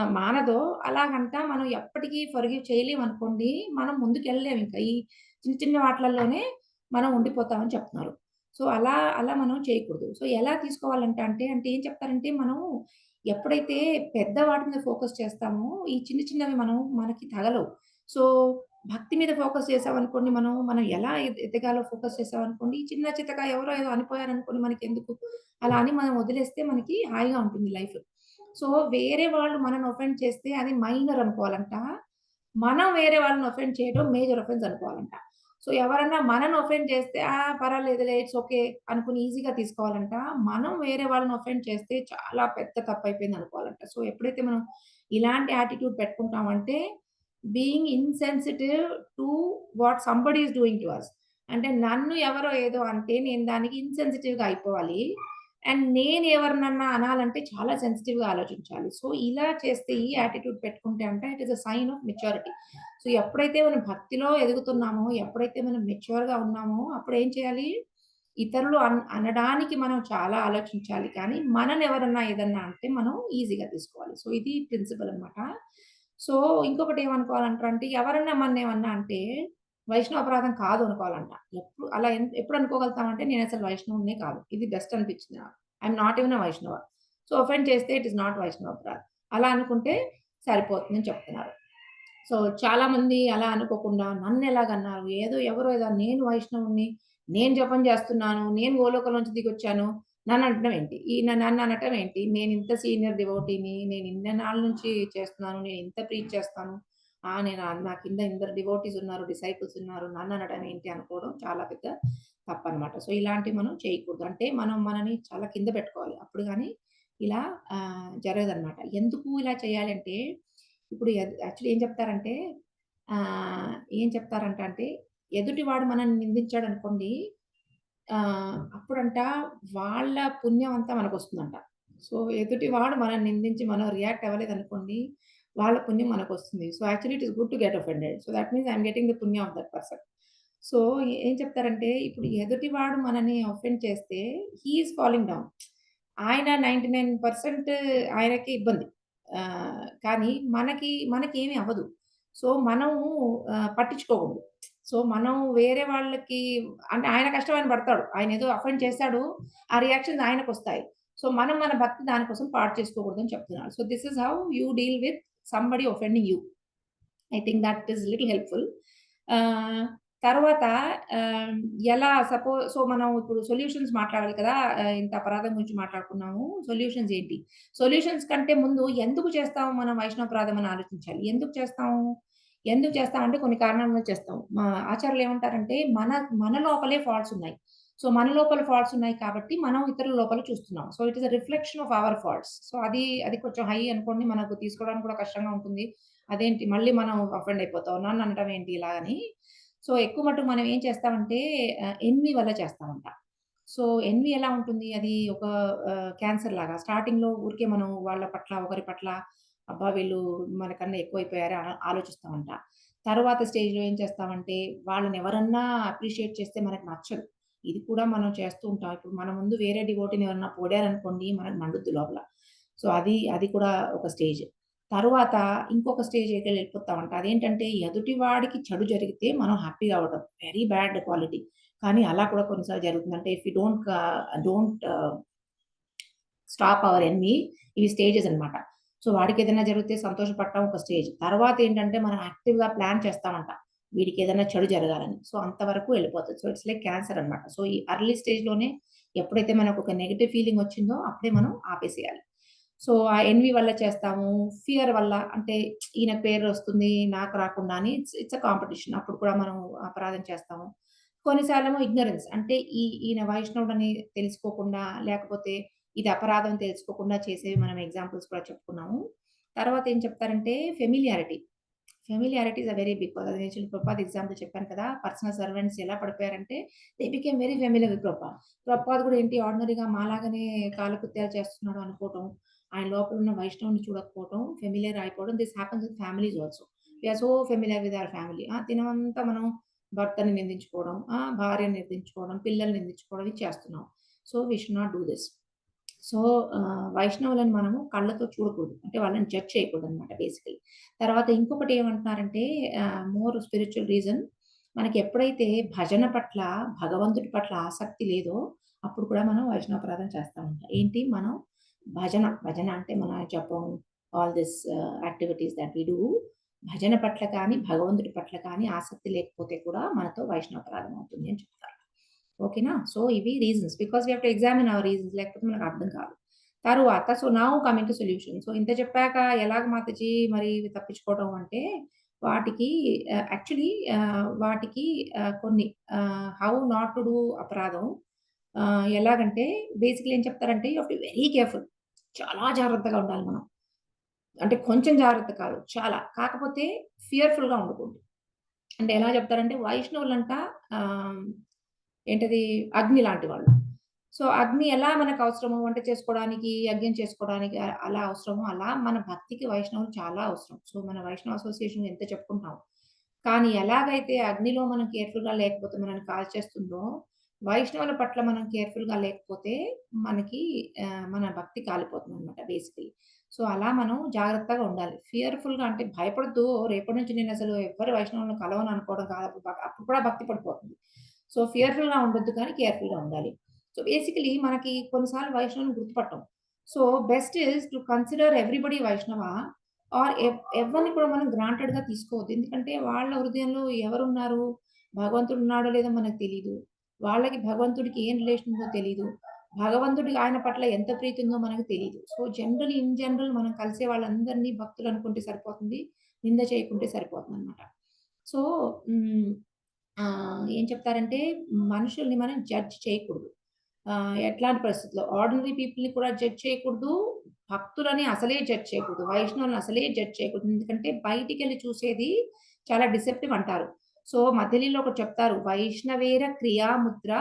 మానదో అలాగంట మనం ఎప్పటికీ ఫర్‌గివ్ చేయలేమనుకోండి, మనం ముందుకెళ్ళలేమింక. ఈ చిన్న చిన్న వాటిలల్లోనే మనం ఉండిపోతామని చెప్తున్నారు. సో, అలా మనం చేయకూడదు. సో, ఎలా తీసుకోవాలంట అంటే ఏం చెప్తారంటే మనం ఎప్పుడైతే పెద్ద వాటి మీద ఫోకస్ చేస్తామో, ఈ చిన్న చిన్నవి మనకి తగలవు. సో, భక్తి మీద ఫోకస్ చేసామనుకోండి మనం ఎలా ఎదగాలో ఫోకస్ చేసామనుకోండి, ఈ చిన్న చితక ఎవరో ఏదో అనిపోయారనుకోండి మనకెందుకు? అలా అని మనం వదిలేస్తే మనకి హాయిగా ఉంటుంది లైఫ్. సో, వేరే వాళ్ళు మనల్ని ఒఫెండ్ చేస్తే అది మైనర్ అనుకోవాలంట. మనం వేరే వాళ్ళని ఒఫెండ్ చేయడం మేజర్ ఒఫెన్స్ అనుకోవాలంట. సో ఎవరన్నా మనల్ని ఒఫెండ్ చేస్తే పర్వాలేదులే ఇట్స్ ఓకే అనుకుని ఈజీగా తీసుకోవాలంట. మనం వేరే వాళ్ళని ఒఫెండ్ చేస్తే చాలా పెద్ద తప్పయిపోయింది అనుకోవాలంట. సో ఎప్పుడైతే మనం ఇలాంటి యాటిట్యూడ్ పెట్టుకుంటామంటే being insensitive to what somebody is doing to us. అంటే నన్ను ఎవరో ఏదో అంటే నేను దానికి ఇన్‌సెన్సిటివ్‌గా అయిపోవాలి. అండ్ నేను ఎవరినన్నా అనాలంటే చాలా సెన్సిటివ్‌గా ఆలోచించాలి. సో ఇలా చేస్తే ఈ యాటిట్యూడ్ పెట్టుకుంటే అంటే it is a sign of maturity. So ఎప్పుడైతే మనం భక్తిలో ఎదుగుతున్నామో, ఎప్పుడైతే మనం మెచ్యూర్‌గా ఉన్నామో అప్పుడేం చేయాలి? ఇతరులు అనడానికి మనం చాలా ఆలోచించాలి. కానీ మనల్ని ఎవరన్నా ఏదన్నా అంటే మనం ఈజీగా తీసుకోవాలి. సో ఇది ప్రిన్సిపల్ అన్నమాట. సో ఇంకొకటి ఏమనుకోవాలంటారంటే ఎవరన్నా మననేమన్నా అంటే వైష్ణవ అపరాధం కాదు అనుకోవాలంట. ఎప్పుడు అనుకోగలుగుతామంటే నేనసలు వైష్ణవుడినే కాదు. ఇది బెస్ట్ అనిపించింది నాకు. I'm not even a Vaishnava. So offend చేస్తే ఇట్ ఈస్ నాట్ వైష్ణవ అపరాధ్. అలా అనుకుంటే సరిపోతుందని చెప్తున్నారు. సో చాలామంది అలా అనుకోకుండా నన్నెలాగన్నారు? ఎవరో ఏదో నేను వైష్ణవుడిని, నేను జపం చేస్తున్నాను, నేను గోలోకం నుంచి దిగొచ్చాను. నన్ననటం ఏంటి? ఈయన నన్ననటం ఏంటి? నేనింత సీనియర్ డివోటీని, నేను ఇన్ని నాళ్ళ నుంచి చేస్తున్నాను, నేను ఇంత ప్రీచ్ చేస్తాను. నా కింద ఇందరు డివోటీస్ ఉన్నారు, డిసైపుల్స్ ఉన్నారు. నన్ననటం ఏంటి అనుకోవడం చాలా పెద్ద తప్పనమాట. సో ఇలాంటివి మనం చేయకూడదు. అంటే మనం మనని చాలా కింద పెట్టుకోవాలి. అప్పుడు గాని ఇలా జరగదనమాట. ఎందుకు ఇలా చేయాలంటే ఇప్పుడు యాక్చువల్లీ ఏం చెప్తారంట అంటే ఎదుటివాడు మనల్ని నిందించాడనుకోండి అప్పుడంట వాళ్ళ పుణ్యం అంతా మనకొస్తుందంట. సో ఎదుటివాడు మనల్ని నిందించి మనం రియాక్ట్ అవ్వలేదనుకోండి, వాళ్ళ పుణ్యం మనకొస్తుంది. So actually it is good to get offended. So that means I am getting the punyam of that person. So ఏం చెప్తారంటే ఇప్పుడు ఎదుటివాడు మనని అఫెండ్ చేస్తే హి ఈస్ ఫాలింగ్ డౌన్. ఆయన 99% ఆయనకి ఇబ్బంది. కానీ మనకేమి అవ్వదు. సో మనము పట్టించుకోకూడదు. సో మనం వేరే వాళ్ళకి అంటే ఆయన కష్టం ఆయన పడతాడు. ఆయనేదో అఫెండ్ చేసాడు. ఆ రియాక్షన్స్ ఆయనకొస్తాయి. సో మనం మన భక్తి దాని కోసం పాడు చేసుకోకూడదని చెప్తున్నారు. So this is how you deal with somebody offending you. I think that is little helpful. ఆహ్, తర్వాత ఆహ్, సో మనం ఇప్పుడు సొల్యూషన్స్ మాట్లాడాలి కదా! ఇంత అపరాధం గురించి మాట్లాడుకున్నాము. సొల్యూషన్స్ ఏంటి? సొల్యూషన్స్ కంటే ముందు ఎందుకు చేస్తాము మనం వైష్ణవాపరాధం అని ఆలోచించాలి. ఎందుకు చేస్తామంటే కొన్ని కారణాల వల్ల చేస్తాం. మా ఆచార్యులు ఏమంటారంటే మన లోపలే ఫాల్ట్స్ ఉన్నాయి. సో మన లోపల ఫాల్ట్స్ ఉన్నాయి కాబట్టి మనం ఇతరుల లోపల చూస్తున్నాం. So it is a reflection of our faults. So అది కొంచెం హై అనుకోండి మనకు తీసుకోవడానికి కూడా కష్టంగా ఉంటుంది. అదేంటి మళ్ళీ మనం అఫెండ్ అయిపోతాం. నన్ననటం ఏంటి ఇలా అని. సో ఎక్కువ మట్టుకు మనం ఏం చేస్తామంటే ఎన్వి వల్ల చేస్తామంట. సో ఎన్వి ఎలా ఉంటుంది? అది ఒక క్యాన్సర్ లాగా. స్టార్టింగ్‌లో ఊరికే మనం వాళ్ళ పట్ల, ఒకరి పట్ల అబ్బా! వీళ్ళు మనకన్నా ఎక్కువైపోయారే ఆలోచిస్తామంట. తరువాత స్టేజ్‌లో ఏం చేస్తామంటే వాళ్ళని ఎవరన్నా అప్రిషియేట్ చేస్తే మనకు నచ్చదు. ఇది కూడా మనం చేస్తూ ఉంటాం. ఇప్పుడు మన ముందు వేరే డివోటీని ఎవరన్నా పొగిడారనుకోండి మనకు మండుద్ది లోపల. సో అది కూడా ఒక స్టేజ్. తరువాత ఇంకొక స్టేజ్‌కి వెళ్ళిపోతామంట. అదేంటంటే ఎదుటి వాడికి చెడు జరిగితే మనం హ్యాపీగా అవ్వడం. Very bad quality. కానీ అలా కూడా కొన్నిసార్లు జరుగుతుంది. అంటే if you don't stop hour enemy ఇవి స్టేజెస్ అన్నమాట. సో వాడికేదైనా జరిగితే సంతోషపడటం ఒక స్టేజ్. తర్వాతేంటంటే మనం యాక్టివ్‌గా ప్లాన్ చేస్తామంట. వీడికేదైనా చెడు జరగాలని. సో అంతవరకు వెళ్ళిపోతది. సో ఇట్స్ లైక్ క్యాన్సర్ అన్నమాట. సో ఈ ఎర్లీ స్టేజ్‌లోనే ఎప్పుడైతే మనకొక నెగెటివ్ ఫీలింగ్ వచ్చిందో అప్పుడే మనం ఆపేసేయాలి. సో ఆ ఎన్వి వల్ల చేస్తాము. ఫియర్ వల్ల అంటే ఈయనకు పేరొస్తుంది నాకు రాకుండా అని ఇట్స్ ఎ కాంపిటీషన్. అప్పుడు కూడా మనం అపరాధం చేస్తాము. కొన్నిసార్లేమో ఇగ్నోరెన్స్ అంటే ఈయన వైష్ణవుడని తెలుసుకోకుండా లేకపోతే ఇది అపరాధం అని తెలుసుకోకుండా చేసేవి మనం ఎగ్జాంపుల్స్ కూడా చెప్పుకున్నాము. తర్వాత ఏం చెప్తారంటే familiarity. Familiarity is a very big అది నేను ప్రభుపాద్ ఎగ్జాంపుల్ చెప్పాను కదా! పర్సనల్ సర్వెంట్స్ ఎలా పడిపోయారంటే they became very familiar with Prabhupad. Prabhupad కూడా ఏంటి ఆర్డినరీగా మాలాగానే కాలకృత్యాలు చేస్తున్నాడు అనుకోవటం. ఆయన లోపల ఉన్న వైష్ణవుని చూడకపోవటం, ఫెమిలియర్ అయిపోవడం. This happens with families also. We are so familiar with our family. దినమంతా మనం భర్తని నిందించుకోవడం, భార్యని నిందించుకోవడం, పిల్లల్ని నిందించుకోవడం ఇది చేస్తున్నాం. So, we should not do this. So, వైష్ణవులను మనము కళ్ళతో చూడకూడదు. అంటే వాళ్ళని జడ్జ్ చేయకూడదనమాట బేసికల్లీ. తర్వాత ఇంకొకటి ఏమంటున్నారంటే మోర్ స్పిరిచ్యువల్ రీజన్ మనకెప్పుడైతే భజన పట్ల, భగవంతుడి పట్ల ఆసక్తి లేదో అప్పుడు కూడా మనం వైష్ణవాపరాధం చేస్తా ఉంటాం. ఏంటి మనం భజన అంటే మన జపం all this activities that we do భజన పట్ల కానీ, భగవంతుడి పట్ల కానీ ఆసక్తి లేకపోతే కూడా మనతో వైష్ణవాపరాధం అవుతుంది అని చెప్తారు. ఓకేనా? సో, ఇవి reasons. Because we have to examine our reasons లేకపోతే మనకు అర్థం కాదు. తరువాత now coming to solution. So, ఇంత చెప్పాక ఎలాగ మాతాజీ మరి ఇవి తప్పించుకోవడం అంటే, వాటికి యాక్చువల్లీ వాటికి కొన్ని హౌ నాట్ టు డూ అపరాధం ఎలాగంటే బేసికల్లీ ఏం చెప్తారంటే you have to be very careful. చాలా జాగ్రత్తగా ఉండాలి మనం. అంటే కొంచెం జాగ్రత్త కాదు చాలా. కాకపోతే ఫియర్‌ఫుల్‌గా ఉండకూడదు. అంటే ఎలా చెప్తారంటే వైష్ణవులంట ఆహ్, ఏంటది అగ్ని లాంటి వాళ్ళు. సో, అగ్ని ఎలా మనకు అవసరమో వంట చేసుకోవడానికి, యజ్ఞం చేసుకోవడానికి అలా అవసరమో అలా మన భక్తికి వైష్ణవులు చాలా అవసరం. సో, మన వైష్ణవ అసోసియేషన్ ఎంత చెప్పుకుంటున్నాం. కానీ ఎలాగైతే అగ్నిలో మనం కేర్‌ఫుల్‌గా లేకపోతే మనల్ని కాల్చేస్తుందో, వైష్ణవుల పట్ల మనం కేర్‌ఫుల్‌గా లేకపోతే మనకి మన భక్తి కాలిపోతుందనమాట బేసికల్లీ. సో, అలా మనం జాగ్రత్తగా ఉండాలి. ఫియర్‌ఫుల్‌గా అంటే భయపడొద్దు. రేపటి నుంచి నేనసలు ఎవ్వరి వైష్ణవులను కలవను అనుకోవడం కాదు. అప్పుడు కూడా భక్తి పడిపోతుంది. సో, ఫియర్‌ఫుల్‌గా ఉండొద్దు కానీ కేర్‌ఫుల్‌గా ఉండాలి. సో, బేసికల్లీ మనకి కొన్ని సార్లు వైష్ణవులను గుర్తుపట్టం. So, best is to consider everybody Vaishnava or ఎవ్వరిని కూడా మనం గ్రాంటెడ్‌గా తీసుకోవద్దు. ఎందుకంటే వాళ్ళ హృదయంలో ఎవరున్నారు? భగవంతుడు ఉన్నాడో లేదో మనకు తెలీదు. వాళ్ళకి భగవంతుడికి ఏం రిలేషన్ ఉందో తెలీదు. భగవంతుడికి ఆయన పట్ల ఎంత ప్రీతి ఉందో మనకు తెలీదు. సో, ఇన్ జనరల్ మనం కలిసే వాళ్ళందరినీ భక్తులు అనుకుంటే సరిపోతుంది. నింద చేయకుంటే సరిపోతుందనమాట. సో, హ్మ్. ఏం చెప్తారంటే మనుషుల్ని మనం జడ్జ్ చేయకూడదు. ఎట్లాంటి పరిస్థితిలో ఆర్డినరీ పీపుల్‌ని కూడా జడ్జ్ చేయకూడదు. భక్తులని అసలే జడ్జ్ చేయకూడదు. వైష్ణవులని అసలే జడ్జ్ చేయకూడదు. ఎందుకంటే బయటికెళ్ళి చూసేది చాలా డిసెప్టివ్ అంటారు. సో, మధ్యలిలో ఒకటి చెప్తారు. వైష్ణవేర క్రియాముద్ర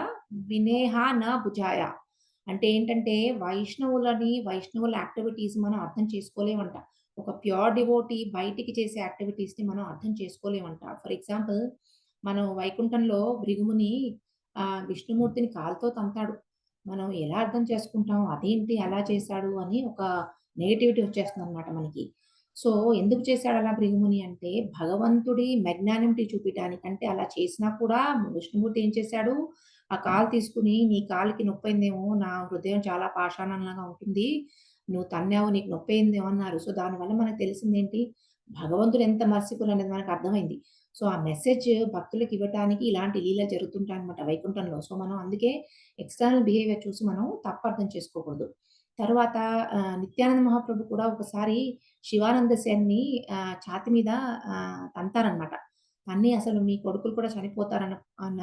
వినేహ న భుజాయ. అంటే ఏంటంటే వైష్ణవుల యాక్టివిటీస్ మనం అర్థం చేసుకోలేమంట. ఒక ప్యూర్ డివోటీ బయటికి చేసే యాక్టివిటీస్‌ని మనం అర్థం చేసుకోలేమంట. ఫర్ ఎగ్జాంపుల్ మనం వైకుంఠంలో భృగుముని విష్ణుమూర్తిని కాలుతో తంతాడు. మనం ఎలా అర్థం చేసుకుంటాం? అదేంటి అలా చేశాడు అని ఒక నెగటివిటీ వచ్చేస్తుందనమాట మనకి. సో, ఎందుకు చేశాడు అలా భృగుముని అంటే భగవంతుడి మాగ్నానిమిటీ చూపియటానికి. అంటే అలా చేసినా కూడా విష్ణుమూర్తి ఏం చేశాడు? ఆ కాలు తీసుకొని నీ కాలికి నొప్పయిందేమో, నా హృదయం చాలా పాషాణంలాగా ఉంటుంది. నువ్వు తన్నావు నీకు నొప్పయిందేమో అన్నారు. సో, దానివల్ల మనకు తెలిసిందేంటి? భగవంతుడు ఎంత మర్సిఫుల్ అనేది మనకు అర్థమైంది. సో, ఆ మెసేజ్ భక్తులకి ఇవ్వటానికి ఇలాంటి లీలలు జరుగుతుంటాయన్నమాట వైకుంఠంలో. సో, మనం అందుకే ఎక్స్‌టర్నల్ బిహేవియర్ చూసి మనం తప్పు అర్థం చేసుకోకూడదు. తర్వాత నిత్యానంద మహాప్రభు కూడా ఒకసారి శివానంద సేన్‌ని ఛాతీ మీద తంతారనమాట. తన్ని అసలు మీ కొడుకులు కూడా అన్న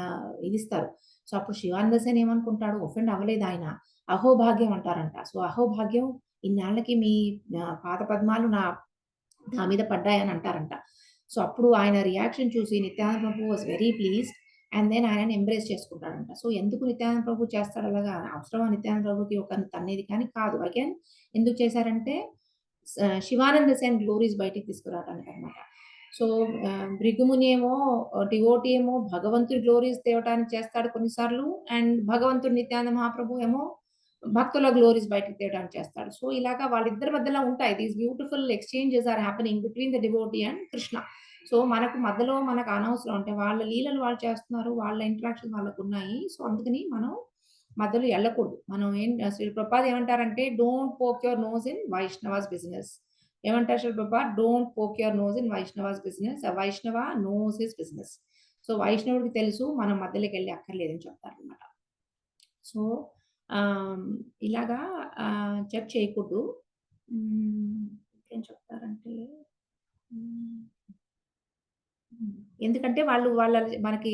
ఇదిస్తారు. సో, అప్పుడు శివానంద సేన్ ఏమనుకుంటాడు ఒఫెండ్ అవ్వలేదాయన. అహోభాగ్యం అంటారంట. సో, అహోభాగ్యం ఇన్నాళ్ళకి మీ పాద పద్మాలు నా మీద పడ్డాయని అంటారంట. సో, అప్పుడు ఆయన రియాక్షన్ చూసి Nityananda Prabhu was very pleased. And then ఆయనని ఎంబ్రేస్ చేసుకుంటాడంట. సో, ఎందుకు నిత్యానంద ప్రభు చేస్తాడు అలాగా? అవసరమా నిత్యానంద ప్రభుకి ఒకరిని తన్నేది కానీ కాదు. అగైన్ ఎందుకు చేశారంటే శివానంద సేన్ గ్లోరీస్ బయటికి తీసుకురావడానికనమాట. సో, భృగుముని ఏమో డివోటీ ఏమో భగవంతుడి గ్లోరీస్ తేవటానికి చేస్తాడు కొన్ని సార్లు. అండ్ భగవంతుడు నిత్యానంద మహాప్రభు ఏమో భక్తుల గ్లోరీస్ బయటకి తీయడానికి చేస్తాడు. సో, ఇలాగా వాళ్ళిద్దరి మధ్యలో ఉంటాయి. These beautiful exchanges are happening between the devotee and Krishna. So, మనకు మధ్యలో మనకు అనవసరం. అంటే వాళ్ళ లీలలు వాళ్ళు చేస్తున్నారు. వాళ్ళ ఇంటరాక్షన్ వాళ్ళకున్నాయి. సో, అందుకని మనం మధ్యలో ఎళ్ళకూడదు. మనం శ్రీల ప్రభుపాద ఏమంటారంటే, "don't poke your nose in Vaishnavas business." ఏమంటారు Srila Prabhupada? "Don't poke your nose in Vaishnavas business. A Vaishnava knows his business." So, వైష్ణవుడికి తెలుసు మనం మధ్యలోకెళ్ళి అక్కర్లేదని చెప్తారనమాట. సో, ఆహ్, ఇలాగా జడ్జ్ చేయకూడదు. ఇంకేం చెప్తారంటే హ్మ్. హ్మ్. ఎందుకంటే వాళ్ళ మనకి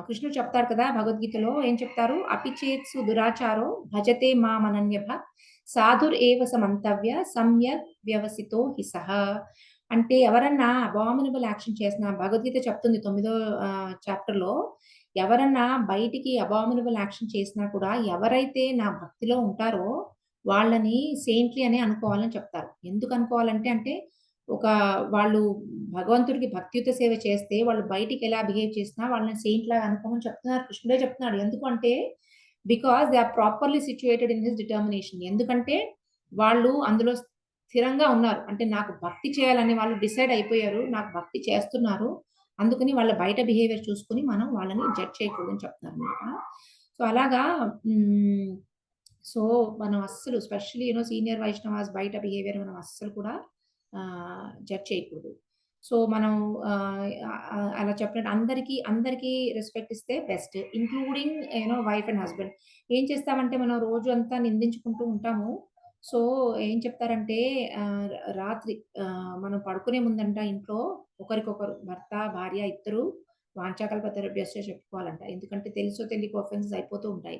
కృష్ణుడు చెప్తారు కదా! భగవద్గీతలో ఏం చెప్తారు? "అపి చేత్సు దురాచారో భజతే మామనన్యభాక్ సాధురేవ సమంతవ్య సమ్యక్ వ్యవసితో హి సహ." అంటే ఎవరన్నా అబామినబుల్ యాక్షన్ చేసినా భగవద్గీత చెప్తుంది 9వ చాప్టర్‌లో ఎవరన్నా బయటికి అబామినబుల్ యాక్షన్ చేసినా కూడా ఎవరైతే నా భక్తిలో ఉంటారో వాళ్ళని సెయింట్‌లీ అనే అనుకోవాలని చెప్తారు. ఎందుకు అనుకోవాలంటే అంటే ఒక వాళ్ళు భగవంతుడికి భక్తియుత సేవ చేస్తే వాళ్ళు బయటికెలా బిహేవ్ చేసినా వాళ్ళని సెయింట్‌లాగా అనుకోమని చెప్తున్నారు. కృష్ణుడే చెప్తున్నాడు. ఎందుకు అంటే because they are properly situated in his determination. ఎందుకంటే వాళ్ళు అందులో స్థిరంగా ఉన్నారు. అంటే నాకు భక్తి చేయాలని వాళ్ళు డిసైడ్ అయిపోయారు. నాకు భక్తి చేస్తున్నారు. అందుకని వాళ్ళ బయట బిహేవియర్ చూసుకొని మనం వాళ్ళని జడ్జ్ చేయకూడదని చెప్తున్నారనమాట. సో, అలాగా హ్మ్. సో, మనం అస్సలు స్పెషల్లీ సీనియర్ వైష్ణవాస్ బయట బిహేవియర్ మనం అస్సలు కూడా జడ్జ్ చేయకూడదు. సో, మనం అలా చెప్పినట్టు అందరికీ రెస్పెక్ట్ ఇస్తే best. Including wife and husband. ఏం చేస్తామంటే మనం రోజు అంతా నిందించుకుంటూ ఉంటాము. సో, ఏం చెప్తారంటే ఆహ్, రాత్రి మనం పడుకునే ముందంట ఇంట్లో ఒకరికొకరు భర్త, భార్య ఇద్దరు వాంఛాకల్పతరుభ్యశ్చ చెప్పుకోవాలంట. ఎందుకంటే తెలుసో తెలియకో ఆఫెన్సెస్ అయిపోతూ ఉంటాయి.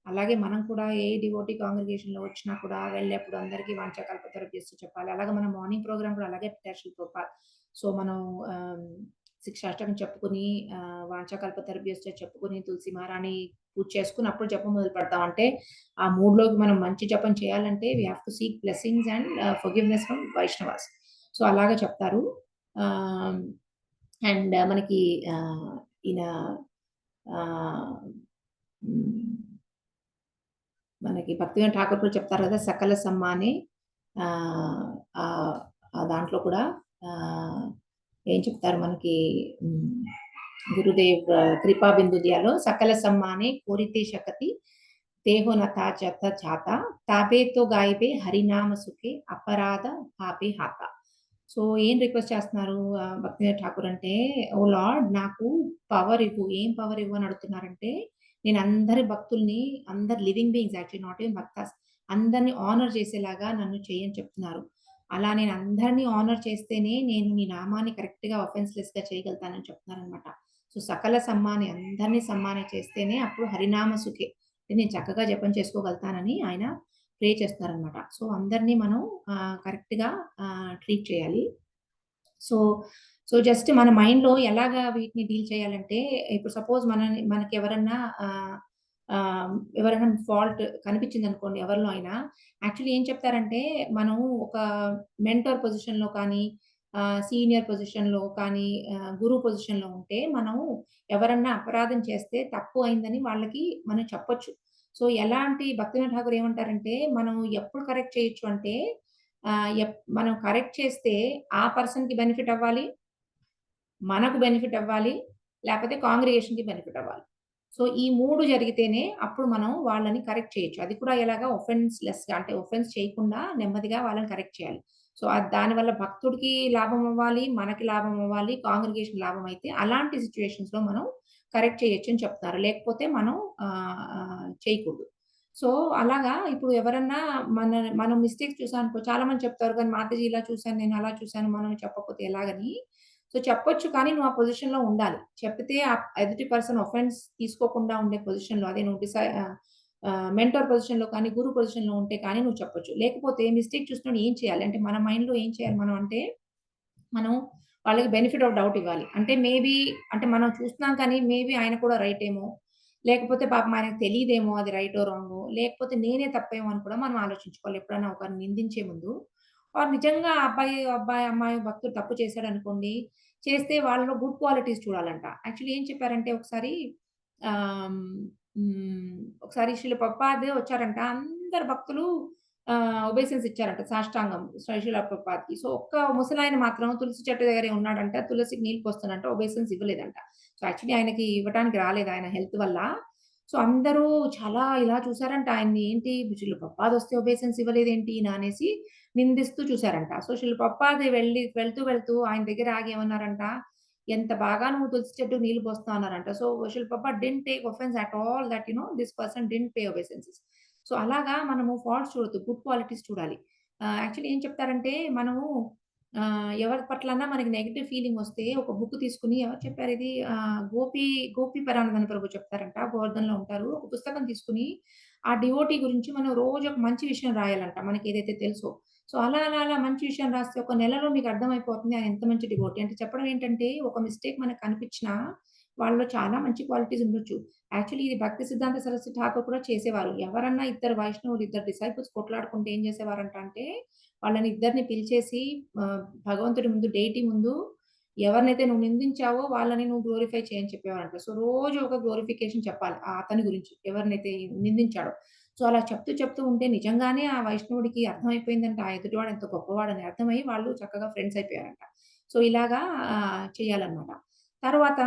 అలాగే మనం కూడా ఏ డివోటీ కాంగ్రిగేషన్‌లో వచ్చినా కూడా వెళ్ళేప్పుడు అందరికీ వాంఛాకల్పతరుభ్యశ్చ చెప్పాలి. అలాగే మన మార్నింగ్ ప్రోగ్రామ్ కూడా అలాగే పెట్టారు శిల్ ప్రభుపాద్. సో, మనం శిక్షాష్టకం చెప్పుకొని వాంఛాకల్పతరుభ్యశ్చ చెప్పుకొని తులసి మహారాణి పూజ చేసుకొని అప్పుడు జపం మొదలు పెడతాం. అంటే ఆ మూడ్‌లోకి మనం మంచి జపం చేయాలంటే we have to seek blessings and forgiveness from Vaishnavas. So, అలాగా చెప్తారు. ఆహ్, అండ్ మనకి ఈయన ఆహ్, హ్మ్. మనకి భక్తివేదాంత ఠాకూర్ కూడా చెప్తారు కదా! సకల సమ్మానే ఆహ్, ఆహ్, ఆ దాంట్లో కూడా ఆహ్, ఏం చెప్తారు మనకి గురుదేవ్ కృపా బిందుదియాలో సకల సమ్మానే కోరితే శకతి తేహో నతా జత చాత తాపేతో గాయబే హరినామ సుఖే అపరాధ పాపే హాత. సో, ఏం రిక్వెస్ట్ చేస్తున్నారు భక్తివేదాంత ఠాకూర్ అంటే, ఓ లార్డ్ నాకు పవర్ ఇవ్వు. ఏం పవర్ ఇవ్వు అని అడుగుతున్నారంటే, నేను అందరి భక్తుల్ని, అందరు living beings actually not even bhaktas అందరిని ఆనర్ చేసేలాగా నన్ను చెయ్యని చెప్తున్నారు. అలా నేను అందరిని ఆనర్ చేస్తేనే నేను నీ నామాన్ని కరెక్ట్‌గా ఆఫెన్స్‌లెస్‌గా చేయగలుగుతానని చెప్తున్నారనమాట. సో, సకల సమ్మాని అందరిని సమ్మాని చేస్తేనే అప్పుడు హరినామ సుఖే. నేను చక్కగా జపం చేసుకోగలుగుతానని ఆయన ప్రే చేస్తున్నారనమాట. సో, అందరిని మనం కరెక్ట్‌గా ట్రీట్ చేయాలి. సో, జస్ట్ మన మైండ్‌లో ఎలాగా వీటిని డీల్ చేయాలంటే, ఇప్పుడు సపోజ్ మనకెవరన్నా ఆహ్, ఆహ్, ఎవరైనా ఫాల్ట్ కనిపించిందనుకోండి ఎవరిలో అయినా, యాక్చువల్లీ ఏం చెప్తారంటే, మనం ఒక మెంటర్ పొజిషన్‌లో కానీ, సీనియర్ పొజిషన్‌లో కానీ, గురువు పొజిషన్‌లో ఉంటే, మనం ఎవరన్నా అపరాధం చేస్తే తప్పు అయిందని వాళ్ళకి మనం చెప్పొచ్చు. సో, ఎలాంటి భక్తినాథ్ ఠాకూర్ ఏమంటారంటే, మనం ఎప్పుడు కరెక్ట్ చేయొచ్చు అంటే, మనం కరెక్ట్ చేస్తే ఆ పర్సన్‌కి బెనిఫిట్ అవ్వాలి. మనకు బెనిఫిట్ అవ్వాలి. లేపోతే కాంగ్రిగేషన్‌కి బెనిఫిట్ అవ్వాలి. సో, ఈ 3 జరిగితేనే అప్పుడు మనం వాళ్ళని కరెక్ట్ చేయొచ్చు. అది కూడా ఎలాగా ఒఫెన్స్ లెస్‌గా అంటే ఒఫెన్స్ చేయకుండా నెమ్మదిగా వాళ్ళని కరెక్ట్ చేయాలి. సో, దానివల్ల భక్తుడికి లాభం అవ్వాలి, మనకి లాభం అవ్వాలి, కాంగ్రిగేషన్ లాభం అయితే అలాంటి సిట్యుయేషన్స్‌లో మనం కరెక్ట్ చేయొచ్చని చెప్తున్నారు. లేకపోతే మనం చేయకూడదు. సో, అలాగా ఇప్పుడు ఎవరన్నా మనం మిస్టేక్స్ చూసామనుకో చాలా మంది చెప్తారు కానీ మాతాజీ ఇలా చూసాను, నేను అలా చూసాను, మనం చెప్పకపోతే ఎలాగని. సో, చెప్పొచ్చు కానీ నువ్వు ఆ పొజిషన్‌లో ఉండాలి. చెప్తే ఎదుటి పర్సన్ ఆఫెన్స్ తీసుకోకుండా ఉండే పొజిషన్‌లో అదే నువ్వు మెంటర్ పొజిషన్‌లో కానీ, గురు పొజిషన్‌లో ఉంటే కానీ నువ్వు చెప్పొచ్చు. లేకపోతే మిస్టేక్ చూసినోడు ఏం చేయాలి? అంటే మన మైండ్‌లో ఏం చేయాలి మనం అంటే, మనం వాళ్ళకి బెనిఫిట్ ఆఫ్ డౌట్ ఇవ్వాలి. అంటే మేబీ అంటే మనం చూస్తున్నాం కానీ మేబీ ఆయన కూడా రైట్ ఏమో! లేకపోతే పాపం ఆయనకు తెలీదేమో అది రైటో, రాంగో లేకపోతే నేనే తప్పేమో అని కూడా మనం ఆలోచించుకోవాలి. ఎప్పుడైనా ఒకరిని నిందించే ముందు. నిజంగా అబ్బాయి, అమ్మాయి భక్తుడు తప్పు చేశాడనుకోండి, చేస్తే వాళ్ళలో గుడ్ క్వాలిటీస్ చూడాలంట. యాక్చువల్లీ ఏం చెప్పారంటే ఒకసారి ఆహ్, ఒకసారి శిల ప్రభుపాద్ వచ్చారంట. అందరు భక్తులు ఒబేసెన్స్ ఇచ్చారంట సాష్టాంగం శిల ప్రభుపాద్‌కి. సో, ఒక్క ముసలాయన మాత్రం తులసి చెట్టు దగ్గరే ఉన్నాడంట. తులసికి నీళ్ళు పోస్తున్నాడంట. ఒబేసెన్స్ ఇవ్వలేదంట. సో, యాక్చువల్లీ ఆయనకి ఇవ్వటానికి రాలేదు ఆయన హెల్త్ వల్ల. సో, అందరూ చాలా ఇలా చూసారంట ఆయన్ని. ఏంటి శిల ప్రభుపాద్ వస్తే ఒబేసెన్స్ ఇవ్వలేదేంటి ఈయన అనేసి నిందిస్తూ చూసారంట. సో, శిల ప్రభుపాద్ వెళ్తూ ఆయన దగ్గర ఆగి ఏమన్నారంట, "ఎంత బాగా నువ్వు తులసి చెట్టుకి నీళ్లు పోస్తున్నావు" అన్నారంట. So, Srila Prabhupad didn't take offence at all that this person didn't pay obeisances. So, అలాగా మనము ఫాల్ట్స్ చూడొద్దు. గుడ్ క్వాలిటీస్ చూడాలి. యాక్చువల్లీ ఏం చెప్తారంటే మనము ఎవరి పట్లన్నా మనకి నెగెటివ్ ఫీలింగ్ వస్తే ఒక బుక్ తీసుకొని ఎవరు చెప్పారిది గోపి పరానందన ప్రభు చెప్తారంట. గోవర్ధన్‌లో ఉంటారు. ఒక పుస్తకం తీసుకొని ఆ డివోటీ గురించి మనం రోజు ఒక మంచి విషయం రాయాలంట. మనకేదైతే తెలుసో. సో, అలా మంచి విషయం రాస్తే ఒక నెలలో మీకు అర్థమైపోతుంది ఆయన ఎంత మంచి డివోటీ. అంటే చెప్పడం ఏంటంటే ఒక మిస్టేక్ మనకు కనిపించినా వాళ్ళలో చాలా మంచి క్వాలిటీస్ ఉండొచ్చు. యాక్చువల్లీ ఇది భక్తి సిద్ధాంత సరస్వతి ఠాకూర్ కూడా చేసేవారు. ఎవరన్నా ఇద్దరు వైష్ణవులు, ఇద్దరు డిసైపుల్స్ కొట్లాడుకుంటే ఏం చేసేవారంట అంటే, వాళ్ళని ఇద్దరిని పిలిచేసి భగవంతుడి ముందు డెయిటీ ముందు ఎవరినైతే నువ్వు నిందించావో వాళ్ళని నువ్వు గ్లోరిఫై చేయని చెప్పేవారంట. సో, రోజు ఒక గ్లోరిఫికేషన్ చెప్పాలి. అతని గురించి ఎవరినైతే నిందించాడో. సో, అలా చెప్తూ ఉంటే నిజంగానే ఆ వైష్ణవుడికి అర్థమైపోయిందంట. ఆ ఎదుటివాడు ఎంత గొప్పవాడని అర్థమై వాళ్ళు చక్కగా ఫ్రెండ్స్ అయిపోయారంట. సో, ఇలాగా చేయాలన్నమాట. తర్వాత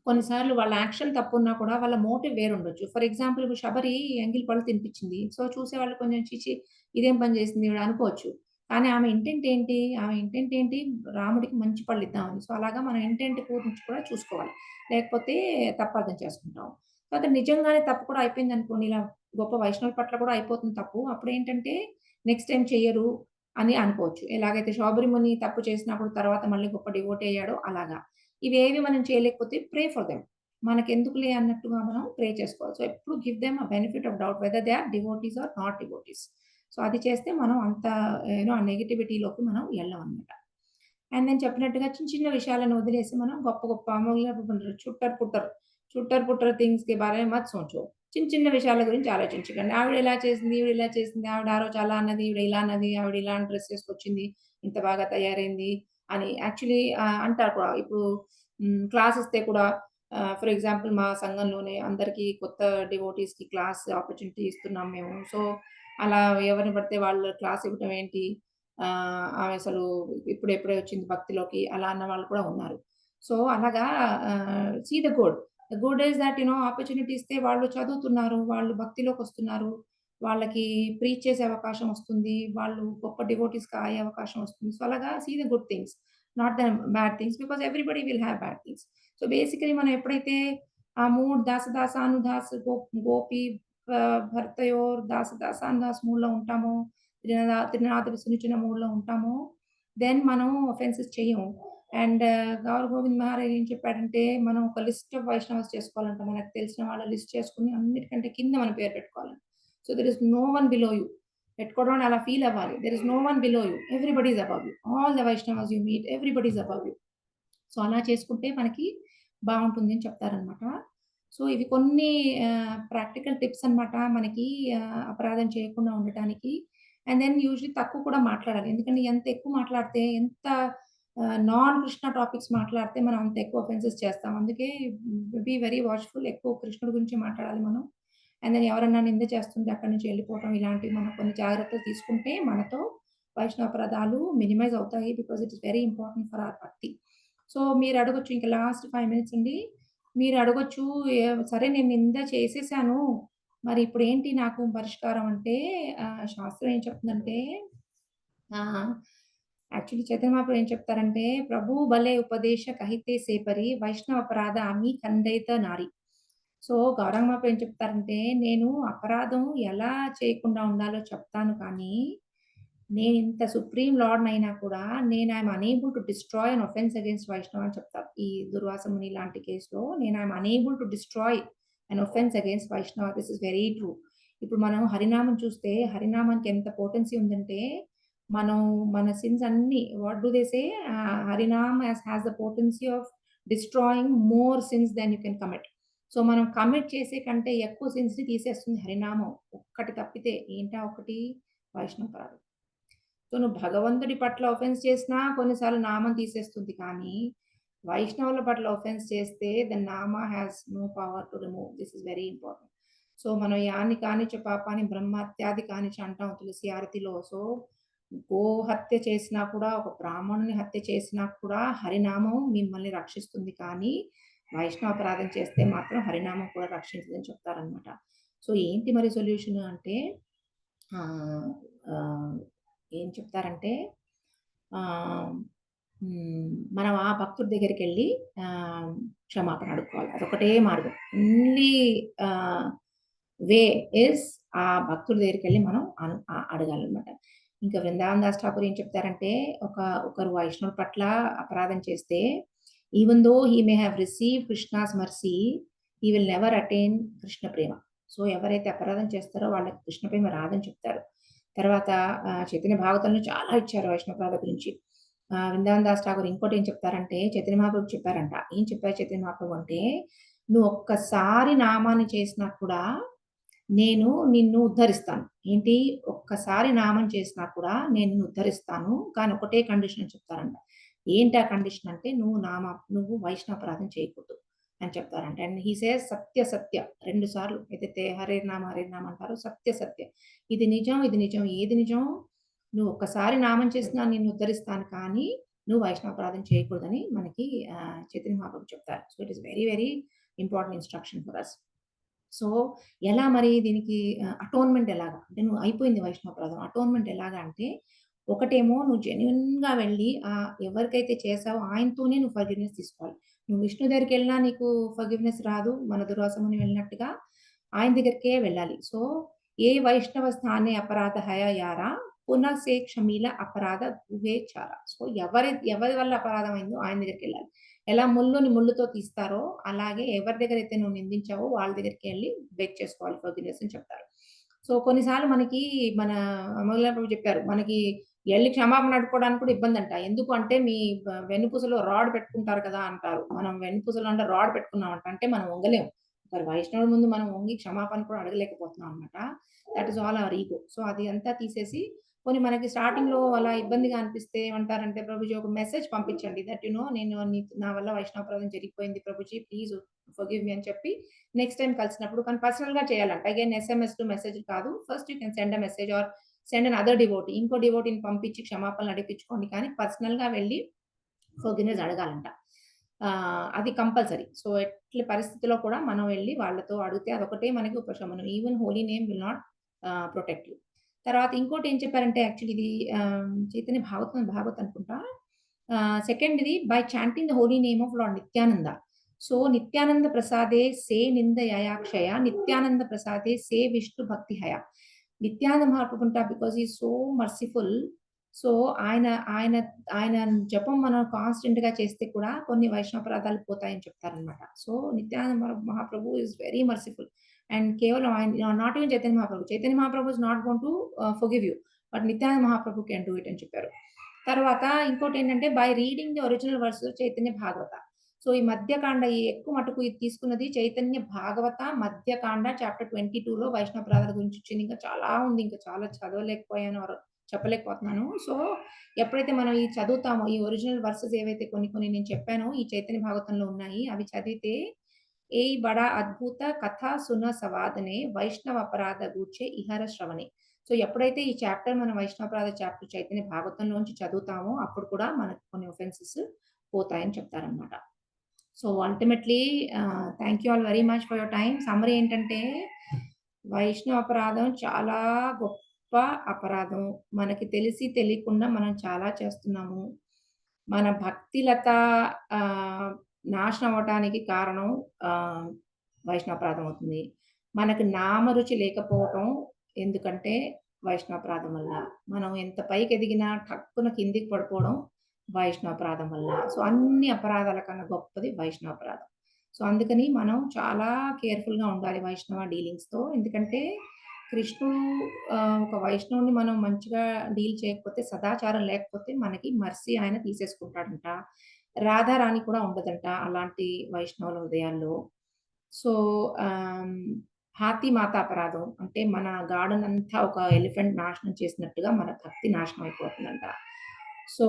కొన్నిసార్లు వాళ్ళ యాక్షన్ తప్పున్నా కూడా వాళ్ళ మోటివ్ వేరుండొచ్చు. ఫర్ ఎగ్జాంపుల్ ఇప్పుడు 'శబరి' ఎంగిలి పళ్ళు తినిపించింది. సో, చూసేవాళ్ళు కొంచెం ఛీ! ఇదేం పని చేసింది ఈవిడ అనుకోవచ్చు. కానీ ఆమె ఇంటెంట్ ఏంటి? ఆమె ఇంటెంట్ ఏంటి? రాముడికి మంచి పళ్ళిద్దామని. సో, అలాగా మన ఇంటెంట్ గురించి కూడా చూసుకోవాలి. లేకపోతే తప్పర్థం చేసుకుంటాం. తర్వాత నిజంగానే తప్పు కూడా అయిపోయిందనుకోండి, ఇలా గొప్ప వైష్ణవుల పట్ల కూడా అయిపోతుంది తప్పు. అప్పుడేంటంటే నెక్స్ట్ టైమ్ చెయ్యరు. అని అనుకోవచ్చు. ఎలాగైతే శౌబరి ముని తప్పు చేసినప్పుడు తర్వాత మళ్ళీ గొప్ప డివోటీ అయ్యాడో అలాగా. ఇవేవి మనం చేయలేకపోతే ప్రే ఫర్ దెమ్. మనకెందుకులే అన్నట్టుగా మనం ప్రే చేసుకోవాలి. సో, ఎప్పుడు give them a benefit of doubt whether they are devotees or not devotees. So, అది చేస్తే మనం అంత ఆ నెగటివిటీలోకి మనం ఎళ్ళమనమాట. అండ్ నేను చెప్పినట్టుగా చిన్న చిన్న విషయాలను వదిలేసి మనం గొప్ప గొప్ప మామూలుగా చుట్టర్ పుట్టర్ థింగ్స్‌కి బారే మత్ సోచో. చిన్న చిన్న విషయాల గురించి ఆలోచించకండి. ఆవిడ ఇలా చేసింది, ఈవిడ ఇలా చేసింది, ఆవిడ ఆ రోజు అలా అన్నది, ఈవిడ ఇలా అన్నది, ఆవిడ ఇలాంటి డ్రెస్ ఏసుకొచ్చింది, ఇంత బాగా తయారైంది అని యాక్చువల్లీ అంటారు కూడా. ఇప్పుడు క్లాస్ ఇస్తే కూడా ఫర్ ఎగ్జాంపుల్ మా సంఘంలోనే అందరికీ కొత్త డివోటీస్‌కి క్లాస్ ఆపర్చునిటీ ఇస్తున్నాం మేము. సో, అలా ఎవరిని పడితే వాళ్ళు క్లాస్ ఇవ్వటం ఏంటి? ఆమె అసలు ఇప్పుడిప్పుడే వచ్చింది భక్తిలోకి అలా అన్న వాళ్ళు కూడా ఉన్నారు. సో, అలాగా see the good. The good is that opportunity ఇస్తే వాళ్ళు చదువుతున్నారు. వాళ్ళు భక్తిలోకొస్తున్నారు. వాళ్ళకి ప్రీచ్ చేసే అవకాశం వస్తుంది. వాళ్ళు గొప్ప డివోటీస్‌గా అయ్యే అవకాశం వస్తుంది. సో, అలాగా see the good things. Not the bad things. Because everybody will have bad things. So, basically మనం ఎప్పుడైతే ఆ మూడ్ దాసదాసానుదాస్ గోపి భర్తయోర్ దాసదాసానుదాస్ మూడ్‌లో ఉంటామో, త్రినాథ సునిచిన మూడ్‌లో ఉంటామో, దెన్ మనం ఆఫెన్సెస్ చెయ్యము. అండ్ గౌర గోవింద్ మహారాజ్ ఏం చెప్పాడంటే, మనం ఒక లిస్ట్ ఆఫ్ వైష్ణవస్ చేసుకోవాలంట. మనకు తెలిసిన వాళ్ళ లిస్ట్ చేసుకొని అన్నిటికంటే కింద మన పేరు పెట్టుకోవాలంట. So, there is no one below you. పెట్టుకోవడం అని అలా ఫీల్ అవ్వాలి. There is no one below you. Everybody is above you. All the Vaishnavas you meet everybody is above you. So, అలా చేసుకుంటే మనకి బావుంటుంది అని చెప్తారనమాట. సో, ఇవి కొన్ని ప్రాక్టికల్ టిప్స్ అనమాట మనకి అపరాధం చేయకుండా ఉండటానికి. అండ్ దెన్ యూజువల్లీ తక్కువ కూడా మాట్లాడాలి. ఎందుకంటే ఎంత ఎక్కువ మాట్లాడితే ఎంత నాన్ కృష్ణ టాపిక్స్ మాట్లాడితే మనం అంత ఎక్కువ అఫెన్సెస్ చేస్తాం. అందుకే బీ వెరీ వాచ్‌ఫుల్. ఎక్కువ కృష్ణుడి గురించే మాట్లాడాలి మనం. అండ్ దెన్ ఎవరన్నా నింద చేస్తుంటే అక్కడి నుంచి వెళ్ళిపోవటం ఇలాంటివి మనం కొన్ని జాగ్రత్తలు తీసుకుంటే మనతో వైష్ణవ అపరాధాలు మినిమైజ్ అవుతాయి. Because it is very important for hour భక్తి. సో, మీరడగొచ్చు ఇంక లాస్ట్ 5 మినిట్స్ అండి. మీరడగొచ్చు సరే నేను నింద చేసేసాను. మరి ఇప్పుడేంటి నాకు పరిష్కారం అంటే శాస్త్రం ఏం చెప్తుందంటే ఆహ్, యాక్చువల్లీ చైతన్య మహాప్రభు ఏం చెప్తారంటే, "ప్రభు భలే ఉపదేశ కహితే సేపరి వైష్ణవ అపరాధ అమి ఖండయిత నారి." సో, గౌరంగ మహాప్రభు ఏం చెప్తారంటే, "నేను అపరాధం ఎలా చేయకుండా ఉండాలో చెప్తాను కానీ, నేనింత సుప్రీం లార్డ్‌నయినా కూడా I'm unable to destroy an offence against Vaishnava" అని చెప్తారు. ఈ దుర్వాస ముని లాంటి కేస్‌లో I'm unable to destroy an offence against Vaishnava. This is very true. ఇప్పుడు మనం హరినామం చూస్తే హరినామానికి ఎంత పొటెన్సీ ఉందంటే, మనం మన సిన్స్ అన్నీ what do they say Harinam has the potency of destroying more since than you can commit. So, మనం కమిట్ చేసే కంటే ఎక్కువ సిన్స్‌ని తీసేస్తుంది హరినామం. ఒక్కటి తప్పితే. ఏంటా ఒకటి? వైష్ణవపరాధం. సో, నువ్వు భగవంతుడి పట్ల ఒఫెన్స్ చేసినా కొన్నిసార్లు నామం తీసేస్తుంది కానీ, వైష్ణవుల పట్ల ఒఫెన్స్ చేస్తే the nama has no power to remove. This is very important. So, మనం యాని కానిచ పాపాని బ్రహ్మహత్యాది కానిచ అంటాం తులసి హారతిలో. సో, గో హత్య చేసినా కూడా, ఒక బ్రాహ్మణుని హత్య చేసినా కూడా హరినామం మిమ్మల్ని రక్షిస్తుంది కానీ, వైష్ణవ అపరాధం చేస్తే మాత్రం హరినామం కూడా రక్షించదని చెప్తారనమాట. సో, ఏంటి మరి సొల్యూషన్ అంటే ఆహ్, ఆహ్, ఏం చెప్తారంటే ఆహ్, మనం ఆ భక్తుడి దగ్గరికెళ్ళి ఆహ్, క్షమాపణ అడుక్కోవాలి. అదొకటే మార్గం. ఓన్లీ ఆహ్, వే ఈస్ ఆ భక్తుడి దగ్గరికెళ్ళి మనం అడగాలనమాట. ఇంకా వృందావన్ దాస్ ఠాకూర్ ఏం చెప్తారంటే, ఒకరు వైష్ణవుడి పట్ల అపరాధం చేస్తే, even though he May have received Krishna's mercy, he will never attain Krishna Prema. So, ఎవరైతే అపరాధం చేస్తారో వాళ్ళకి కృష్ణ ప్రేమ రాదని చెప్తారు. తర్వాత చైతన్య భాగవతంలో చాలా ఇచ్చారు వైష్ణవపరాధ గురించి. వృందావన్ దాస్ ఠాకూర్ ఇంకోటేం చెప్తారంటే, చైతన్య మహాప్రభు చెప్పారంట. ఏం చెప్పారు చైతన్య మహాప్రభు అంటే, "నువ్వు ఒక్కసారి నామాన్ని చేసినా కూడా నేను నిన్ను ఉద్ధరిస్తాను." ఏంటి? ఒక్కసారి నామం చేసినా కూడా నేను నిన్ను ఉద్ధరిస్తాను. కానీ ఒకటే కండిషన్ అని చెప్తారంట. ఏంటా కండిషన్ అంటే, నువ్వు వైష్ణవపరాధం చేయకూడదు అని చెప్తారంట. And he says Satya Satya 2 సార్లు ఏదైతే హరేర్నామ హరేర్నామ అంటారో సత్య సత్య. ఇది నిజం, ఇది నిజం. ఏది నిజం? నువ్వు ఒక్కసారి నామం చేసినా నిన్ను ఉద్ధరిస్తాను కానీ, నువ్వు వైష్ణవపరాధం చేయకూడదని మనకి చైతన్య మహాప్రభు చెప్తారు. So, it is very, very important instruction for us. So, ఎలా మరి దీనికి అటోన్‌మెంట్ ఎలాగా? అంటే నువ్వు అయిపోయింది వైష్ణవపరాధం. అటోన్‌మెంట్ ఎలాగా అంటే, ఒకటేమో నువ్వు జెన్యూన్‌గా వెళ్లి ఎవరికైతే చేశావో ఆయనతోనే నువ్వు ఫర్‌గివ్‌నెస్ తీసుకోవాలి. నువ్వు విష్ణు దగ్గరికెళ్ళినా నీకు ఫర్‌గివ్‌నెస్ రాదు. మన దుర్వాస ముని వెళ్ళినట్టుగా ఆయన దగ్గరికే వెళ్ళాలి. సో, ఏ వైష్ణవ స్థానే అపరాధ హయ యారా పునః సే క్షమీల అపరాధ గుహే చార. సో ఎవరి వల్ల అపరాధం అయిందో ఆయన దగ్గరికెళ్ళాలి. ఎలా ముళ్ళుని ముళ్ళుతో తీస్తారో అలాగే ఎవరి దగ్గరైతే నువ్వు నిందించావో వాళ్ళ దగ్గరికెళ్ళి బెగ్ చేసుకోవాలి ఫర్‌గివ్‌నెస్ అని చెప్తారు. సో కొన్నిసార్లు మనకి మన అమూల్య ప్రభు చెప్పారు. మనకి ఎళ్లి క్షమాపణ అడుక్కోవడానికి కూడా ఇబ్బందంట. ఎందుకు అంటే మీ వెన్నుపూసలో రాడ్ పెట్టుకుంటారు కదా అంటారు. మనం వెన్నుపూసలో అంటే రాడ్ పెట్టుకున్నామంట. అంటే మనం వంగలేము. మరి వైష్ణవుడి ముందు మనం వంగి క్షమాపణ కూడా అడగలేకపోతున్నాం అన్నమాట. That is all our ego. So అది అంతా తీసేసి పోనీ మనకి స్టార్టింగ్‌లో అలా ఇబ్బందిగా అనిపిస్తే ఏమంటారంటే ప్రభుజీ ఒక మెసేజ్ పంపించండి. దట్ యూ నో నేను నా వల్ల వైష్ణవాపరాధం జరిగిపోయింది ప్రభుజీ ప్లీజ్ ఫర్‌గివ్ మీ అని చెప్పి నెక్స్ట్ టైమ్ కలిసినప్పుడు కానీ పర్సనల్‌గా చేయాలంట. అగైన్ ఎస్ఎంఎస్‌లు మెసేజ్‌లు కాదు. First you can send a message or send another devotee. ఇంకో డివోటీని పంపించి క్షమాపణలు అడిపించుకోండి. కానీ పర్సనల్‌గా వెళ్లి ఫర్‌గివ్‌నెస్ అడగాలంట. అది కంపల్సరీ. సో ఎట్టి పరిస్థితిలో కూడా మనం వెళ్లి వాళ్ళతో అడిగితే అదొకటే మనకి ఉపశమనం. Even holy name will not protect you. తర్వాత ఇంకోటి ఏం చెప్పారంటే యాక్చువల్లీ ఇది చైతన్య భాగవతం అనుకుంటా. సెకండ్‌ది by chanting the holy name of lord Nityananda. So Nityananda ప్రసాదే సే నింద యయాక్షయ నిత్యానంద ప్రసాదే సే విష్ణు భక్తి హయ. నిత్యానంద మహాప్రభుంట because he is so merciful. So ఆయన ఆయన ఆయన జపం మనం కాన్స్టెంట్‌గా చేస్తే కూడా కొన్ని వైష్ణవాపరాధాలు పోతాయని చెప్తారనమాట. So Nityananda Mahaprabhu is very merciful. And కేవలం ఆయన not even Chaitanya Mahaprabhu. Chaitanya Mahaprabhu is not going to forgive you. But Nityananda Mahaprabhu can do it అని చెప్పారు. తర్వాత ఇంకోటేంటంటే by reading the original verses Chaitanya Bhagavata. So ఈ మధ్యకాండ ఈ ఎక్కువ మటుకు ఇది తీసుకున్నది చైతన్య భాగవత మధ్యకాండ చాప్టర్ 22లో వైష్ణవాపరాధాల గురించి వచ్చింది. ఇంకా చాలా ఉంది. ఇంకా చాలా చదవలేకపోయాను ఆర్ చెప్పలేకపోతున్నాను. సో ఎప్పుడైతే మనం ఇది చదువుతామో ఈ ఒరిజినల్ వర్సెస్ ఏవైతే కొన్ని నేను చెప్పానో ఈ చైతన్య భాగవతంలో ఉన్నాయి. అవి చదివితే ఏ బడా అద్భుత కథా సున సవాదనే వైష్ణవ అపరాధ గూర్చే ఇహర శ్రవణే. సో ఎప్పుడైతే ఈ చాప్టర్ మనం వైష్ణవాపరాధ చాప్టర్ చైతన్య భాగవతంలోంచి చదువుతామో అప్పుడు కూడా మనకు కొన్ని ఒఫెన్సెస్ పోతాయని చెప్తారనమాట. So ultimately thank you all very much for your time. Summary ఏంటంటే వైష్ణవ అపరాధం చాలా గొప్ప అపరాధం. మనకి తెలిసి తెలియకుండా మనం చాలా చేస్తున్నాము. మన భక్తిలత నాశనం అవ్వటానికి కారణం వైష్ణవాపరాధం అవుతుంది. మనకు నామరుచి లేకపోవటం ఎందుకంటే వైష్ణవాపరాధం వల్ల. మనం ఎంత పైకి ఎదిగినా టక్కున కిందికి పడిపోవడం వైష్ణవాపరాధం వల్ల. సో అన్ని అపరాధాల కన్నా గొప్పది వైష్ణవాపరాధం. సో అందుకని మనం చాలా కేర్‌ఫుల్‌గా ఉండాలి వైష్ణవ డీలింగ్స్‌తో. ఎందుకంటే కృష్ణుడు ఒక వైష్ణవుడిని మనం మంచిగా డీల్ చేయకపోతే సదాచారం లేకపోతే మనకి మర్సీ ఆయన తీసేసుకుంటాడంట. రాధారాణి కూడా ఉండదంట అలాంటి వైష్ణవుల హృదయాల్లో. సో హాతీ మాత అపరాధం అంటే మన గార్డెన్ అంతా ఒక ఎలిఫెంట్ నాశనం చేసినట్టుగా మన భక్తి నాశనం అయిపోతుందంట. సో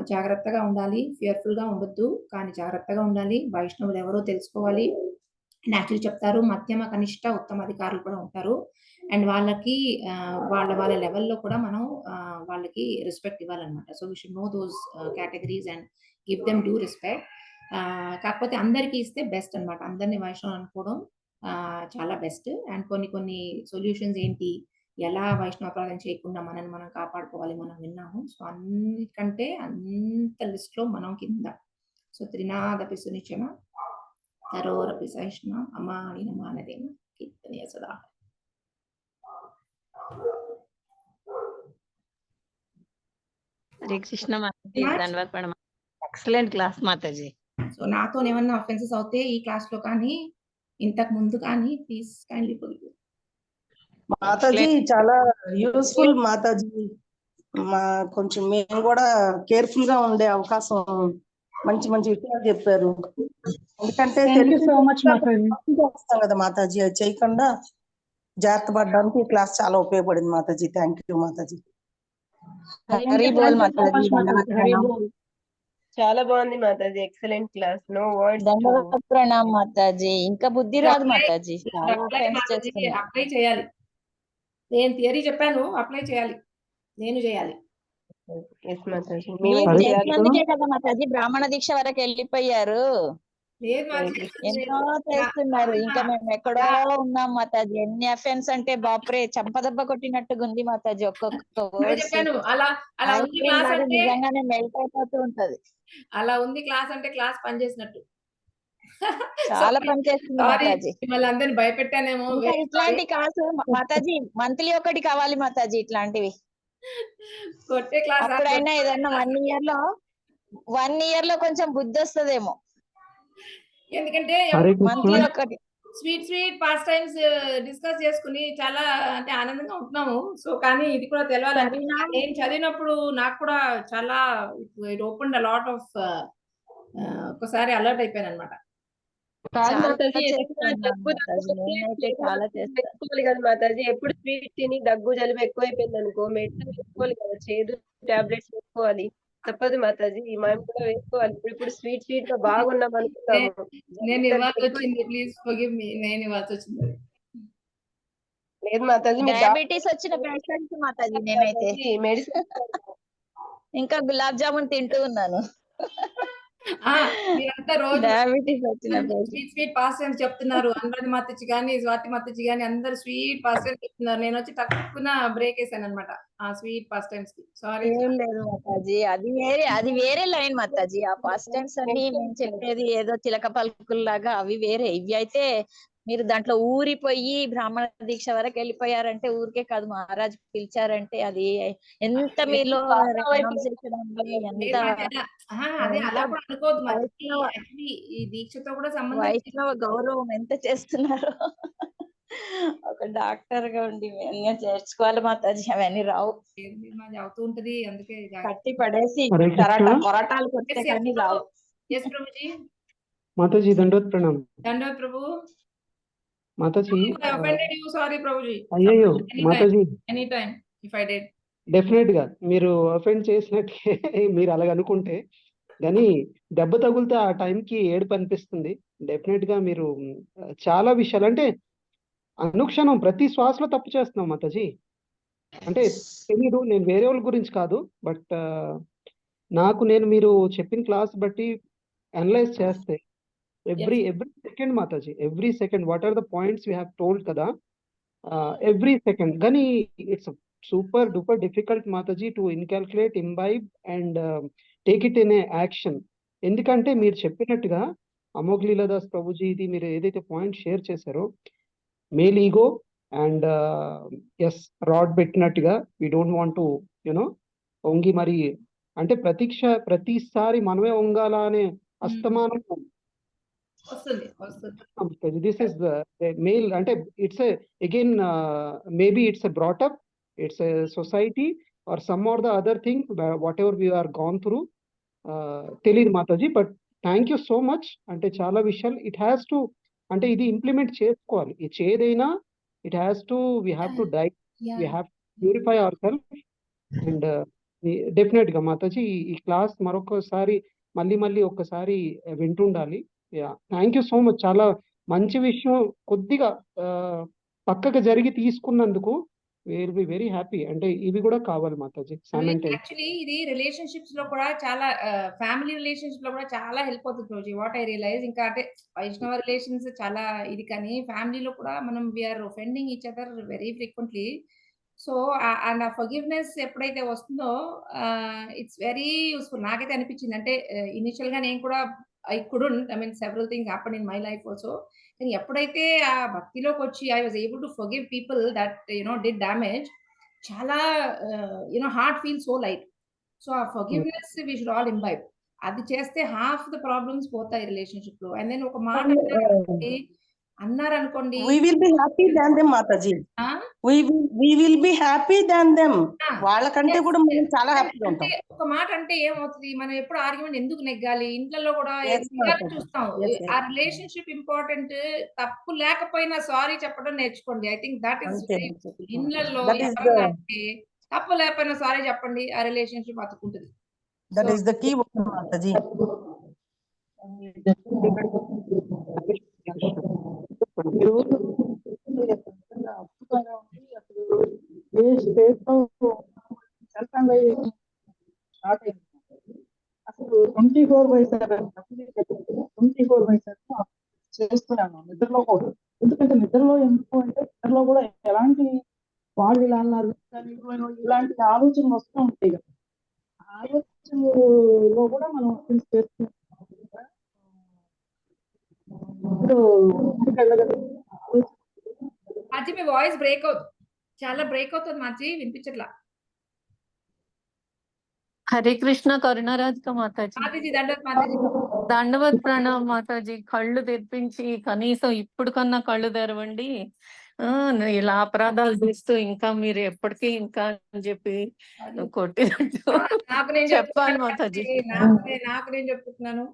జాగ్రత్తగా ఉండాలి. ఫియర్‌ఫుల్‌గా ఉండొద్దు. కానీ జాగ్రత్తగా ఉండాలి. వైష్ణవులు ఎవరో తెలుసుకోవాలి. యాక్చువల్లీ చెప్తారు మధ్యమ, కనిష్ట, ఉత్తమ అధికారులు కూడా ఉంటారు. అండ్ వాళ్ళకి వాళ్ళ లెవెల్‌లో కూడా మనం వాళ్ళకి రెస్పెక్ట్ ఇవ్వాలన్నమాట. So we should know those categories and give them due respect. కాకపోతే అందరికి ఇస్తే బెస్ట్ అన్నమాట. అందరిని వైష్ణవులు అనుకోవడం చాలా బెస్ట్. అండ్ కొన్ని సొల్యూషన్స్ ఏంటి? ఎలా వైష్ణవాపరాధం చేయకుండా మనల్ని మనం కాపాడుకోవాలి మనం విన్నాము. సో అన్నిటికంటే అంత లిస్ట్‌లో మనం కింద. సో త్రినాదపి సునిశ్చన తరోరపి సహిష్ణ అమాని నమానదేన కీర్తనీయ సదా. హరే కృష్ణ మాతాజీ, ధన్యవాద madam. Excellent class Mataji. So నాతో ఏమన్నా ఆఫెన్సెస్ అవుతే ఈ క్లాస్‌లో కానీ ఇంతకు ముందు కానీ ప్లీజ్ కైండ్లీ ఫర్గివ్. మాతాజీ చాలా యూస్ఫుల్ మాతాజీ. కొంచెం మేము కూడా కేర్ఫుల్ గా ఉండే అవకాశం మంచి విషయాలు చెప్పారు. ఎందుకంటే వస్తాం కదా మాతాజీ, అది చేయకుండా జాగ్రత్త పడడానికి ఈ క్లాస్ చాలా ఉపయోగపడింది మాతాజీ. Thank you Mataji. చాలా బాగుంది Mataji, excellent class. No words. ధన్యవాద ప్రణామ్ మాతాజీ. ఇంకా బుద్ధి రాదు మాతాజీ. అప్లై చేయాలి. నేను థియరీ చెప్పాను, అప్లై చేయాలి. నేను చేయాలి. అందుకే కదా మాతాజీ బ్రాహ్మణ దీక్ష వరకు వెళ్ళిపోయారు. ఎన్నో చేస్తున్నారు. ఇంకా మేము ఎక్కడో ఉన్నాం మాతాజీ. ఎన్ని అఫెన్స్ అంటే బాప్రే చంపదెబ్బ కొట్టినట్టుగా ఉంది మాతాజీ. ఒక్కొక్క వర్డ్స్ నిజంగానే మెల్ట్ అయిపోతూ ఉంటది. అలా ఉంది క్లాస్ అంటే క్లాస్ పనిచేసినట్టు. చాలా పనిచేస్తుంది మాతాజీ. మిమ్మల్ని అందరిని భయపెట్టానేమో. ఇట్లాంటి క్లాసు మాతాజీ మంత్లీ ఒకటి కావాలి మాతాజీ ఇట్లాంటివి. కొట్టే క్లాస్ అప్పుడైనా ఏదన్నా 1 ఇయర్ లో కొంచెం బుద్ధి వస్తుందేమో. ఎందుకంటే హరే మంత్లీ కృష్ణ ఒకటి. స్వీట్ పాస్ టైమ్స్ డిస్కస్ చేసుకుని చాలా అంటే ఆనందంగా ఉంటున్నాము. సో కానీ ఇది కూడా తెలవాలంటే సరేనా? నేను చదివినప్పుడు నాకు కూడా చాలా ఇట్ ఓపెన్ లాట్ ఆఫ్ ఒకసారి అలర్ట్ అయిపోయాను అనమాట. కాదు చాలా మాతాజీ, చేస్తున్నాను దగ్గు మాతాజీ, నేనైతే చాలా చేస్తాను. పెట్టుకోవాలి కదా మాతాజీ. ఎప్పుడు స్వీట్ తిని దగ్గు జలుబు ఎక్కువైపోయింది అనుకో, మెడిసిన్ వేసుకోవాలి కదా, చేదు టాబ్లెట్స్ వేసుకోవాలి, తప్పదు మాతాజీ. మనం కూడా వేసుకోవాలి. ఇప్పుడు స్వీట్ గా బాగున్నాం అనుకుంటాము, నేను ఇవ్వాల్సి వచ్చింది, ప్లీజ్ ఫర్గివ్ మీ. నేను ఇవ్వాల్సి వచ్చింది. లేదు మాతాజీ, డయాబెటీస్ వచ్చిన పేషెంట్ మాతాజీ నేనైతే. మెడిసిన్ ఇంకా గులాబ్ జామున్ తింటూ ఉన్నాను. మీరంతా రోజు డయాబెటీస్ వచ్చిన పేషెంట్. స్వీట్ పాస్ టైమ్స్ చెప్తున్నారు. అనురాధ మాతచ్చి గాని, స్వాతి మాతచ్చి గాని అందరు స్వీట్ పాస్ టైమ్స్ చెప్తున్నారు. నేను వచ్చి తక్కువ బ్రేక్ వేసాను అనమాట ఆ స్వీట్ పాస్ టైమ్స్ కి. సారీ. ఏం లేదు మాతాజీ, అది వేరే లైన్ మాతాజీ. ఆ పాస్ట్ టైమ్స్ అన్ని మేము చెప్పేది ఏదో చిలక పలుకుల్లాగా అవి వేరే. ఇవి అయితే మీరు దాంట్లో ఊరిపోయి బ్రాహ్మణ దీక్ష వరకు వెళ్ళిపోయారంటే, ఊరికే కాదు మహారాజ్ పిలిచారంటే అది ఎంత మీలో renunciation ఉందో, ఎంత అదే అలా కూడా అనుకోవద్దు. వైష్ణవ- యాక్చువల్లీ ఈ దీక్షతో కూడా సంబంధం వైష్ణవ గౌరవం ఎంత చేస్తున్నారు. ఒక డాక్టర్ గా ఉండి ఇవన్నీ చేర్చుకోవాలి మాతాజీ, అవన్నీ రావు. మాది అవుతూ ఉంటది. అందుకే కట్టి పడేసి హరే కృష్ణ కొరటాలు కొట్టే కానీ రావు. Yes Prabhuji. Mataji దండోత్ Pranam. దండోత్ Prabhu. Mataji offended you, sorry Prabhuji. అయ్యయ్యో Mataji, any time if I did. Definite గా మీరు అఫెండ్ చేసినట్టే మీరు అలాగ అనుకుంటే, కానీ దెబ్బ తగిలితే ఆ టైంకి ఏడుపు అనిపిస్తుంది. డెఫినెట్ గా మీరు చాలా విషయాలు అంటే అనుక్షణం ప్రతి శ్వాసలో తప్పు చేస్తున్నాం మాతాజీ. అంటే తెలీదు, నేను వేరే వాళ్ళ గురించి కాదు, బట్ నాకు మీరు చెప్పిన క్లాస్ బట్టి అనలైజ్ చేస్తే every second Mataji, every second what are the points we have told కదా, ఎవ్రీ సెకండ్. కానీ it's super duper difficult Mataji to incalculate, imbibe and take it in a action. ఎందుకంటే మీరు చెప్పినట్టుగా అమోఘ్ లీలాదాస్ ప్రభుజీ ఇది మీరు ఏదైతే పాయింట్ షేర్ చేశారో, మేల్ ఈగో అండ్ ఎస్ రాడ్ పెట్టినట్టుగా we don't want to you know వంగి, మరి అంటే ప్రతిసారి మనమే వంగాల అనే అస్తమానం వస్తుంది. దిస్ ఇస్ మేల్ అంటే it's again maybe it's brought up, it's society or some or the other thing whatever we are gone through, తెలియదు Mataji. But thank you so much. అంటే చాలా విషయాలు ఇట్ హ్యాస్ టు, అంటే ఇది implement చేసుకోవాలి. ఇది ఏదైనా it has to, we have to die, we have purify our self. And definite గా మాతాజీ ఈ క్లాస్ మరొకసారి మళ్ళీ ఒక్కసారి వింటుండాలి. Thank you so much. చాలా మంచి విషయం కొద్దిగా పక్కకు జరిగి తీసుకున్నందుకు విల్ బి వెరీ హ్యాపీ. అంటే ఇవి కూడా కావాలి మాతాజీ. యాక్చువల్లీ ఇది రిలేషన్షిప్స్ లో కూడా చాలా, ఫ్యామిలీ రిలేషన్షిప్ లో కూడా చాలా హెల్ప్ అవుతుంది రోజు. వాట్ ఐ రియలైజ్, ఇంకా అంటే వైష్ణవ రిలేషన్స్ చాలా ఇది, కానీ ఫ్యామిలీలో కూడా మనం we are offending each other very frequently. So and ఆ ఫర్గివ్నెస్ ఎప్పుడైతే వస్తుందో ఇట్స్ వెరీ యూస్ఫుల్. నాకైతే అనిపించింది. అంటే ఇనిషియల్ గా నేను కూడా I couldn't, I mean several things happen in my life also. కానీ ఎప్పుడైతే ఆ భక్తిలోకి వచ్చి I was able to forgive people that did damage, చాలా hurt feel so light. So ఆ forgiveness we should all imbibe. అది చేస్తే హాఫ్ ద ప్రాబ్లమ్స్ పోతాయి రిలేషన్షిప్ లో. అండ్ దెన్ ఒక మాట అన్నారనుకోండి, we will be happy than them Mataji. we will be happy than them. వాళ్ళకంటే కూడా మనం చాలా హ్యాపీగా ఉంటాం. ఒక మాట అంటే ఏమవుతుంది, మనం ఎప్పుడు ఆర్గ్యుమెంట్ ఎందుకు నెగ్గాలి, ఇంట్లో కూడా చూస్తాం. ఆ రిలేషన్షిప్ ఇంపార్టెంట్. తప్పు లేకపోయినా సారీ చెప్పడం నేర్చుకోండి. ఐ థింక్ దట్ ఈస్ ఇళ్ళల్లో తప్పు లేకపోయినా సారీ చెప్పండి, ఆ రిలేషన్షిప్ అతుకుంటుంది. That is the key Mataji. అసలు 24/7 చేస్తున్నాను నిద్రలో కూడా. ఎందుకంటే నిద్రలో ఎందుకు అంటే నిద్రలో కూడా ఎలాంటి వాళ్ళు ఇలా అన్నారు ఇలాంటి ఆలోచనలు వస్తూ ఉంటాయి కదా. ఆలోచనలో కూడా మనం చేస్తున్నాం. మాజీ మీ వాయిస్ బ్రేక్ అవుతుంది, చాలా బ్రేక్ అవుతుంది మాజీ, వినిపించట్లా. హరే కృష్ణ కరుణారాధిక మాతాజీ. మాతాజీ దండవత్ మాతాజీ. దండవత్ ప్రణామ్ మాతాజీ. కళ్ళు తెరిపించి కనీసం ఇప్పుడు కన్నా కళ్ళు తెరవండి. ఇలా అపరాధాలు చేస్తూ ఇంకా మీరు ఎప్పటికీ ఇంకా అని చెప్పి కొట్టినట్టు నాకు నేను చెప్పాలి మాతాజీ. నాకు నేను చెప్పుకుంటున్నాను.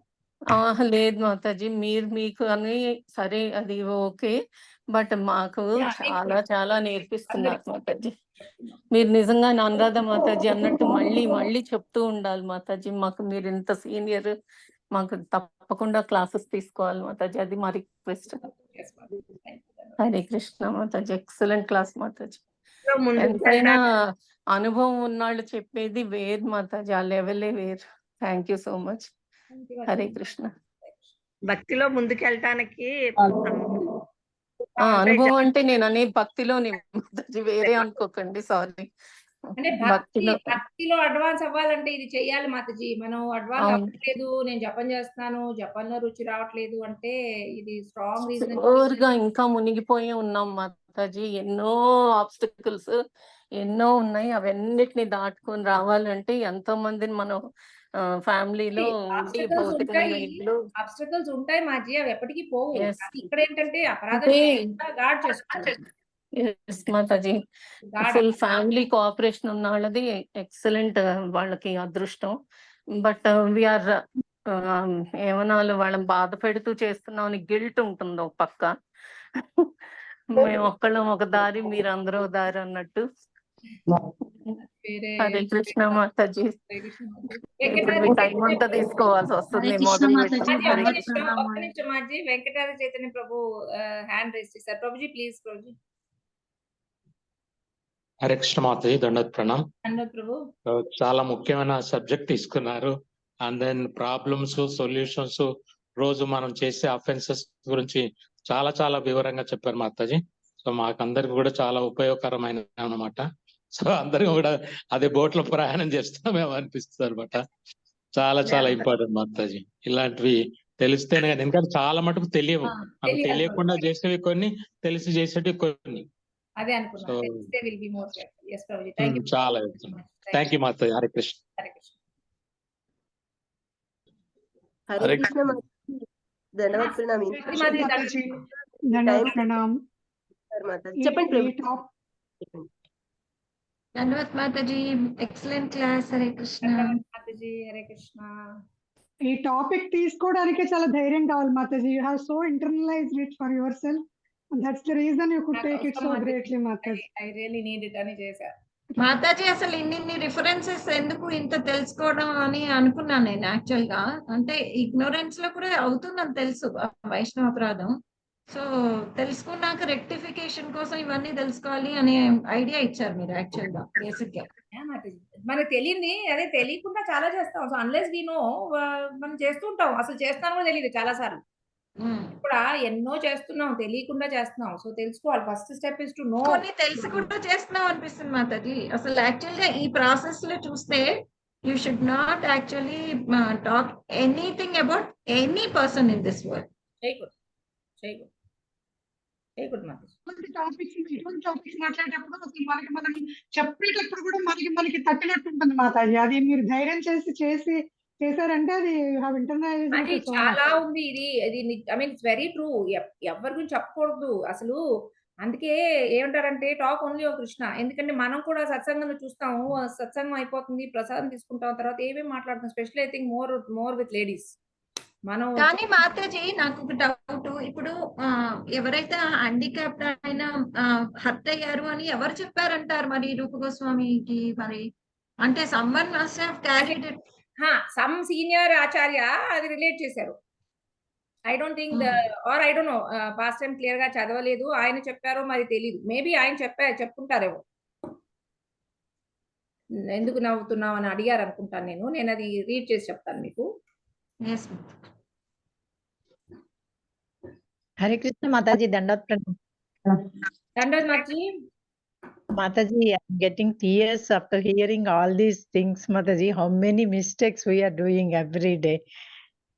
లేదు మాతాజీ, మీరు మీకు అని సరే అది ఓకే, బట్ మాకు చాలా చాలా నేర్పిస్తున్నారు మాతాజీ. మీరు నిజంగా అనురాధ మాతాజీ అన్నట్టు మళ్ళీ మళ్ళీ చెప్తూ ఉండాలి మాతాజీ. మాకు మీరు ఇంత సీనియర్, మాకు తప్పకుండా క్లాసెస్ తీసుకోవాలి మాతాజీ, అది మా request. Hare Krishna Mataji. Excellent class Mataji. ఎంతైనా అనుభవం ఉన్నాళ్ళు చెప్పేది వేరు మాతాజీ, ఆ లెవెలే వేరు. Thank you so much. Hare Krishna. భక్తిలో ముందుకెళ్ళటానికి అనుభవం అంటే నేను అనే భక్తిలోని మాతాజీ, వేరే అనుకోకండి, సారీ. అంటే భక్తిలో అడ్వాన్స్ అవ్వాలంటే ఇది చెయ్యాలి మాతాజీ. మనం అడ్వాన్స్ అవ్వట్లేదు, నేను జపం చేస్తున్నాను, జపంలో రుచి రావట్లేదు అంటే ఇది స్ట్రాంగ్ రీజన్. గా ఇంకా మునిగిపోయి ఉన్నాం మాతాజీ. ఎన్నో ఆబ్స్టికల్స్ ఎన్నో ఉన్నాయి, అవన్నిటిని దాటుకొని రావాలంటే ఎంతో మందిని మనం ఫ్యామిలీలో ఆబ్స్టికల్స్ ఉంటాయి మాజీ, అవి ఎప్పటికీ పోవు. ఇక్కడ ఏంటంటే అపరాధం గాడ్ చేస్తుంది మాతాజీ. ఫుల్ ఫ్యామిలీ కోఆపరేషన్ ఉన్న వాళ్ళది ఎక్సలెంట్, వాళ్ళకి అదృష్టం. బట్ వీఆర్ ఏమనాలి, వాళ్ళని బాధ పెడుతూ చేస్తున్నాం అని గిల్ట్ ఉంటుంది ఒక పక్క. మేము ఒక్కళ్ళం ఒక దారి, మీరు అందరూ దారి అన్నట్టు. హరే కృష్ణ మాతాజీ. టైం అంతా తీసుకోవాల్సి వస్తుంది. వెంకటాద్రి చైతన్య ప్రభు హ్యాండ్ రైజ్ చేశారు. ప్రభుజీ ప్లీజ్. ప్రభుజీ. హరే కృష్ణ మాతాజీ. దండవత్ ప్రణామ్. ప్రభు. చాలా ముఖ్యమైన సబ్జెక్ట్ తీసుకున్నారు. అండ్ దెన్ ప్రాబ్లమ్స్, సొల్యూషన్స్, రోజు మనం చేసే అఫెన్సెస్ గురించి చాలా చాలా వివరంగా చెప్పారు మాతాజీ. సో మాకందరికి కూడా చాలా ఉపయోగకరమైన అన్నమాట. సో అందరం కూడా అదే బోట్ లో ప్రయాణం చేస్తున్నామేమో అనిపిస్తుంది అనమాట. చాలా చాలా ఇంపార్టెంట్ మాతాజీ. ఇలాంటివి తెలిస్తేనే కదా, ఎందుకంటే చాలా మటుకు తెలియవు. అవి తెలియకుండా చేసేవి కొన్ని, తెలిసి చేసేవి కొన్ని. చాలా థ్యాంక్ యూ మాతాజీ. హరే కృష్ణ. హరే కృష్ణ ధన్యవాద ప్రణామ్. చెప్పండి. ధన్యవాద్ మాతాజీ. Excellent class. హరే కృష్ణ మాతాజీ. హరే కృష్ణ. ఈ టాపిక్ తీసుకోవడానికి చాలా ధైర్యం కావాలి Mataji. You have so internalized it for your self. That's the reason you could take it so greatly, Mataji. I really need it అని చేశా మాతాజీ. అసలు ఇన్ని రిఫరెన్సెస్ ఎందుకు ఇంత తెలుసుకోవడం అని అనుకున్నాను నేను యాక్చువల్ గా. అంటే ఇగ్నోరెన్స్ లో కూడా అవుతుందని తెలుసు వైష్ణవ అపరాధం. సో తెలుసుకున్నాక రెక్టిఫికేషన్ కోసం ఇవన్నీ తెలుసుకోవాలి అనే ఐడియా ఇచ్చారు మీరు యాక్చువల్ గా. బేసిక్ గా మనకు తెలియంది అదే, తెలియకుండా చాలా చేస్తాం. సో అన్లెస్ వి నో మనం చేస్తూ ఉంటాం. అసలు చేస్తాను కూడా తెలియదు చాలా సార్లు. ఇప్పుడు ఎన్నో చేస్తున్నాం, తెలియకుండా చేస్తున్నాం. సో తెలుసుకోవాలి. First step is to know. కొన్ని తెలుసుకుంటూ చేస్తున్నాం అనిపిస్తుంది మాతాజీ. అసలు యాక్చువల్ గా ఈ ప్రాసెస్ లో చూస్తే you should not actually talk anything about any person in this world. ఇటువంటి టాపిక్స్ మాట్లాడేటప్పుడు అసలు మనం చెప్పేటప్పుడు కూడా మనకి తట్టినట్టు ఉంటుంది మాతాజీ. అది మీరు ధైర్యం చేశారంటే అది చాలా ఉంది. ఇది I mean it's very true. ఎవరి గురించి చెప్పకూడదు అసలు. అందుకే ఏమంటారంటే టాక్ ఓన్లీ ఓ కృష్ణ. ఎందుకంటే మనం కూడా సత్సంగంలో చూస్తాము, సత్సంగం అయిపోతుంది, ప్రసాదం తీసుకుంటాం, తర్వాత ఏమేమి మాట్లాడుతాం. Specially I think more with ladies. మనం కానీ మాతాజీ నాకు ఒక డౌట్. ఇప్పుడు ఎవరైతే హ్యాండిక్యాప్డ్ అయినా హర్ట్ అయ్యారు అని ఎవరు చెప్పారంటారు మరి రూప గోస్వామికి? మరి అంటే someone must have carried it. Some senior acharya అది రిలేట్ చేశారు. I don't think I don't know, past time clear గా చదవలేదు. ఆయన చెప్పారో మరి తెలియదు. మేబీ ఆయన చెప్పుకుంటారేమో. ఎందుకు నవ్వుతున్నావు అని అడిగారు అనుకుంటాను. నేను అది రీడ్ చేసి చెప్తాను మీకు. హరే కృష్ణ మాతాజీ. దండవత్ ప్రణామ్. దండవత్ Mataji. Mataji, I'm getting tears after hearing all these things, Mataji. How many mistakes we are doing every day.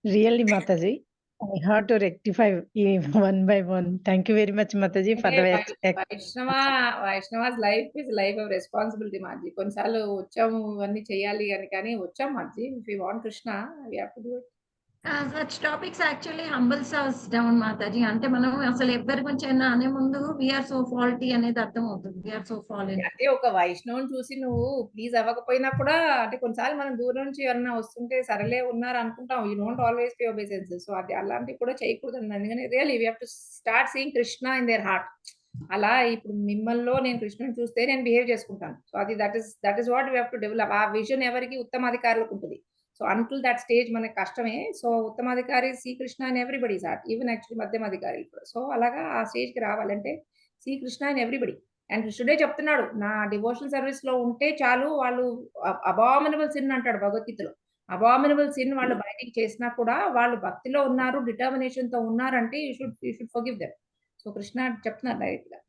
Really, Mataji. I have to rectify one by one. Thank you very much, Mataji, for అంటే the Vaishnavas life is life of responsibility మాజీ. కొన్నిసార్లు వచ్చాము ఇవన్నీ చేయాలి అని, కానీ వచ్చాం మాజీ. If you want Krishna we have to do it. such topics actually humbles us down, Mataji. అంటే మనం అసలు ఎవరి గురించి అయినా అనే ముందు వీఆర్ సో ఫాల్టీ అనేది అర్థం అవుతుంది. We are so fallen. అంటే ఒక వైష్ణవుని చూసి నువ్వు ప్లీజ్ అవ్వకపోయినా కూడా, అంటే కొన్నిసార్లు మనం దూరం నుంచి ఎవరన్నా వస్తుంటే సరేలే ఉన్నారు అనుకుంటాం. You don't always pay obeisance. So అది అలాంటివి కూడా చేయకూడదు. అందుకని really we have to start seeing Krishna in their heart. అలా ఇప్పుడు మిమ్మల్ని నేను కృష్ణుని చూస్తే నేను బిహేవ్ చేసుకుంటాను. సో అది that is what we have to develop. ఆ విజన్ ఎవరికి ఉత్తమాధికారులకు ఉంటుంది. సో అంటిల్ దట్ స్టేజ్ మనకి కష్టమే. సో ఉత్తమాధికారి శ్రీకృష్ణ అని ఎవ్రీబడీస్ హార్ట్, ఈవెన్ యాక్చువల్లీ మధ్యమాధికారి కూడా. సో అలాగా ఆ స్టేజ్కి రావాలంటే శ్రీకృష్ణ అని ఎవ్రీబడి. అండ్ కృష్ణుడే చెప్తున్నాడు, నా డివోషనల్ సర్వీస్ లో ఉంటే చాలు, వాళ్ళు అబామినబుల్ సిన్ అంటాడు భగవద్గీతలో. అబామినబుల్ సిన్ వాళ్ళు బయటికి చేసినా కూడా వాళ్ళు భక్తిలో ఉన్నారు, డిటర్మినేషన్ తో ఉన్నారంటే you should forgive them. So Krishna చెప్తున్నారు డైరెక్ట్ గా.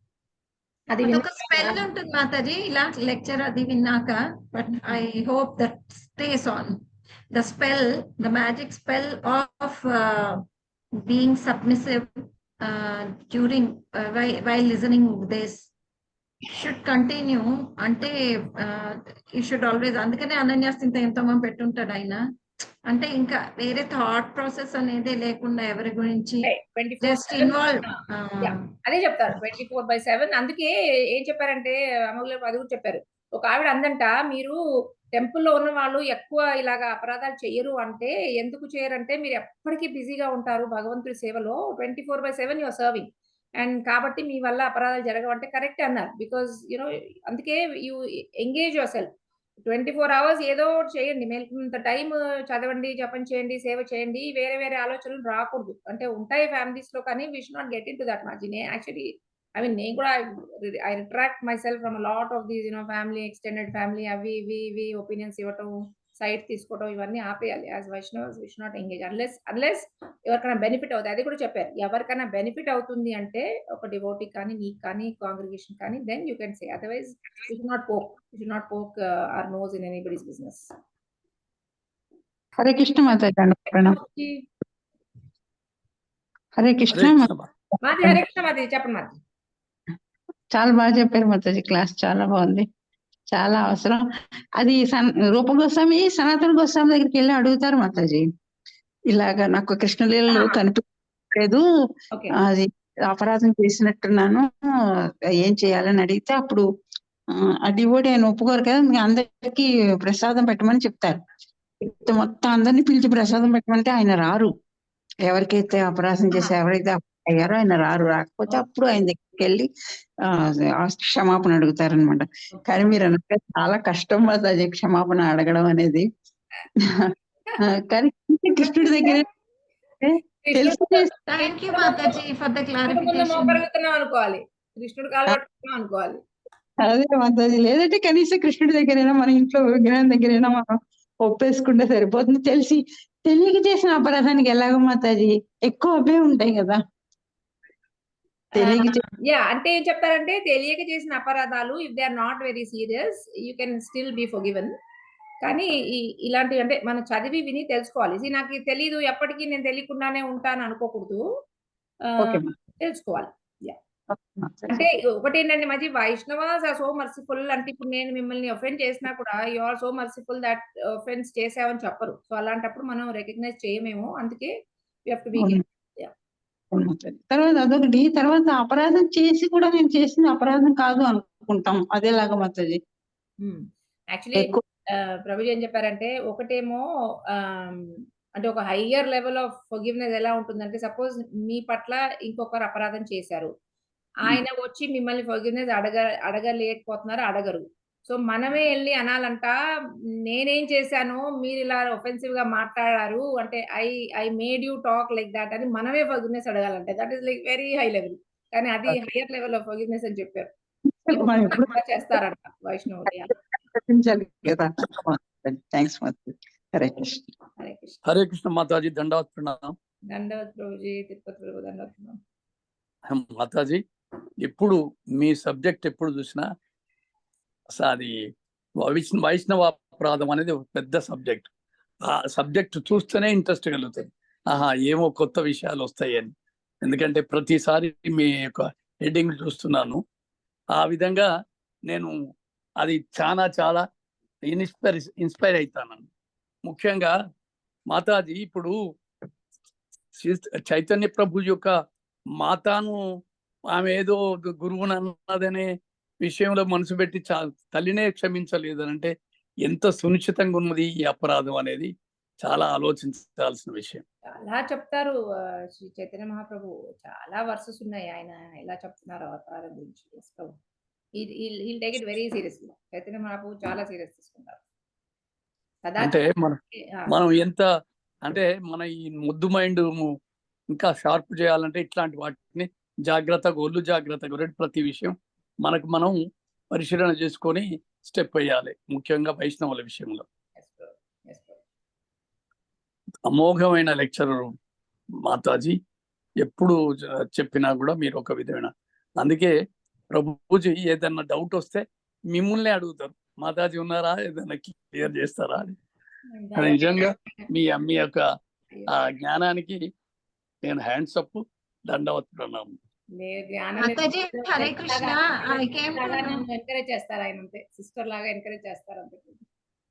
అది ఒక స్పెల్ ఉంటుంది మాతాజీ ఇలా లెక్చర్ అది విన్నాక, but I hope that stays on. The spell, the magic spell of being submissive during while listening this should continue. అంటే యూ షుడ్ ఆల్వేస్, అందుకనే అనన్యాస్తింత ఎంతో మంది పెట్టుంటాడు ఆయన. అంటే ఇంకా వేరే థాట్ ప్రాసెస్ అనేది లేకుండా ఎవరి గురించి జస్ట్ ఇన్వాల్వ్. అదే చెప్తారు 24/7. అందుకే ఏం చెప్పారంటే అమూల్య అది కూడా చెప్పారు. ఒక ఆవిడ అందంట, మీరు టెంపుల్లో ఉన్న వాళ్ళు ఎక్కువ ఇలాగా అపరాధాలు చెయ్యరు అంటే, ఎందుకు చేయరంటే మీరు ఎప్పటికీ బిజీగా ఉంటారు భగవంతుడి సేవలో, 24/7 యువర్ సర్వింగ్, అండ్ కాబట్టి మీ వల్ల అపరాధాలు జరగవంటే కరెక్ట్ అన్నారు. బికాజ్ యునో అందుకే you engage your self 24 hours ఏదో ఒకటి చేయండి. మేలుకున్నంత టైం చదవండి, జపం చేయండి, సేవ చేయండి. వేరే వేరే ఆలోచనలు రాకూడదు. అంటే ఉంటాయి ఫ్యామిలీస్ లో, కానీ we should not get in to that much. Actually నేను కూడా I retract my self from lot of these family, extended family, అవి ఇవి ఒపీనియన్స్ ఇవ్వటం, సైట్ తీసుకోవడం, ఇవన్నీ ఆపేయాలి. As Vaishnav's we should not engage unless ఎవరికైనా బెనిఫిట్ అవుతుంది. అది కూడా చెప్పారు, ఎవరికైనా బెనిఫిట్ అవుతుంది అంటే ఒక డివోటీ కానీ, నీకు కానీ, కాంగ్రిగేషన్ కానీ, then you can say. Otherwise you should not poke our nose in anybody's business. Hare Krishna Mataji. Hare Krishna మాది. హరే కృష్ణ మాది. చెప్పండి మాది. చాలా బాగా చెప్పారు మాతాజీ, క్లాస్ చాలా బాగుంది, చాలా అవసరం. అది రూప గోస్వామి సనాతన గోస్వామి దగ్గరికి వెళ్ళి అడుగుతారు మాతాజీ, ఇలాగా నాకు కృష్ణలీలలో కనిపించలేదు, అది అపరాధం చేసినట్టున్నాను, ఏం చేయాలని అడిగితే అప్పుడు ఆ డివోటీ ఆయన ఒప్పుకోరు కదా, మీ అందరికి ప్రసాదం పెట్టమని చెప్తారు. మొత్తం అందరినీ పిలిచి ప్రసాదం పెట్టమంటే ఆయన రారు. ఎవరికైతే అపరాధం చేసి ఎవరైతే అయ్యారో ఆయన రాకపోతే అప్పుడు ఆయన దగ్గరికి వెళ్ళి క్షమాపణ అడుగుతారనమాట. కానీ మీరు అన్నట్టు చాలా కష్టం మాతాజీ క్షమాపణ అడగడం అనేది. కానీ కృష్ణుడి దగ్గర అనుకోవాలి, కృష్ణుడు కాలు అనుకోవాలి. అదే మాతాజీ, లేదంటే కనీసం కృష్ణుడి దగ్గరైనా, మన ఇంట్లో విగ్రహం దగ్గరైనా మనం ఒప్పేసుకుంటే సరిపోతుంది. తెలియక చేసిన అపరాధానికి ఎలాగో మాతాజీ ఎక్కువ అవే ఉంటాయి కదా. అంటే ఏం చెప్తారంటే, తెలియక చేసిన అపరాధాలు if they are not very serious you can still be forgiven. కానీ ఇలాంటివి అంటే మనం చదివి విని తెలుసుకోవాలి. నాకు తెలీదు, ఎప్పటికీ నేను తెలియకుండానే ఉంటాను అనుకోకూడదు, తెలుసుకోవాలి. అంటే ఒకటి ఏంటంటే మంచి వైష్ణవాస్ ఆర్ సో మర్సిఫుల్. అంటే ఇప్పుడు నేను మిమ్మల్ని ఒఫెండ్ చేసినా కూడా you are so merciful that offence చేసావని చెప్పరు. సో అలాంటప్పుడు మనం రికగ్నైజ్ చేయమేమో, అందుకే వి హావ్ టు బి. తర్వాత అదొకటి, తర్వాత అపరాధం చేసి కూడా నేను చేసిన అపరాధం కాదు అనుకుంటాం, అదేలాగా మాతాజీ. యాక్చువల్లీ ప్రభుజీ ఏం చెప్పారంటే, ఒకటేమో అంటే ఒక హయ్యర్ లెవెల్ ఆఫ్ ఫర్గివ్నెస్ ఎలా ఉంటుందంటే, సపోజ్ మీ పట్ల ఇంకొకరు అపరాధం చేశారు, ఆయన వచ్చి మిమ్మల్ని ఫర్గివ్నెస్ అడగలేకపోతున్నారు, అడగరు. సో మనమే వెళ్ళి అనాలంట, నేనేం చేశాను, మీరు ఇలా ఒఫెన్సివ్ గా మాట్లాడారు అంటే I made you talk like that అని మనమే ఫర్గివ్నెస్ అడగాలంటే. That is like very high level. కానీ అది హయ్యర్ లెవెల్ ఆఫ్ ఫర్గివ్నెస్ అని చెప్పారు. చేస్తారంట వైష్ణవులు. హరే కృష్ణ మాతాజీ, దండవత్ ప్రణామం. దండవత్ ప్రభుజీ, తిరుపతి ప్రభు దండవత్ ప్రణామం. మాతాజీ, ఎప్పుడు మీ సబ్జెక్ట్ ఎప్పుడు చూసినా అది వైష్ణవ అపరాధం అనేది ఒక పెద్ద సబ్జెక్ట్. ఆ సబ్జెక్ట్ చూస్తేనే ఇంట్రెస్ట్ కలుగుతుంది. ఆహా ఏమో కొత్త విషయాలు వస్తాయని. ఎందుకంటే ప్రతిసారి మీ యొక్క హెడ్డింగ్ చూస్తున్నాను. ఆ విధంగా నేను అది చాలా ఇన్స్పైర్ అవుతాను. ముఖ్యంగా మాతాజీ ఇప్పుడు చైతన్య ప్రభు యొక్క మాతాను ఆమె ఏదో గురువుని అన్నదనే విషయంలో మనసు పెట్టి తల్లినే క్షమించలేదు అంటే ఎంత సునిశ్చితంగా ఉన్నది ఈ అపరాధం అనేది చాలా ఆలోచించాల్సిన విషయం. చాలా చెప్తారు శ్రీ చైతన్య మహాప్రభు, చాలా వర్సెస్ ఉన్నాయి ఆయన ఎలా చెప్తున్నారు అవతారం గురించి. he'll take it very seriously. Chaitanya Mahaprabhu చాలా సీరియస్ తీసుకుంటారు. అంటే మనం ఎంత అంటే మన ఈ ముద్దు మైండ్ ఇంకా షార్ప్ చేయాలంటే ఇట్లాంటి వాటిని ఒళ్ళు జాగ్రత్తగా ప్రతి విషయం మనకు మనం పరిశీలన చేసుకొని స్టెప్ వేయాలి. ముఖ్యంగా వైష్ణవుల విషయంలో అమోఘమైన లెక్చరర్ మాతాజీ, ఎప్పుడు చెప్పినా కూడా మీరు ఒక విధమైన. అందుకే ప్రభుజీ ఏదన్నా డౌట్ వస్తే మిమ్మల్ని అడుగుతారు, మాతాజీ ఉన్నారా, ఏదైనా క్లియర్ చేస్తారా అని. నిజంగా మీ యొక్క ఆ జ్ఞానానికి నేను హ్యాండ్స్ అప్, దండవత్ ప్రణామం. హరే కృష్ణ. ఎంకరేజ్ చేస్తారు ఆయన, అంతే సిస్టర్ లాగా ఎంకరేజ్ చేస్తారు అంతే.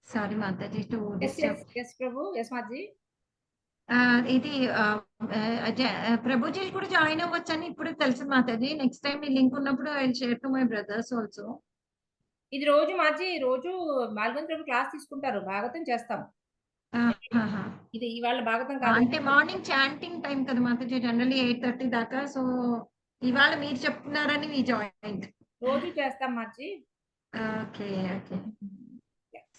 Sorry Mataji to Prabhu. Yes Mataji. ఇది ప్రభుజీ కూడా జాయిన్ అవ్వచ్చు అని ఇప్పుడు తెలుసు మాతాజీ. నెక్స్ట్ టైం ఈ లింక్ ఉన్నప్పుడు I will share to my brothers also. ఇది రోజు మాజీ రోజు బాల్గన్ ప్రభు క్లాస్ తీసుకుంటారు, భాగవతం చేస్తాం. ఇది ఇవాళ భాగవతం కాదు, అంటే మార్నింగ్ చాంటింగ్ టైం కదా మాతాజీ, జనరల్లీ 8:30 దాకా. సో ఇవాళ మీరు చెప్తున్నారని మీ జాయిన్ రోజు చేస్తాం మాజీ. ఓకే ఓకే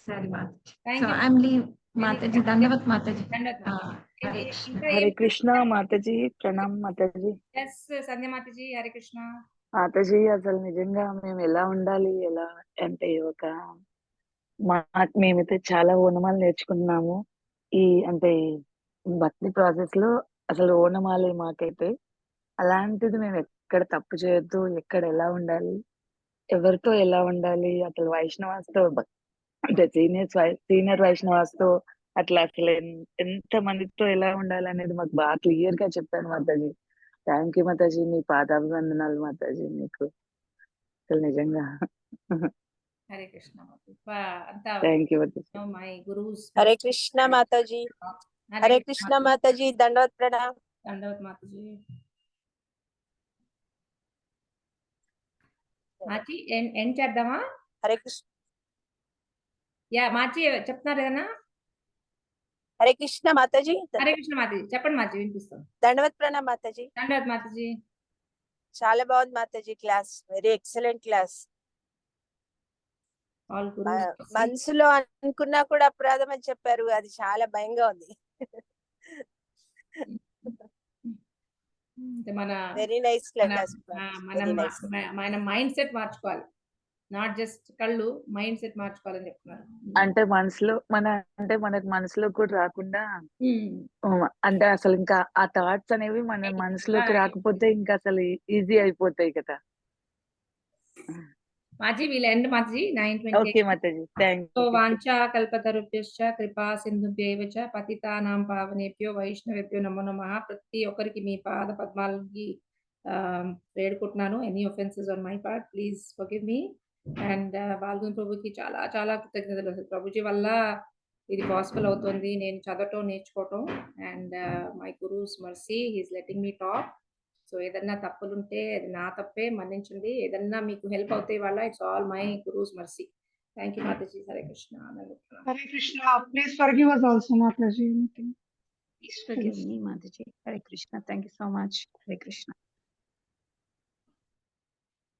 సరే Mataji. So I am leave Mataji. ధన్యవాద్ మాతాజీ. హరే కృష్ణ మాతాజీ. ప్రణామ్ మాతాజీ. ఎస్ సంధ్య మాతాజీ. హరే కృష్ణ మాతాజీ. అసలు నిజంగా మేము ఎలా ఉండాలి, ఎలా అంటే మేమైతే చాలా ఓనమాలు నేర్చుకున్నాము. ఈ అంటే భక్తి ప్రాసెస్ లో అసలు ఓనమాలే మాకైతే. అలాంటిది మేము ఎక్కడ తప్పు చేయొద్దు, ఎక్కడ ఎలా ఉండాలి, ఎవరితో ఎలా ఉండాలి, అసలు వైష్ణవాస్తో అంటే సీనియర్ వైష్ణవాస్తో అట్లా అసలు ఎంత మందితో ఎలా ఉండాలి అనేది మాకు బాగా క్లియర్ గా చెప్పాను మాతాజీ. Thank you Mataji. మీ పాదాభివందనాలు మాతాజీ మీకు. అసలు నిజంగా Hare Krishna. Thank you Mataji. My gurus. Hare Krishna Mataji. Hare Krishna Mataji. దండవత్ ప్రణామ్. దండవత్ మాతాజీ. మాచి ఎండ్ చేద్దామా? హరే కృష్ణ. యా మాచి చెప్తున్నారు ఏదన్నా? హరే కృష్ణ మాతాజీ. హరే కృష్ణ మాతాజీ. చెప్పండి మాచి, వినిపిస్తాం. దండవత్ ప్రణామ్ మాతాజీ. దండవత్ మాతాజీ. చాలా బాగుంది Mataji class, very excellent class. మనసులో అనుకున్నా కూడా అపరాధం అని చెప్పారు, అది చాలా భయంగా ఉంది. Very nice class. మన మైండ్ సెట్ మార్చుకోవాలి, నాట్ జస్ట్ కళ్ళు, మైండ్ సెట్ మార్చుకోవాలని చెప్తున్నారు. అంటే మనకు మనసులో కూడా రాకుండా, అంటే అసలు ఇంకా ఆ థాట్స్ అనేవి మన మనసులోకి రాకపోతే ఇంకా అసలు ఈజీ అయిపోతాయి కదా మాజీ. వీల్ ఎండ్ మాజీ 9:20. ఓకే మాతాజీ. థాంక్యూ. వాంఛా కల్పతరుభ్యశ్చ కృపా సింధుభ్యైవ చ పతితానాం పావనేభ్యో వైష్ణవేభ్యో నమో నమః. ప్రతి ఒక్కరికి మీ పాద పద్మాలకి వేడుకుంటున్నాను. Any offences on my part, please forgive me. And బాల్గన్ ప్రభుకి చాలా చాలా కృతజ్ఞతలు. అసలు ప్రభుజీ వల్ల ఇది పాసిబుల్ అవుతుంది, నేను చదవటం నేర్చుకోవటం. And my gurus mercy, he's letting me talk. So ఏదన్నా తప్పులుంటే అది నా తప్పే, మన్నించండి. ఏదన్నా మీకు హెల్ప్ అవుతాయి వాళ్ళ, it's all my gurus mercy. Thank you Mataji. Hare Krishna. Hare Krishna. Please forgive us also Mataji. Please forgive me, Mataji. Hare Krishna. Thank you so much. Hare Krishna.